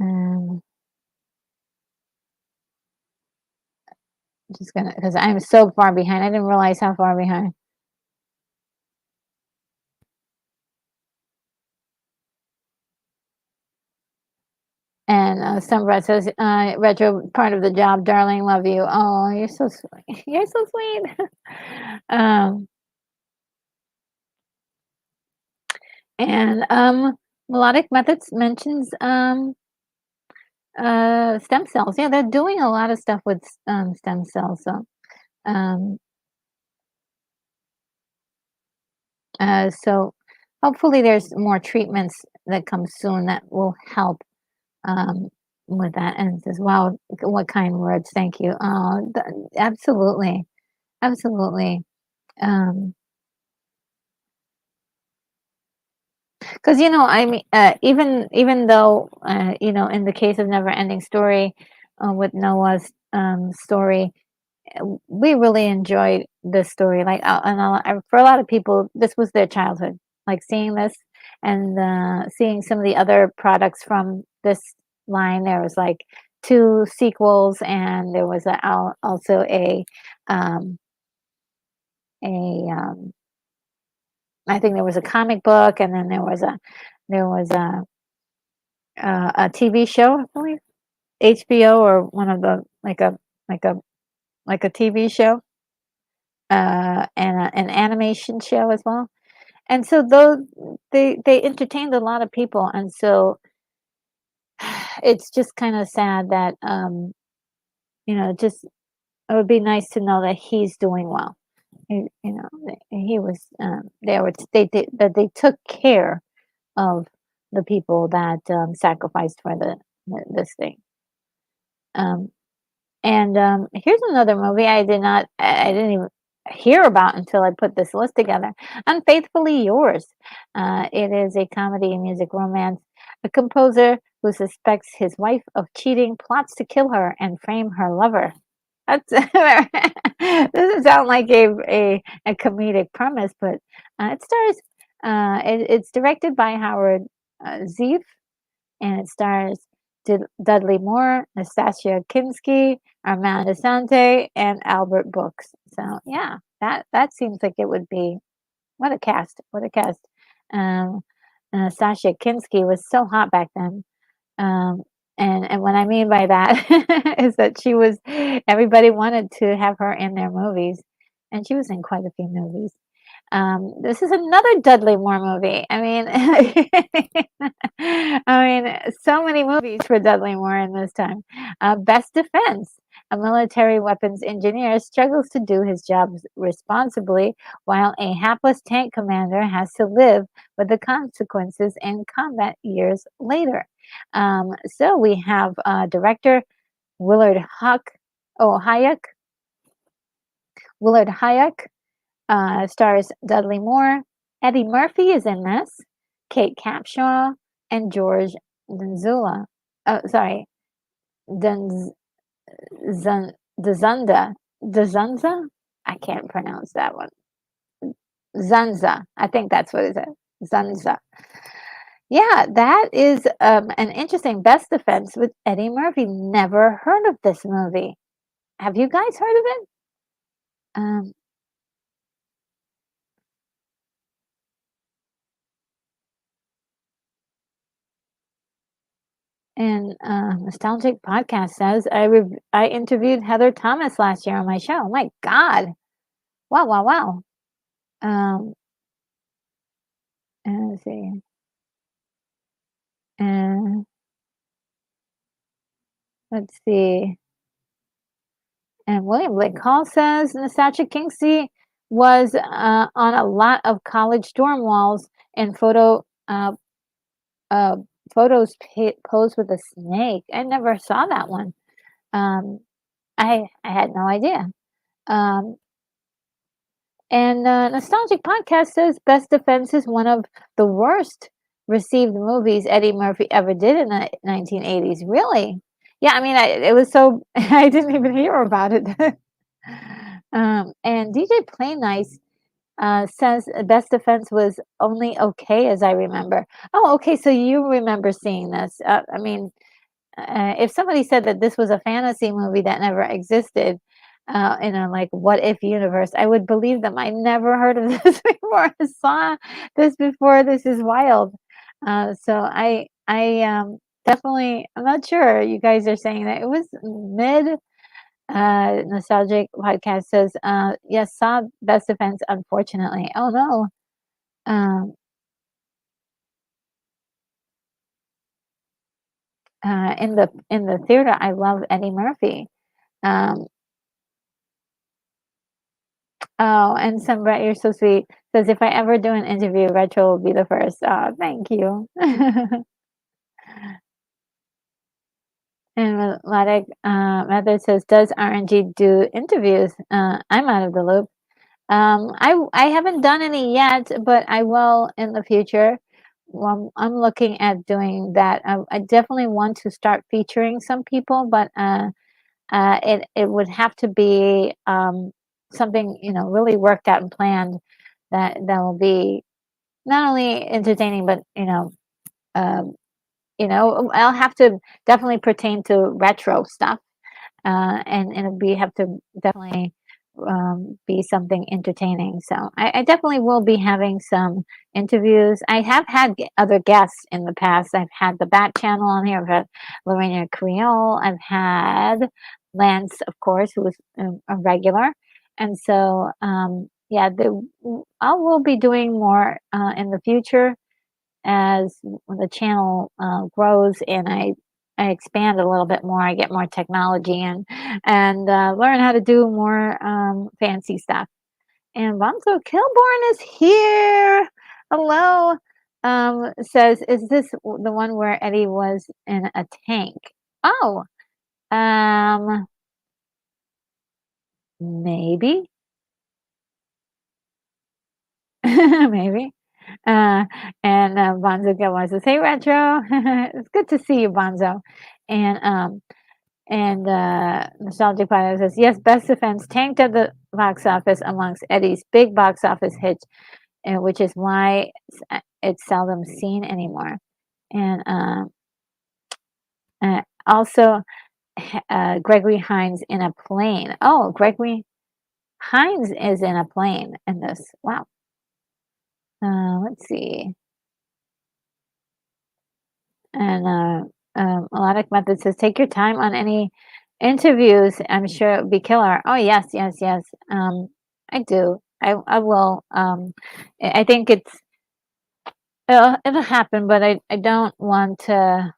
Um, just gonna because I'm so far behind. I didn't realize how far behind. And Sunbright says, "Retro, part of the job, darling. Love you. Oh, you're so sweet. You're so sweet." um, and Melodic Methods mentions stem cells. Yeah, they're doing a lot of stuff with stem cells. So um, so hopefully there's more treatments that come soon that will help um, with that. And it says, "Wow, what kind words? Thank you." Oh, absolutely, absolutely. Um, because I mean, even though in the case of Never Ending Story, with Noah's story, we really enjoyed this story. Like, for a lot of people, this was their childhood. Like seeing this and seeing some of the other products from this line. There was like two sequels, and there was also um, a I think there was a comic book, and then there was a TV show, I believe, HBO, or one of the like a like a TV show, and an animation show as well. And so those they entertained a lot of people, and so it's just kind of sad that just it would be nice to know that he's doing well. That he was that they took care of the people that sacrificed for this thing. Um, And, here's another movie I didn't even hear about until I put this list together. Unfaithfully Yours. It is a comedy music romance. A composer who suspects his wife of cheating plots to kill her and frame her lover. That's doesn't sound like a comedic premise, but it stars. It's directed by Howard Zeef, and it stars Dudley Moore, Nastasia Kinski, Armand Asante, and Albert Brooks. So yeah, that seems like it would be what a cast! What a cast! Um, Nastasia Kinski was so hot back then, um, And what I mean by that is that she was everybody wanted to have her in their movies, and she was in quite a few movies. This is another Dudley Moore movie. I mean, I mean, so many movies for Dudley Moore in this time. Best Defense. A military weapons engineer struggles to do his job responsibly while a hapless tank commander has to live with the consequences in combat years later. So we have director Willard Huck, oh, Hayek, Willard Hayek, stars Dudley Moore. Eddie Murphy is in this. Kate Capshaw and George Denzula. Oh, sorry, Denz, Dzunda. Dzunza? I can't pronounce that one. Zunza. I think that's what it is. Zunza. Yeah, that is an interesting Best Defense with Eddie Murphy. Never heard of this movie. Have you guys heard of it? Um, and Nostalgic Podcast says I interviewed Heather Thomas last year on my show. Oh my God! Wow, wow, wow. Um, let's see. Uh, let's see. And William Blake Hall says Nastasia Kingsley was on a lot of college dorm walls and uh, photos posed with a snake. I never saw that one. Um, I had no idea. Um, and Nostalgic Podcast says Best Defense is one of the worst received movies Eddie Murphy ever did in the 1980s. Really? Yeah, I mean, it was so I didn't even hear about it. And DJ Play Nice says Best Defense was only okay, as I remember. Oh, okay, so you remember seeing this. I mean, if somebody said that this was a fantasy movie that never existed in a like what if universe, I would believe them. I never heard of this before. I saw this before. This is wild. So I definitely I'm not sure. You guys are saying that it was mid. Nostalgic podcast says yes, saw Best Defense. Unfortunately, oh no. Um, in the theater, I love Eddie Murphy. Um, Oh, and Sembra, you're so sweet. Says if I ever do an interview, Retro will be the first. Oh, thank you. And Melodic Method says, does RNG do interviews? I'm out of the loop. I haven't done any yet, but I will in the future. Well, I'm looking at doing that. I definitely want to start featuring some people, but it would have to be something really worked out and planned that will be not only entertaining but um, I'll have to definitely pertain to retro stuff and it'll be have to definitely be something entertaining. So I definitely will be having some interviews. I have had other guests in the past. I've had the Bat Channel on here. I've had Lorena Creole. I've had Lance, of course, who was a regular. And so, yeah, I will be doing more in the future as the channel grows and I expand a little bit more. I get more technology and learn how to do more fancy stuff. And Bonzo Kilborn is here. Hello. Says, is this the one where Eddie was in a tank? Oh, um, maybe, maybe. Uh, and Bonzo Kilborn says, "Hey, Retro, it's good to see you, Bonzo." And Nostalgic Pilot says, yes, Best Defense tanked at the box office amongst Eddie's big box office hits, which is why it's seldom seen anymore. And also, Gregory Hines in a plane. Oh, Gregory Hines is in a plane in this. Wow. Let's see. And Melodic Method says, "Take your time on any interviews. I'm sure it would be killer." Oh, yes, yes, yes. I do. I will. I think it'll happen, but I don't want to.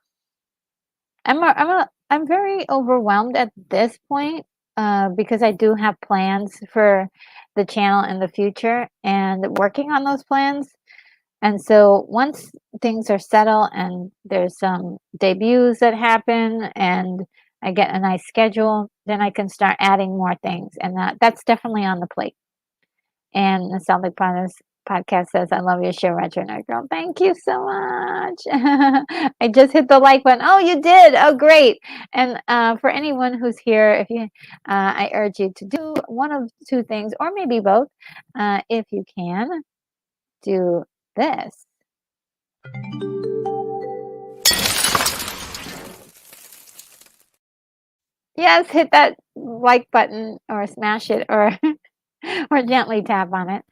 I'm very overwhelmed at this point, because I do have plans for the channel in the future and working on those plans. And so once things are settled and there's some debuts that happen and I get a nice schedule, then I can start adding more things. And that's definitely on the plate. And the Celtic Promise podcast says, "I love your show, Retro Nerd Girl." Thank you so much. I just hit the like button. Oh, you did. Oh, great. And for anyone who's here, if you, I urge you to do one of two things, or maybe both, if you can. Do this. Yes, hit that like button or smash it or or gently tap on it.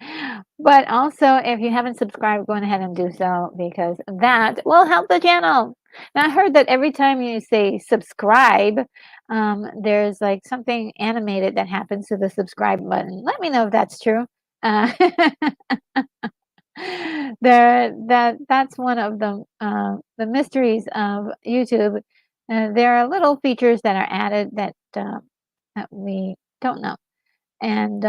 But also, if you haven't subscribed, go ahead and do so because that will help the channel. Now, I heard that every time you say subscribe, there's like something animated that happens to the subscribe button. Let me know if that's true. Uh, that's one of the mysteries of YouTube. There are little features that are added that we don't know. And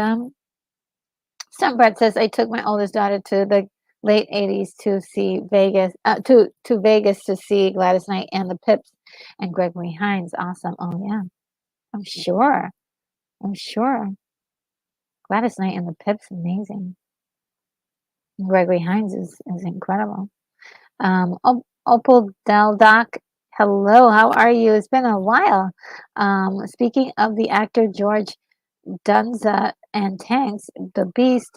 Sunbread says, "I took my oldest daughter to the late '80s to see Vegas to Vegas to see Gladys Knight and the Pips and Gregory Hines. Awesome. Oh yeah, I'm sure. I'm sure. Gladys Knight and the Pips, amazing. Gregory Hines is incredible. Opal Del Doc, hello, how are you? It's been a while. Speaking of the actor George Dunza and tanks, The Beast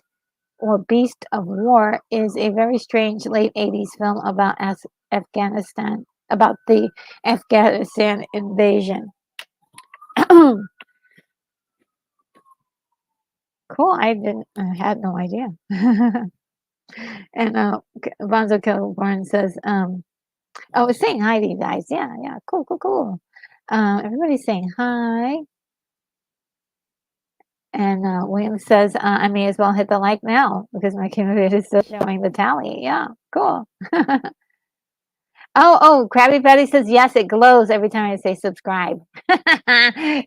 or Beast of War is a very strange late 80s film about Afghanistan, about the Afghanistan invasion. Cool, I had no idea. And Bonzo Kilborn says, "Oh, it's saying hi to you guys. Yeah, yeah, cool, cool, cool. Everybody's saying hi." And William says, "I may as well hit the like now because my computer is still showing the tally." Yeah, cool. Oh, Krabby Patty says, "Yes, it glows every time I say subscribe."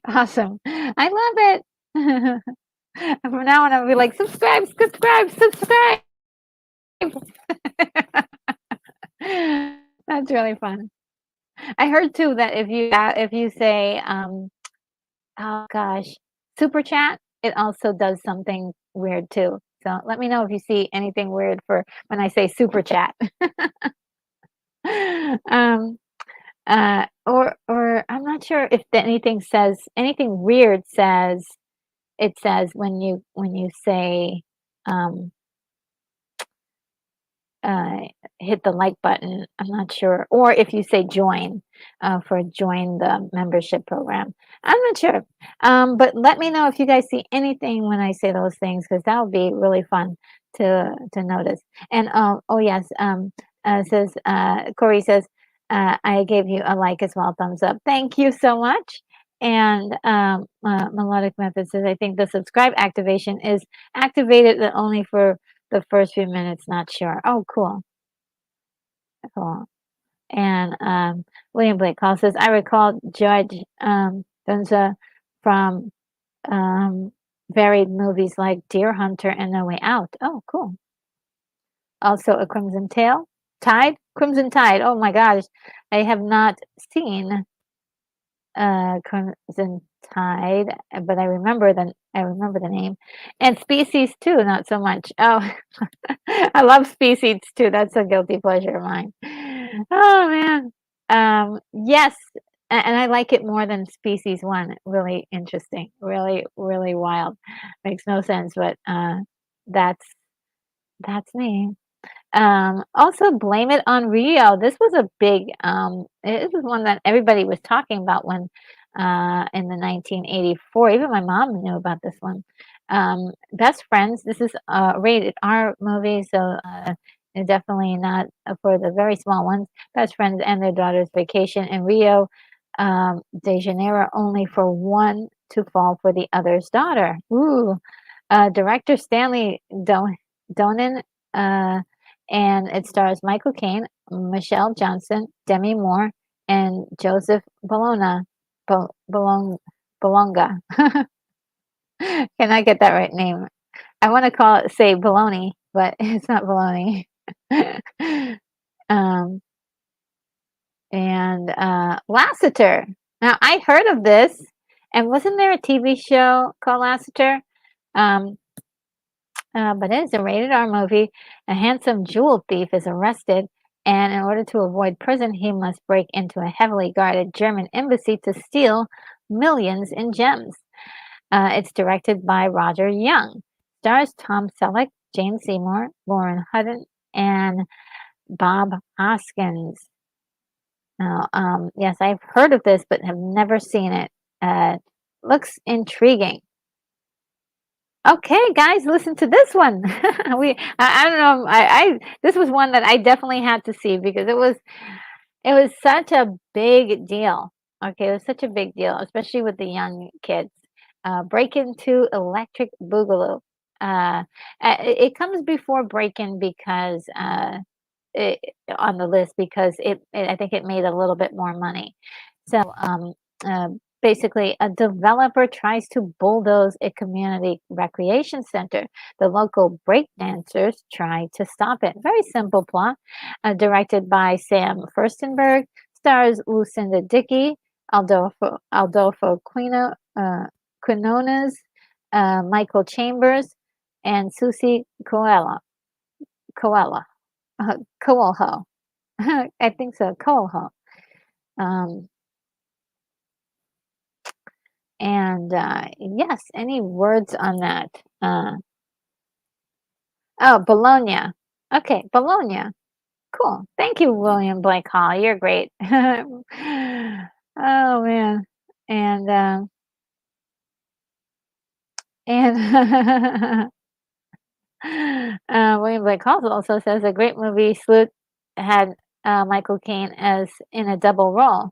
Awesome. I love it. From now on, I'll be like, subscribe, subscribe, subscribe. That's really fun. I heard too that if you say, oh gosh, super chat, it also does something weird too. So let me know if you see anything weird for when I say super chat. um, or I'm not sure if anything says anything weird says it says when you say um uh, hit the like button. I'm not sure. Or if you say join for join the membership program. I'm not sure. But let me know if you guys see anything when I say those things because that would be really fun to notice. And oh yes, says Corey says I gave you a like as well, thumbs up. Thank you so much. And Melodic Method says I think the subscribe activation is activated only for the first few minutes, not sure. Oh, cool. Cool. And William Blake Call says, I recall Judge Dunza from varied movies like Deer Hunter and No Way Out. Oh, cool. Also, A Crimson Tale. Tide? Crimson Tide. Oh my gosh. I have not seen Crimson Tide, but I remember the name. And Species too, not so much. Oh, I love Species too. That's a guilty pleasure of mine. Oh man. Yes, and I like it more than Species One. Really interesting. Really, really wild. Makes no sense, but that's that's me. Also Blame It on Rio. This was a big, it was one that everybody was talking about when, in the 1984, even my mom knew about this one. Best Friends, this is a rated R movie, so definitely not for the very small ones. Best friends and their daughter's vacation in Rio de Janeiro, only for one to fall for the other's daughter. Ooh. Director Stanley Donen, uh, and it stars Michael Caine, Michelle Johnson, Demi Moore, and Joseph Bologna. Bolonga. Can I get that right name? I want to say baloney, but it's not baloney. um, and Lassiter. Now I heard of this, and wasn't there a TV show called Lassiter? Um, but it is a rated R movie. A handsome jewel thief is arrested, and in order to avoid prison, he must break into a heavily guarded German embassy to steal millions in gems. It's directed by Roger Young. Stars Tom Selleck, Jane Seymour, Lauren Hutton, and Bob Hoskins. Now, yes, I've heard of this, but have never seen it. Looks intriguing. Okay, guys, listen to this one. I don't know. This was one that I definitely had to see because it was such a big deal. Okay, it was such a big deal, especially with the young kids. Break Into Electric Boogaloo. It comes before Break In because it, on the list because I think it made a little bit more money. So uh, basically, a developer tries to bulldoze a community recreation center. The local breakdancers try to stop it. Very simple plot. Directed by Sam Furstenberg, stars Lucinda Dickey, Aldolfo Quinones, Michael Chambers, and Susie Coelho. Coelho. I think so, Coelho. Um, and yes, any words on that? Oh, Bologna. Okay, Bologna. Cool. Thank you, William Blake Hall. You're great. Oh man. And and William Blake Hall also says a great movie. Sleuth had Michael Caine as in a double role.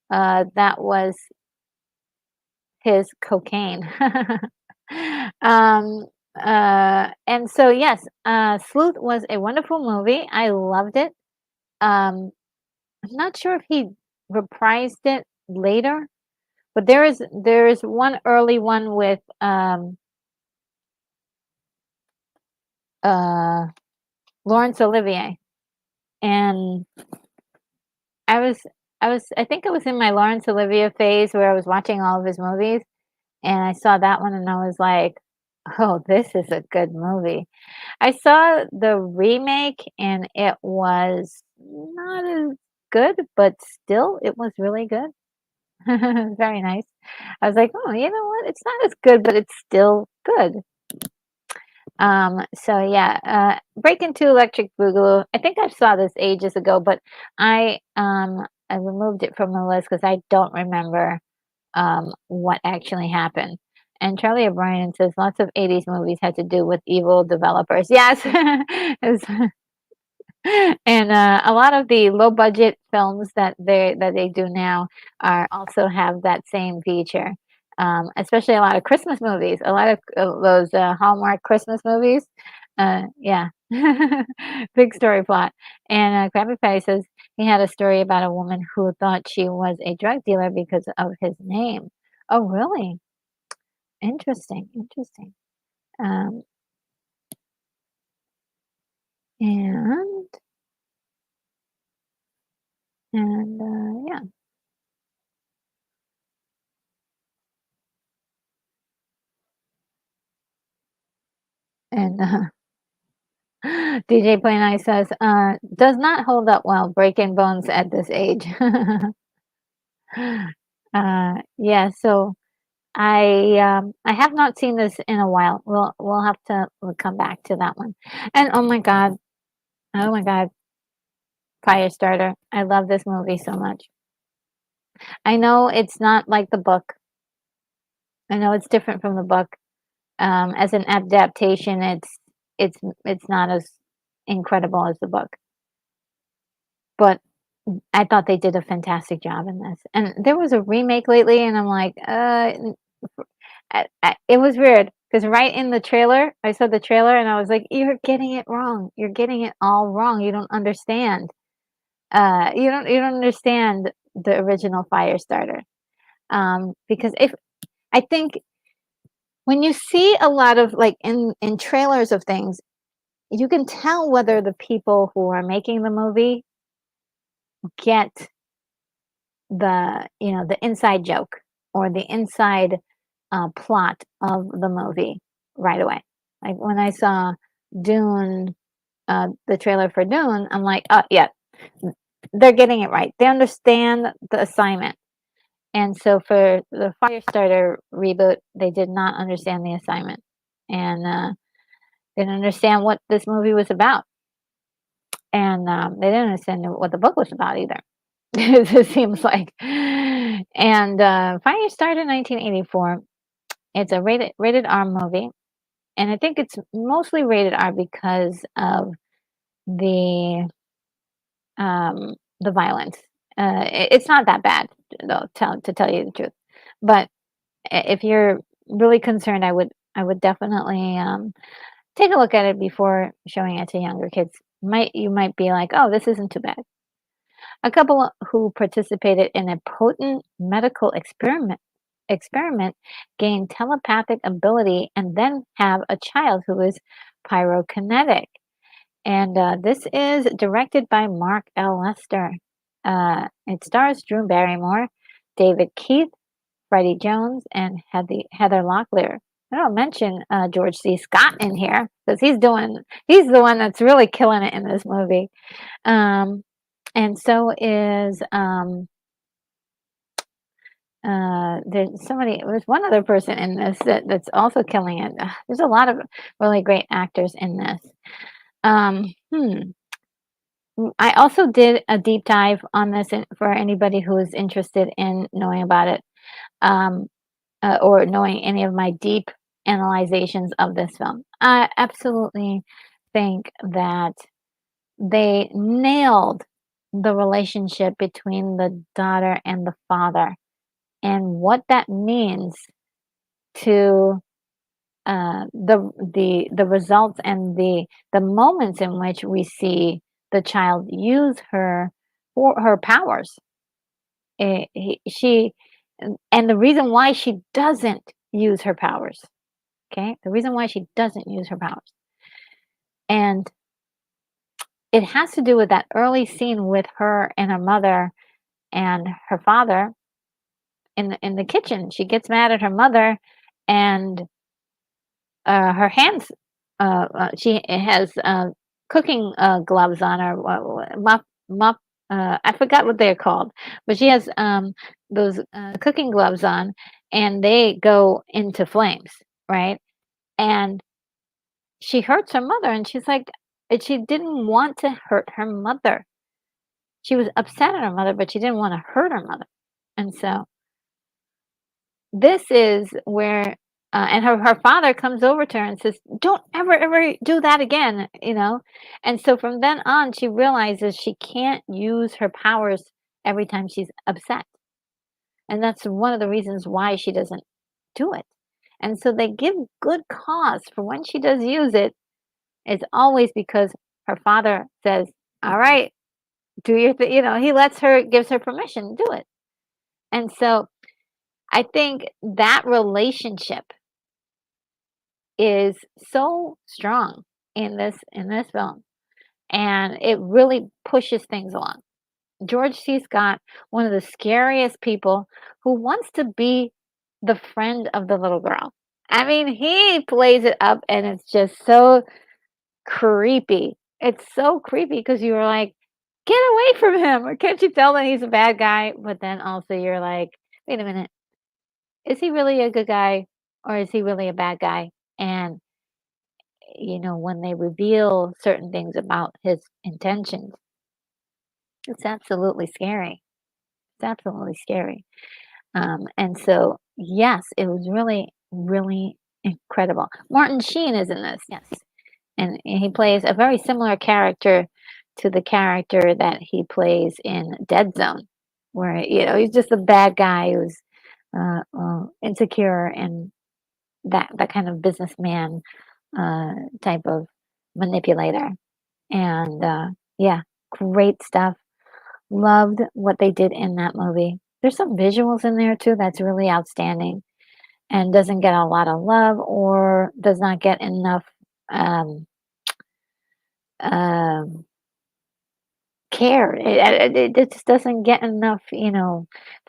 That was his cocaine. um, and so, yes, Sleuth was a wonderful movie. I loved it. I'm not sure if he reprised it later, but there is one early one with uh, Laurence Olivier, and I was I think I was in my Laurence Olivier phase where I was watching all of his movies, and I saw that one, and I was like, "Oh, this is a good movie." I saw the remake, and it was not as good, but still, it was really good. Very nice. I was like, "Oh, you know what? It's not as good, but it's still good." So yeah, Break Into Electric Boogaloo. I think I saw this ages ago, but I removed it from the list because I don't remember what actually happened. And Charlie O'Brien says lots of 80s movies had to do with evil developers. Yes. It's- and a lot of the low budget films that they do now are also have that same feature. Especially a lot of Christmas movies, a lot of those Hallmark Christmas movies. Yeah, big story plot. And Krabby Patty says he had a story about a woman who thought she was a drug dealer because of his name. Oh, really? Interesting. Interesting. Um, and yeah, and DJ Play Nice says, does not hold up well, breaking bones at this age. Yeah, so I have not seen this in a while. We'll have to come back to that one. And oh my God, Firestarter. I love this movie so much. I know it's not like the book. I know it's different from the book. As an adaptation, it's not as incredible as the book. But I thought they did a fantastic job in this. And there was a remake lately, and I'm like, it was weird because right in the trailer, I saw the trailer, and I was like, "You're getting it wrong. You're getting it all wrong. You don't understand. You don't understand the original Firestarter." Because if I think when you see a lot of like in trailers of things, you can tell whether the people who are making the movie get the inside joke or the inside plot of the movie right away. Like when I saw Dune, the trailer for Dune, I'm like, oh yeah, they're getting it right. They understand the assignment. And so for the Firestarter reboot, they did not understand the assignment and didn't understand what this movie was about. And they didn't understand what the book was about either. It seems like. And Firestarter 1984, it's a rated R movie. And I think it's mostly rated R because of the violence. It's not that bad, though, to tell you the truth. But if you're really concerned, I would definitely take a look at it before showing it to younger kids. You might be like, oh, this isn't too bad. A couple who participated in a potent medical experiment gain telepathic ability and then have a child who is pyrokinetic. And this is directed by Mark L. Lester. It stars Drew Barrymore, David Keith, Freddie Jones, and Heather Locklear. I don't mention George C. Scott in here because he's the one that's really killing it in this movie. And so is there's one other person in this that's also killing it. There's a lot of really great actors in this. I also did a deep dive on this for anybody who is interested in knowing about it, or knowing any of my deep analyzations of this film. I absolutely think that they nailed the relationship between the daughter and the father and what that means to the results and the moments in which we see the child use her for her powers. She and the reason why she doesn't use her powers. Okay, the reason why she doesn't use her powers, and it has to do with that early scene with her and her mother and her father in the kitchen. She gets mad at her mother, and her hands. She has cooking gloves on, or muff. I forgot what they're called, but she has those cooking gloves on, and they go into flames, right? And she hurts her mother, and she's like, she didn't want to hurt her mother. She was upset at her mother, but she didn't want to hurt her mother, and so this is where and her father comes over to her and says, "Don't ever do that again," you know? And so from then on, she realizes she can't use her powers every time she's upset. And that's one of the reasons why she doesn't do it. And so they give good cause for when she does use it. It's always because her father says, "All right, do your thing." He gives her permission to do it. And so I think that relationship is so strong in this film, and it really pushes things along. George C. Scott, one of the scariest people, who wants to be the friend of the little girl. I mean, he plays it up, and it's just so creepy. It's so creepy because you're like, get away from him, or can't you tell that he's a bad guy? But then also you're like, wait a minute, is he really a good guy, or is he really a bad guy? And when they reveal certain things about his intentions, it's absolutely scary. It's absolutely scary. And so, yes, it was really, really incredible. Martin Sheen is in this, yes. and he plays a very similar character to the character that he plays in Dead Zone, where he's just a bad guy who's insecure and that kind of businessman uh, type of manipulator. And yeah, great stuff. Loved what they did in that movie. There's some visuals in there too that's really outstanding and doesn't get a lot of love or does not get enough um, um, care. It just doesn't get enough,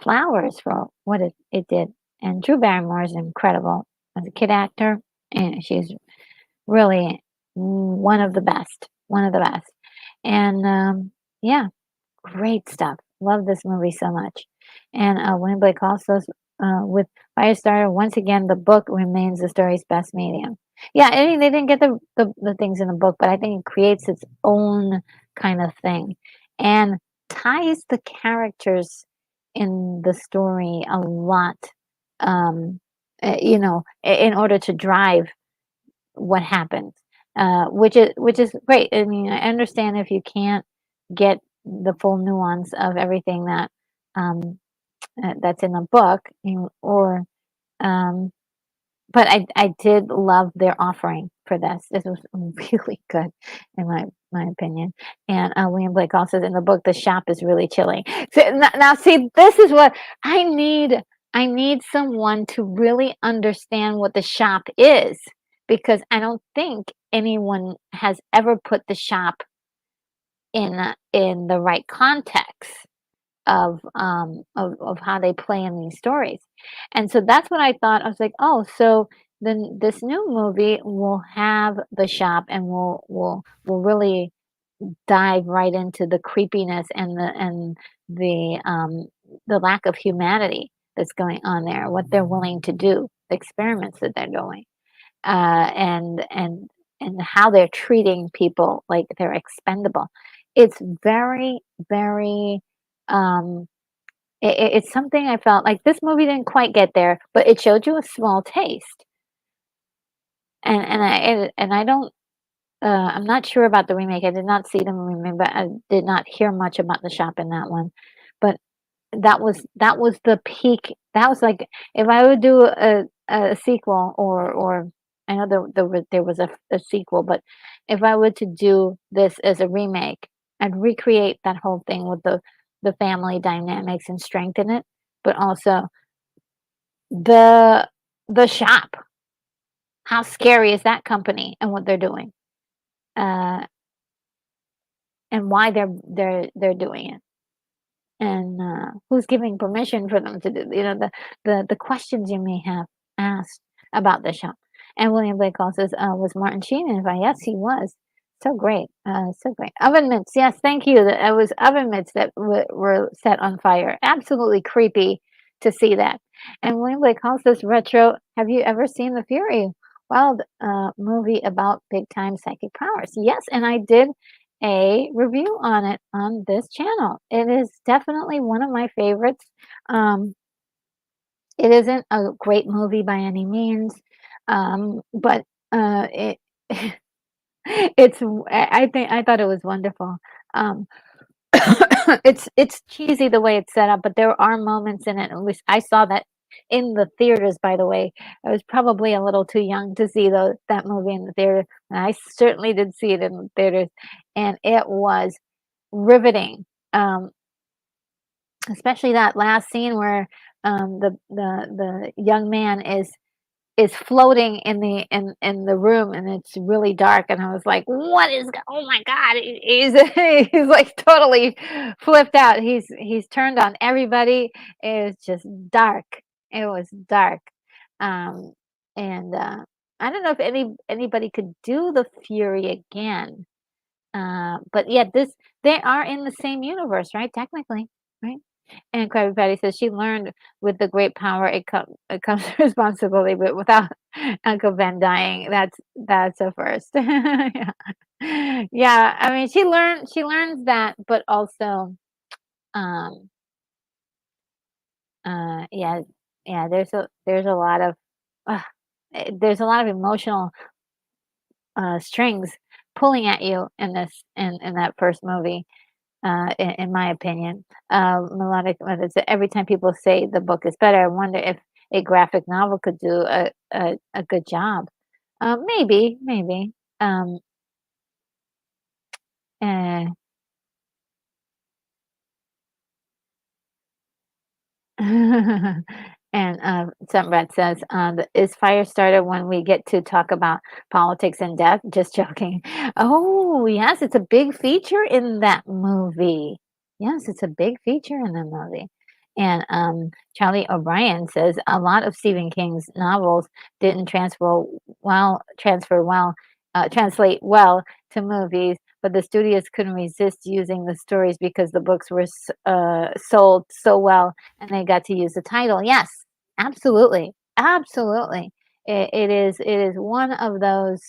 flowers for what it did. And Drew Barrymore is incredible as a kid actor, and she's really one of the best. And yeah, great stuff. Love this movie so much. And William Blake also with Firestarter, once again, the book remains the story's best medium. Yeah, I mean, they didn't get the things in the book, but I think it creates its own kind of thing and ties the characters in the story a lot, in order to drive what happens, which is great. I mean, I understand if you can't get the full nuance of everything um, that's in the book, or um, but I did love their offering for this. This was really good, in my opinion. And William Blake also says in the book, the shop is really chilling. So, now, see, this is what I need. I need someone to really understand what the shop is because I don't think anyone has ever put the shop in the right context of how they play in these stories. And so that's what I thought. I was like, oh, so then this new movie will have the shop and will really dive right into the creepiness and the lack of humanity that's going on there, what they're willing to do, the experiments that they're doing, and how they're treating people like they're expendable. It's very, very um, it's something I felt like this movie didn't quite get there, but it showed you a small taste. And I don't I'm not sure about the remake. I did not see the remake, but I did not hear much about the shop in that one. But that was the peak. That was like if I would do a sequel or I know there was a sequel, but if I were to do this as a remake, I'd recreate that whole thing with the family dynamics and strengthen it, but also the the shop. How scary is that company and what they're doing, uh, and why they're doing it, and who's giving permission for them to do. The questions you may have asked about the shop. And William Blake also says, "Was Martin Sheen in it?" Yes, he was. So great, so great. Oven mitts, yes, thank you. It was oven mitts that were set on fire. Absolutely creepy to see that. And William Blake also says, "Retro, have you ever seen the Fury Wild movie about big time psychic powers?" Yes, and I did a review on it on this channel. It is definitely one of my favorites. Um, it isn't a great movie by any means, but it I thought it was wonderful. Um, it's cheesy the way it's set up, but there are moments in it. At least I saw that in the theaters. By the way, I was probably a little too young to see that movie in the theater, and I certainly did see it in the theaters, and it was riveting. Especially that last scene where the young man is floating in the room and it's really dark and I was like, oh my God, he's he's like totally flipped out. He's turned on everybody. It was just dark. It was dark. Um and I don't know if anybody could do the Fury again. But yeah, they are in the same universe, right? Technically, right? And Krabby Patty says she learned with the great power it comes responsibility, but without Uncle Ben dying, that's a first. Yeah. Yeah, I mean she learns that, but also um yeah, yeah, there's a lot of uh, there's a lot of emotional strings pulling at you in in that first movie, in my opinion. Melodic methods. Every time people say the book is better, I wonder if a graphic novel could do a good job. Maybe, maybe. Um, eh, and Sunbred says, "Is Firestarter when we get to talk about politics and death?" Just joking. Oh, yes, it's a big feature in that movie. Yes, it's a big feature in the movie. And Charlie O'Brien says a lot of Stephen King's novels didn't translate well to movies, but the studios couldn't resist using the stories because the books were sold so well and they got to use the title. Yes, absolutely, absolutely. It is one of those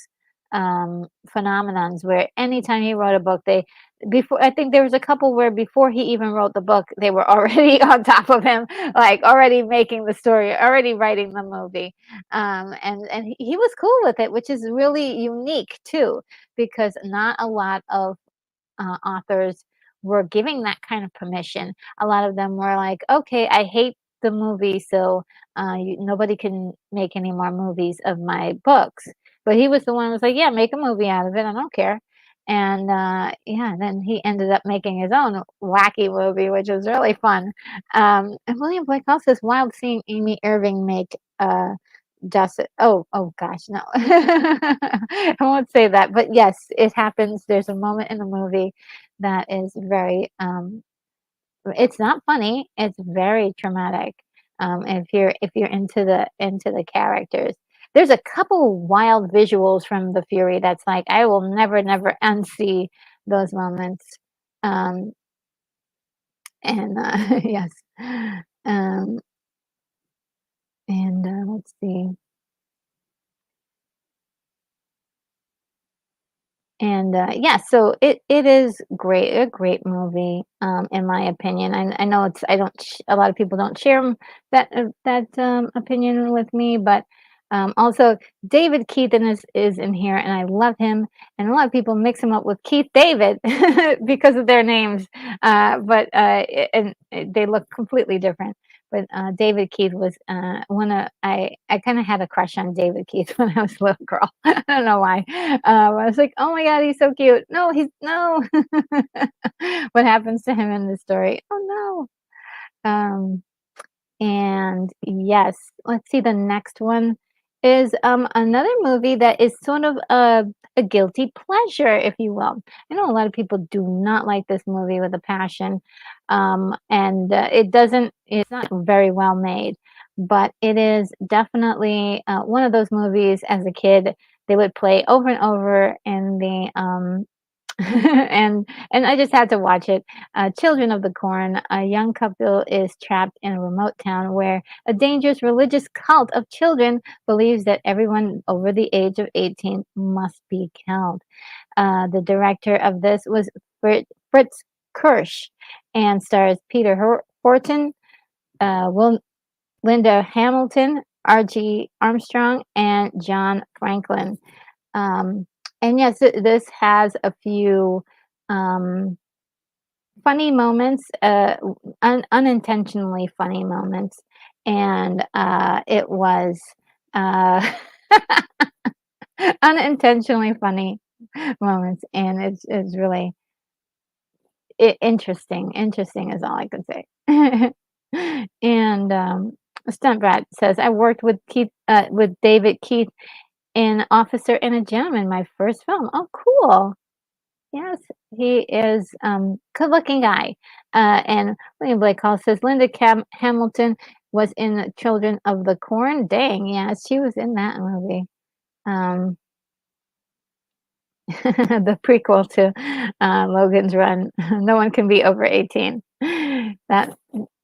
phenomenons where anytime he wrote a book, they before I think there was a couple where before he even wrote the book, they were already on top of him, like already making the story, already writing the movie, and he was cool with it, which is really unique too, because not a lot of authors were giving that kind of permission. A lot of them were like, "Okay, I hate the movie, so nobody can make any more movies of my books." But he was the one who was like, "Yeah, make a movie out of it. I don't care." And yeah, then he ended up making his own wacky movie, which was really fun. And William Blake also says, "Wild seeing Amy Irving make Justice." Oh gosh, no. I won't say that, but yes, it happens. There's a moment in the movie that is very, it's not funny, it's very traumatic, if you're into the characters. There's a couple wild visuals from The Fury that's like, I will never, never unsee those moments. Um, and, yes. Um, and, let's see. And, yeah, so it is great a great movie, in my opinion. I know it's I don't sh a lot of people don't share that opinion with me, but, also David Keithan is in here, and I love him, and a lot of people mix him up with Keith David because of their names, but, they look completely different. But, David Keith was, one of I kinda had a crush on David Keith when I was a little girl. I don't know why. I was like, "Oh my god, he's so cute." No, he's no. What happens to him in the story? Oh, no. And yes, let's see, the next one is, another movie that is sort of a guilty pleasure, if you will. I know a lot of people do not like this movie with a passion, and, it's not very well made, but it is definitely, one of those movies as a kid they would play over and over in the, and I just had to watch it. Children of the Corn. A young couple is trapped in a remote town where a dangerous religious cult of children believes that everyone over the age of 18 must be killed. The director of this was Fritz Kirsch and stars Peter Horton, Will Linda Hamilton, R.G. Armstrong, and John Franklin. Um, and yes, this has a few um, funny moments, unintentionally funny moments, and it was uh, unintentionally funny moments, and it's really interesting. Interesting is all I can say. And Stuntbrat says, "I worked with David Keith in Officer and a Gentleman, my first film." Oh, cool. Yes, he is, good-looking guy. And William Blake Hall says, "Linda Hamilton was in Children of the Corn." Dang, yes, she was in that movie. Um, the prequel to, Logan's Run. No one can be over 18. That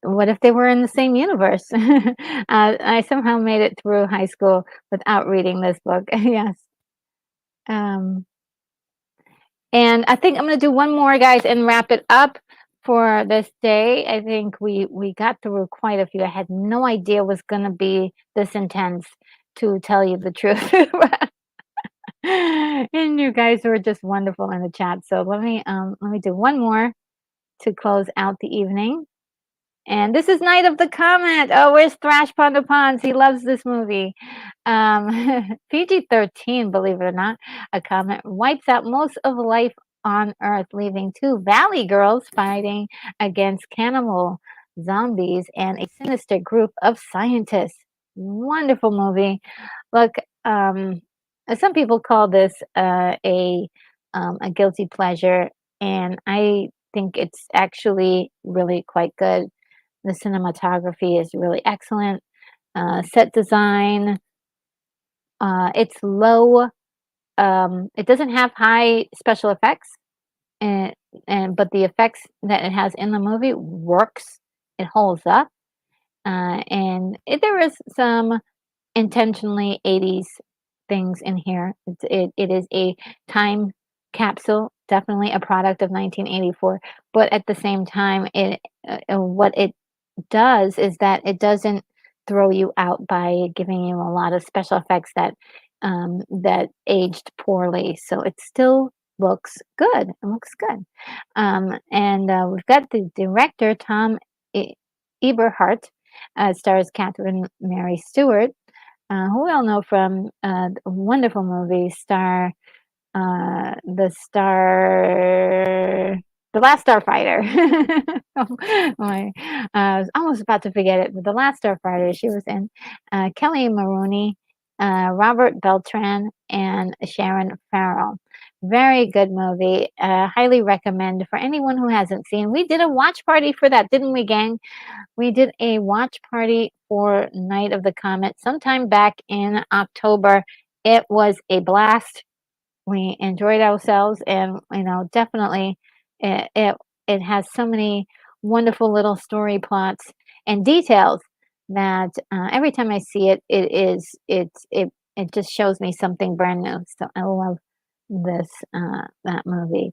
what if they were in the same universe? I somehow made it through high school without reading this book. Yes. Um And I think I'm gonna do one more, guys, and wrap it up for this day. I think we got through quite a few. I had no idea it was gonna be this intense, to tell you the truth. And you guys were just wonderful in the chat. So let me do one more to close out the evening. And this is Night of the Comet. Oh, where's Thrash Pondopons? He loves this movie. PG-13, believe it or not. A comet wipes out most of life on Earth, leaving two valley girls fighting against cannibal zombies and a sinister group of scientists. Wonderful movie. Look, some people call this a guilty pleasure, and I think it's actually really quite good. The cinematography is really excellent. Set design, it's low. It doesn't have high special effects, and but the effects that it has in the movie works. It holds up, there is some intentionally 80s things in here. It is a time capsule, definitely a product of 1984, but at the same time, what it does is that it doesn't throw you out by giving you a lot of special effects that aged poorly. So it still looks good. It looks good. And we've got the director Tom Eberhardt, stars Catherine Mary Stewart, who we all know from a wonderful movie, the Last Starfighter. Oh I was almost about to forget it, but The Last Starfighter she was in. Kelly Maroney, Robert Beltran, and Sharon Farrell. Very good movie. Highly recommend for anyone who hasn't seen. We did a watch party for that, didn't we, gang? We did a watch party for Night of the Comet sometime back in October. It was a blast. We enjoyed ourselves, and definitely it has so many wonderful little story plots and details that every time I see it, it just shows me something brand new. So I love this that movie,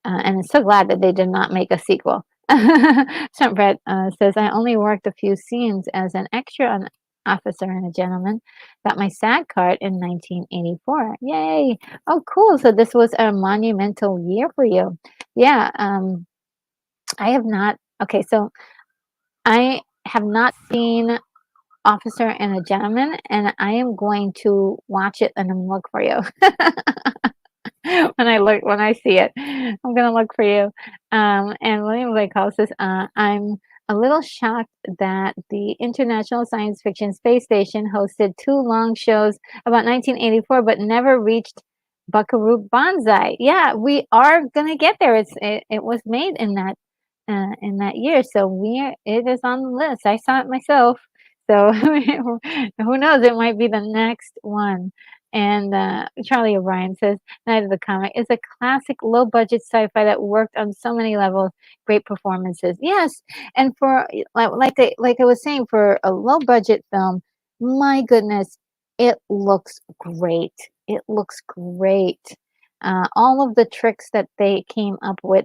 and I'm so glad that they did not make a sequel. Brett says, I only worked a few scenes as an extra on Officer and a Gentleman. Got my SAG card in 1984. Yay! Oh, cool. So this was a monumental year for you. Yeah. I have not. Okay, so I have not seen Officer and a Gentleman, and I am going to watch it and then look for you. When I see it, I'm gonna look for you. And William Blake says, I'm a little shocked that the International Science Fiction Space Station hosted two long shows about 1984, but never reached Buckaroo Banzai. Yeah, we are gonna get there. It was made in that year, so it is on the list. I saw it myself, so who knows? It might be the next one. And Charlie O'Brien says, Night of the Comet is a classic low budget sci-fi that worked on so many levels. Great performances. Yes, and for like I was saying, for a low budget film, my goodness, it looks great. It looks great. All of the tricks that they came up with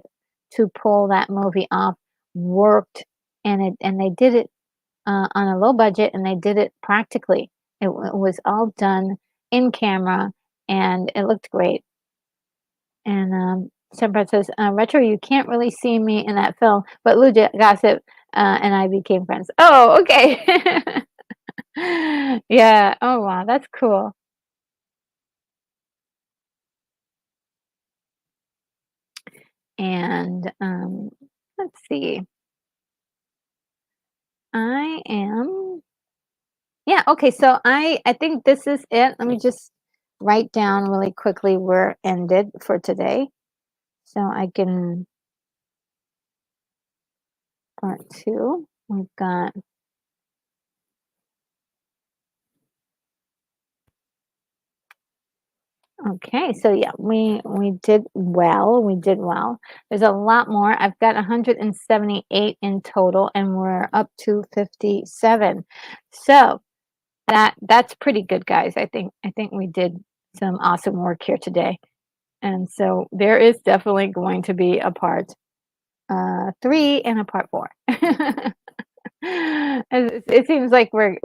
to pull that movie off worked, and they did it on a low budget, and they did it practically. It was all done in camera, and it looked great. And Semper says, Retro, you can't really see me in that film, but Lou Gossip and I became friends. Oh, okay. Yeah. Oh, wow. That's cool. And let's see. I am. Yeah. Okay. So I think this is it. Let me just write down really quickly where it ended for today, so I can part two. We've got. Okay, so yeah, we did well. We did well. There's a lot more. I've got 178 in total, and we're up to 57. So that's pretty good, guys. I think we did some awesome work here today. And so there is definitely going to be a part 3 and a part 4. It seems like we're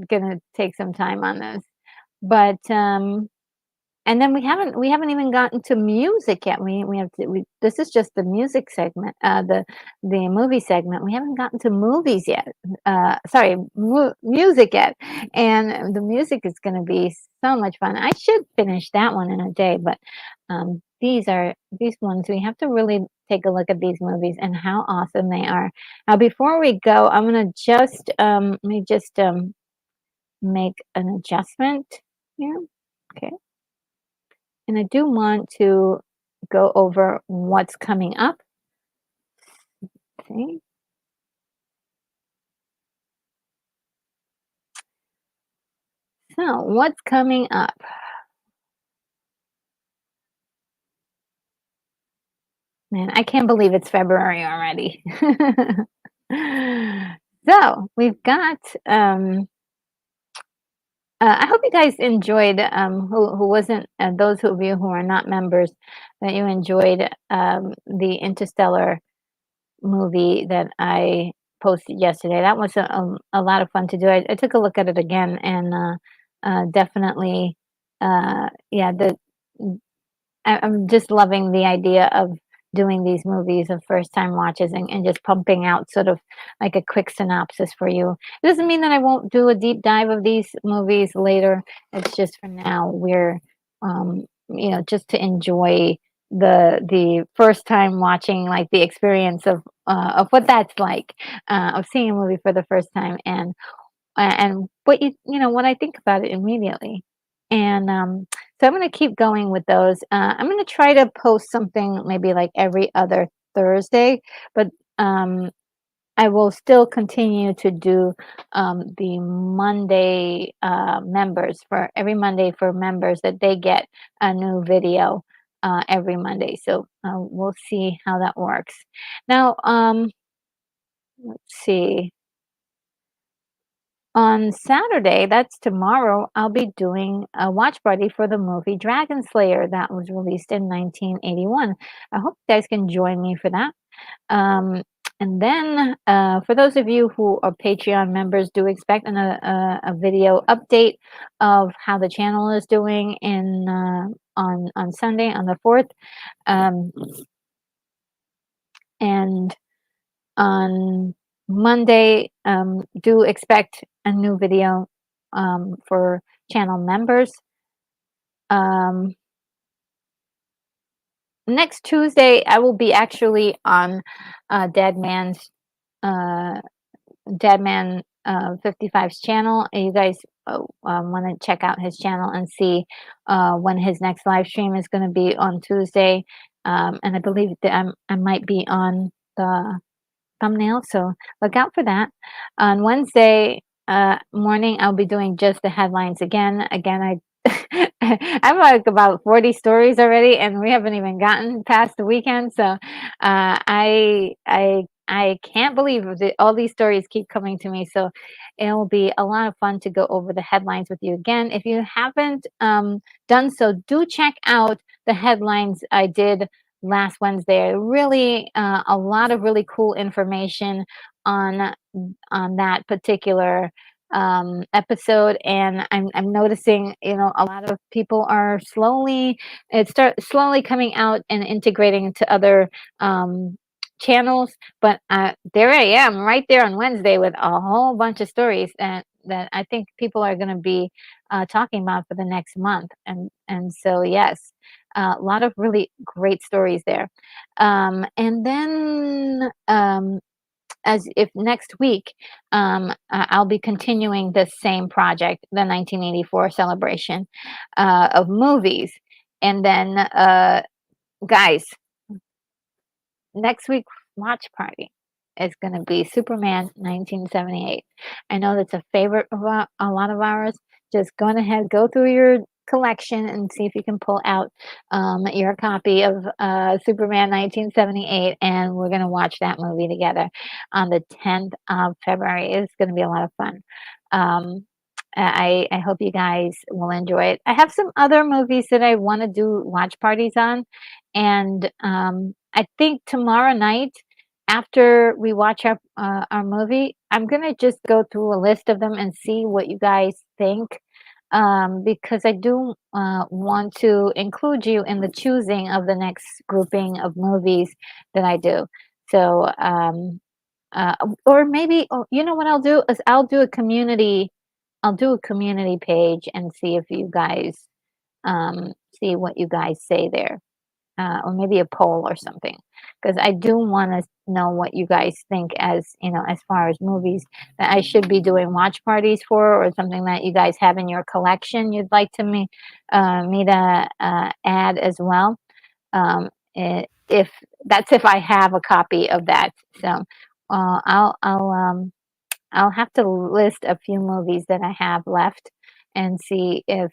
gonna take some time on this. But and then we haven't even gotten to music yet. We have to, this is just the music segment, the movie segment. We haven't gotten to movies yet. Sorry, music yet, and the music is going to be so much fun. I should finish that one in a day, but these ones we have to really take a look at these movies and how awesome they are. Now, before we go, I'm gonna just let me just make an adjustment here. Okay. And I do want to go over what's coming up. See? So, what's coming up? Man, I can't believe it's February already. So, we've got I hope you guys enjoyed who wasn't those of you who are not members that you enjoyed the Interstellar movie that I posted yesterday. That was a lot of fun to do. I took a look at it again and definitely, yeah, I'm just loving the idea of doing these movies of first time watches and just pumping out sort of like a quick synopsis for you. It doesn't mean that I won't do a deep dive of these movies later. It's just for now we're just to enjoy the first time watching, like the experience of what that's like, of seeing a movie for the first time and what what I think about it immediately. And so I'm going to keep going with those. I'm going to try to post something maybe like every other Thursday, but um, I will still continue to do the Monday members for every Monday for members that they get a new video every Monday. So we'll see how that works. Now, let's see. On Saturday, that's tomorrow, I'll be doing a watch party for the movie Dragon Slayer that was released in 1981. I hope you guys can join me for that. Um, and then, for those of you who are Patreon members, do expect a video update of how the channel is doing on Sunday on the 4th. Um, and on Monday, do expect a new video for channel members. Um, Next Tuesday, I will be actually on Dead Man's uh, Dead Man 55's channel. And you guys want to check out his channel and see when his next live stream is going to be on Tuesday. And I believe that I might be on the thumbnail, so look out for that. On Wednesday morning, I'll be doing just the headlines again. Again, I I'm like about 40 stories already, and we haven't even gotten past the weekend. So I can't believe all these stories keep coming to me. So it will be a lot of fun to go over the headlines with you again. If you haven't done so, do check out the headlines I did last Wednesday. Really, a lot of really cool information on that particular episode, and I'm noticing, a lot of people are slowly coming out and integrating into other channels. But there I am, right there on Wednesday with a whole bunch of stories that I think people are going to be talking about for the next month, and so yes. A lot of really great stories there. And then, as if next week, I'll be continuing this same project, the 1984 celebration of movies. And then, guys, next week's watch party is going to be Superman 1978. I know that's a favorite of a lot of ours. Just go ahead, go through your collection and see if you can pull out your copy of Superman 1978, and we're going to watch that movie together on the 10th of February. It's going to be a lot of fun. I hope you guys will enjoy it. I have some other movies that I want to do watch parties on, and I think tomorrow night, after we watch our movie, I'm gonna just go through a list of them and see what you guys think. because I do want to include you in the choosing of the next grouping of movies that I do. So, uh, or maybe, oh, you know what I'll do is I'll do a community page and see if you guys see what you guys say there, or maybe a poll or something, because I do want to know what you guys think, as you know, as far as movies that I should be doing watch parties for, or something that you guys have in your collection you'd like to me to add as well. If that's if I have a copy of that. So I'll have to list a few movies that I have left and see if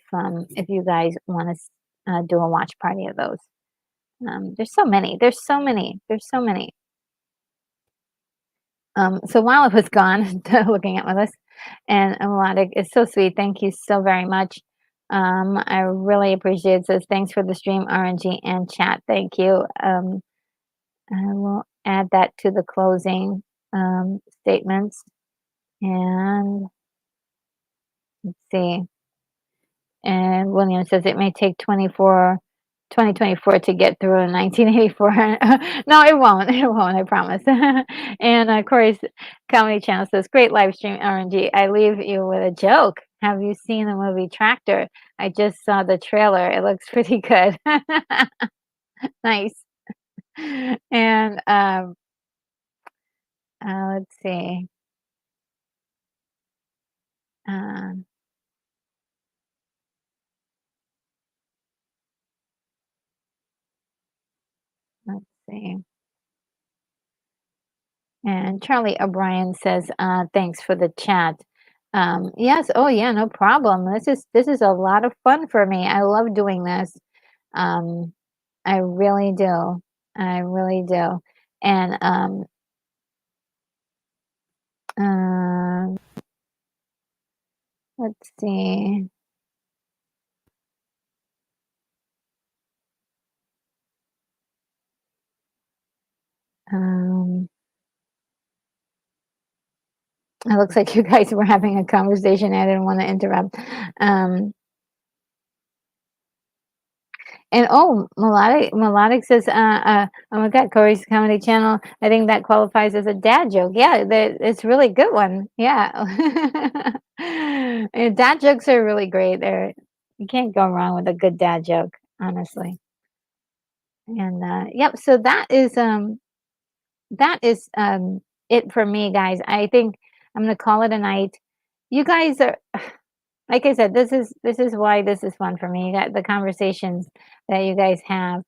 you guys want to do a watch party of those. There's so many. There's so many. There's so many. So while I was gone, looking at my list, and Melodic is so sweet. Thank you so very much. I really appreciate it. Says thanks for the stream, RNG and chat. Thank you. I will add that to the closing statements. And let's see. And William says it may take 2024 to get through in 1984. No, it won't. It won't, I promise. And Corey's Comedy Channel says, great live stream, RNG. I leave you with a joke. Have you seen the movie Tractor? I just saw the trailer. It looks pretty good. Nice. And let's see. Um, let's see. And Charlie O'Brien says, thanks for the chat. Yes, oh yeah, no problem. This is a lot of fun for me. I love doing this. Um, I really do. I really do. And uh, let's see. Um, it looks like you guys were having a conversation. I didn't want to interrupt. And oh, melodic says, oh my God, Corey's Comedy Channel. I think that qualifies as a dad joke. Yeah, it's a really good one. Yeah, and dad jokes are really great. You can't go wrong with a good dad joke, honestly. And yep. So that is it for me, guys. I think I'm gonna call it a night. You guys are, like I said, this is why this is fun for me. The conversations that you guys have,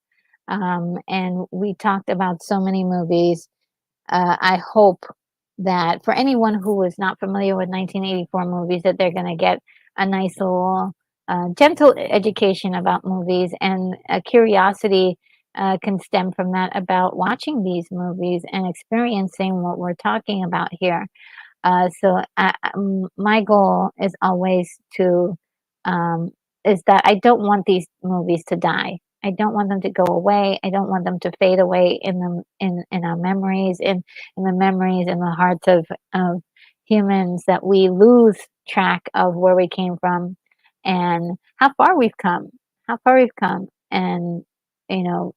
and we talked about so many movies. I hope that for anyone who is not familiar with 1984 movies, that they're going to get a nice little gentle education about movies, and a curiosity can stem from that about watching these movies and experiencing what we're talking about here. My goal is always to is that I don't want these movies to die. I don't want them to go away. I don't want them to fade away in our memories, in the memories in the hearts of humans, that we lose track of where we came from and how far we've come. How far we've come, and you know,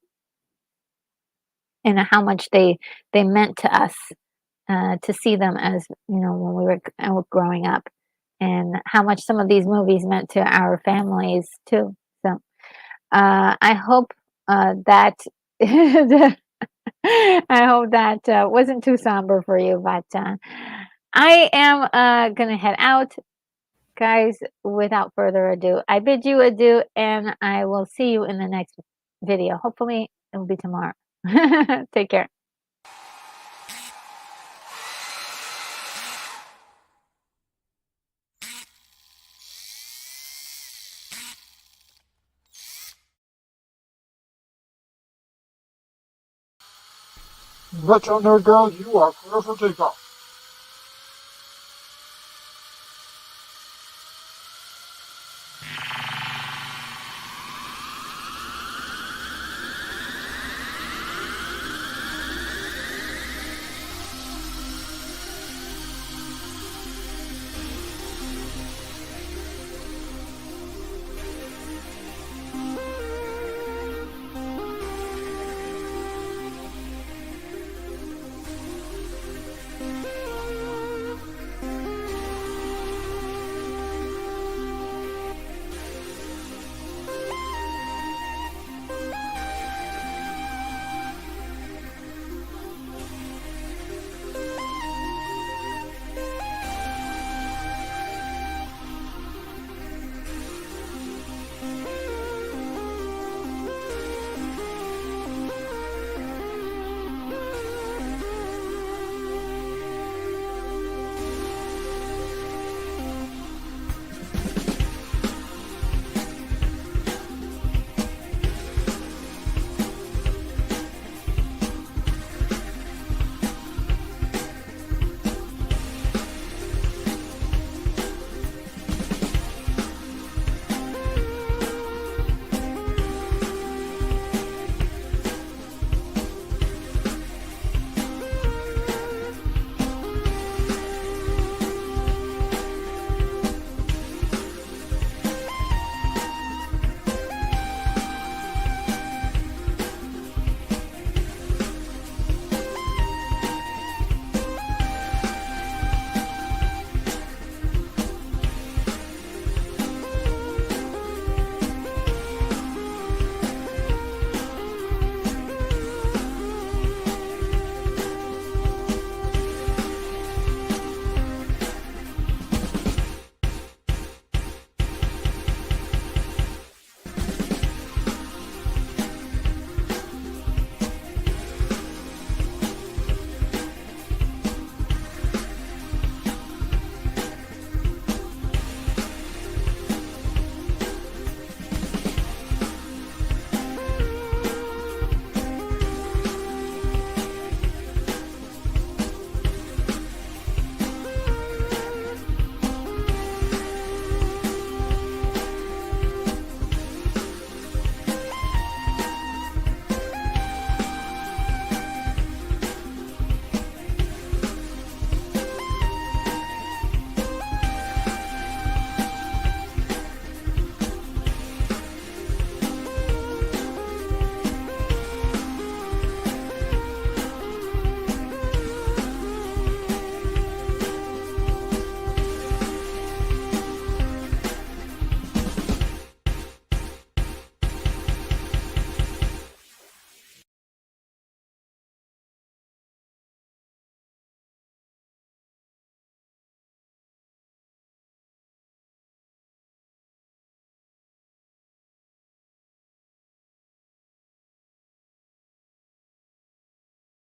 and how much they meant to us, to see them, as you know, when we were growing up, and how much some of these movies meant to our families too. So I hope that I hope that wasn't too somber for you, but I am gonna head out, guys. Without further ado, I bid you adieu, and I will see you in the next video. Hopefully, it will be tomorrow. Take care. Retro Nerd Girl, you are clear for takeoff.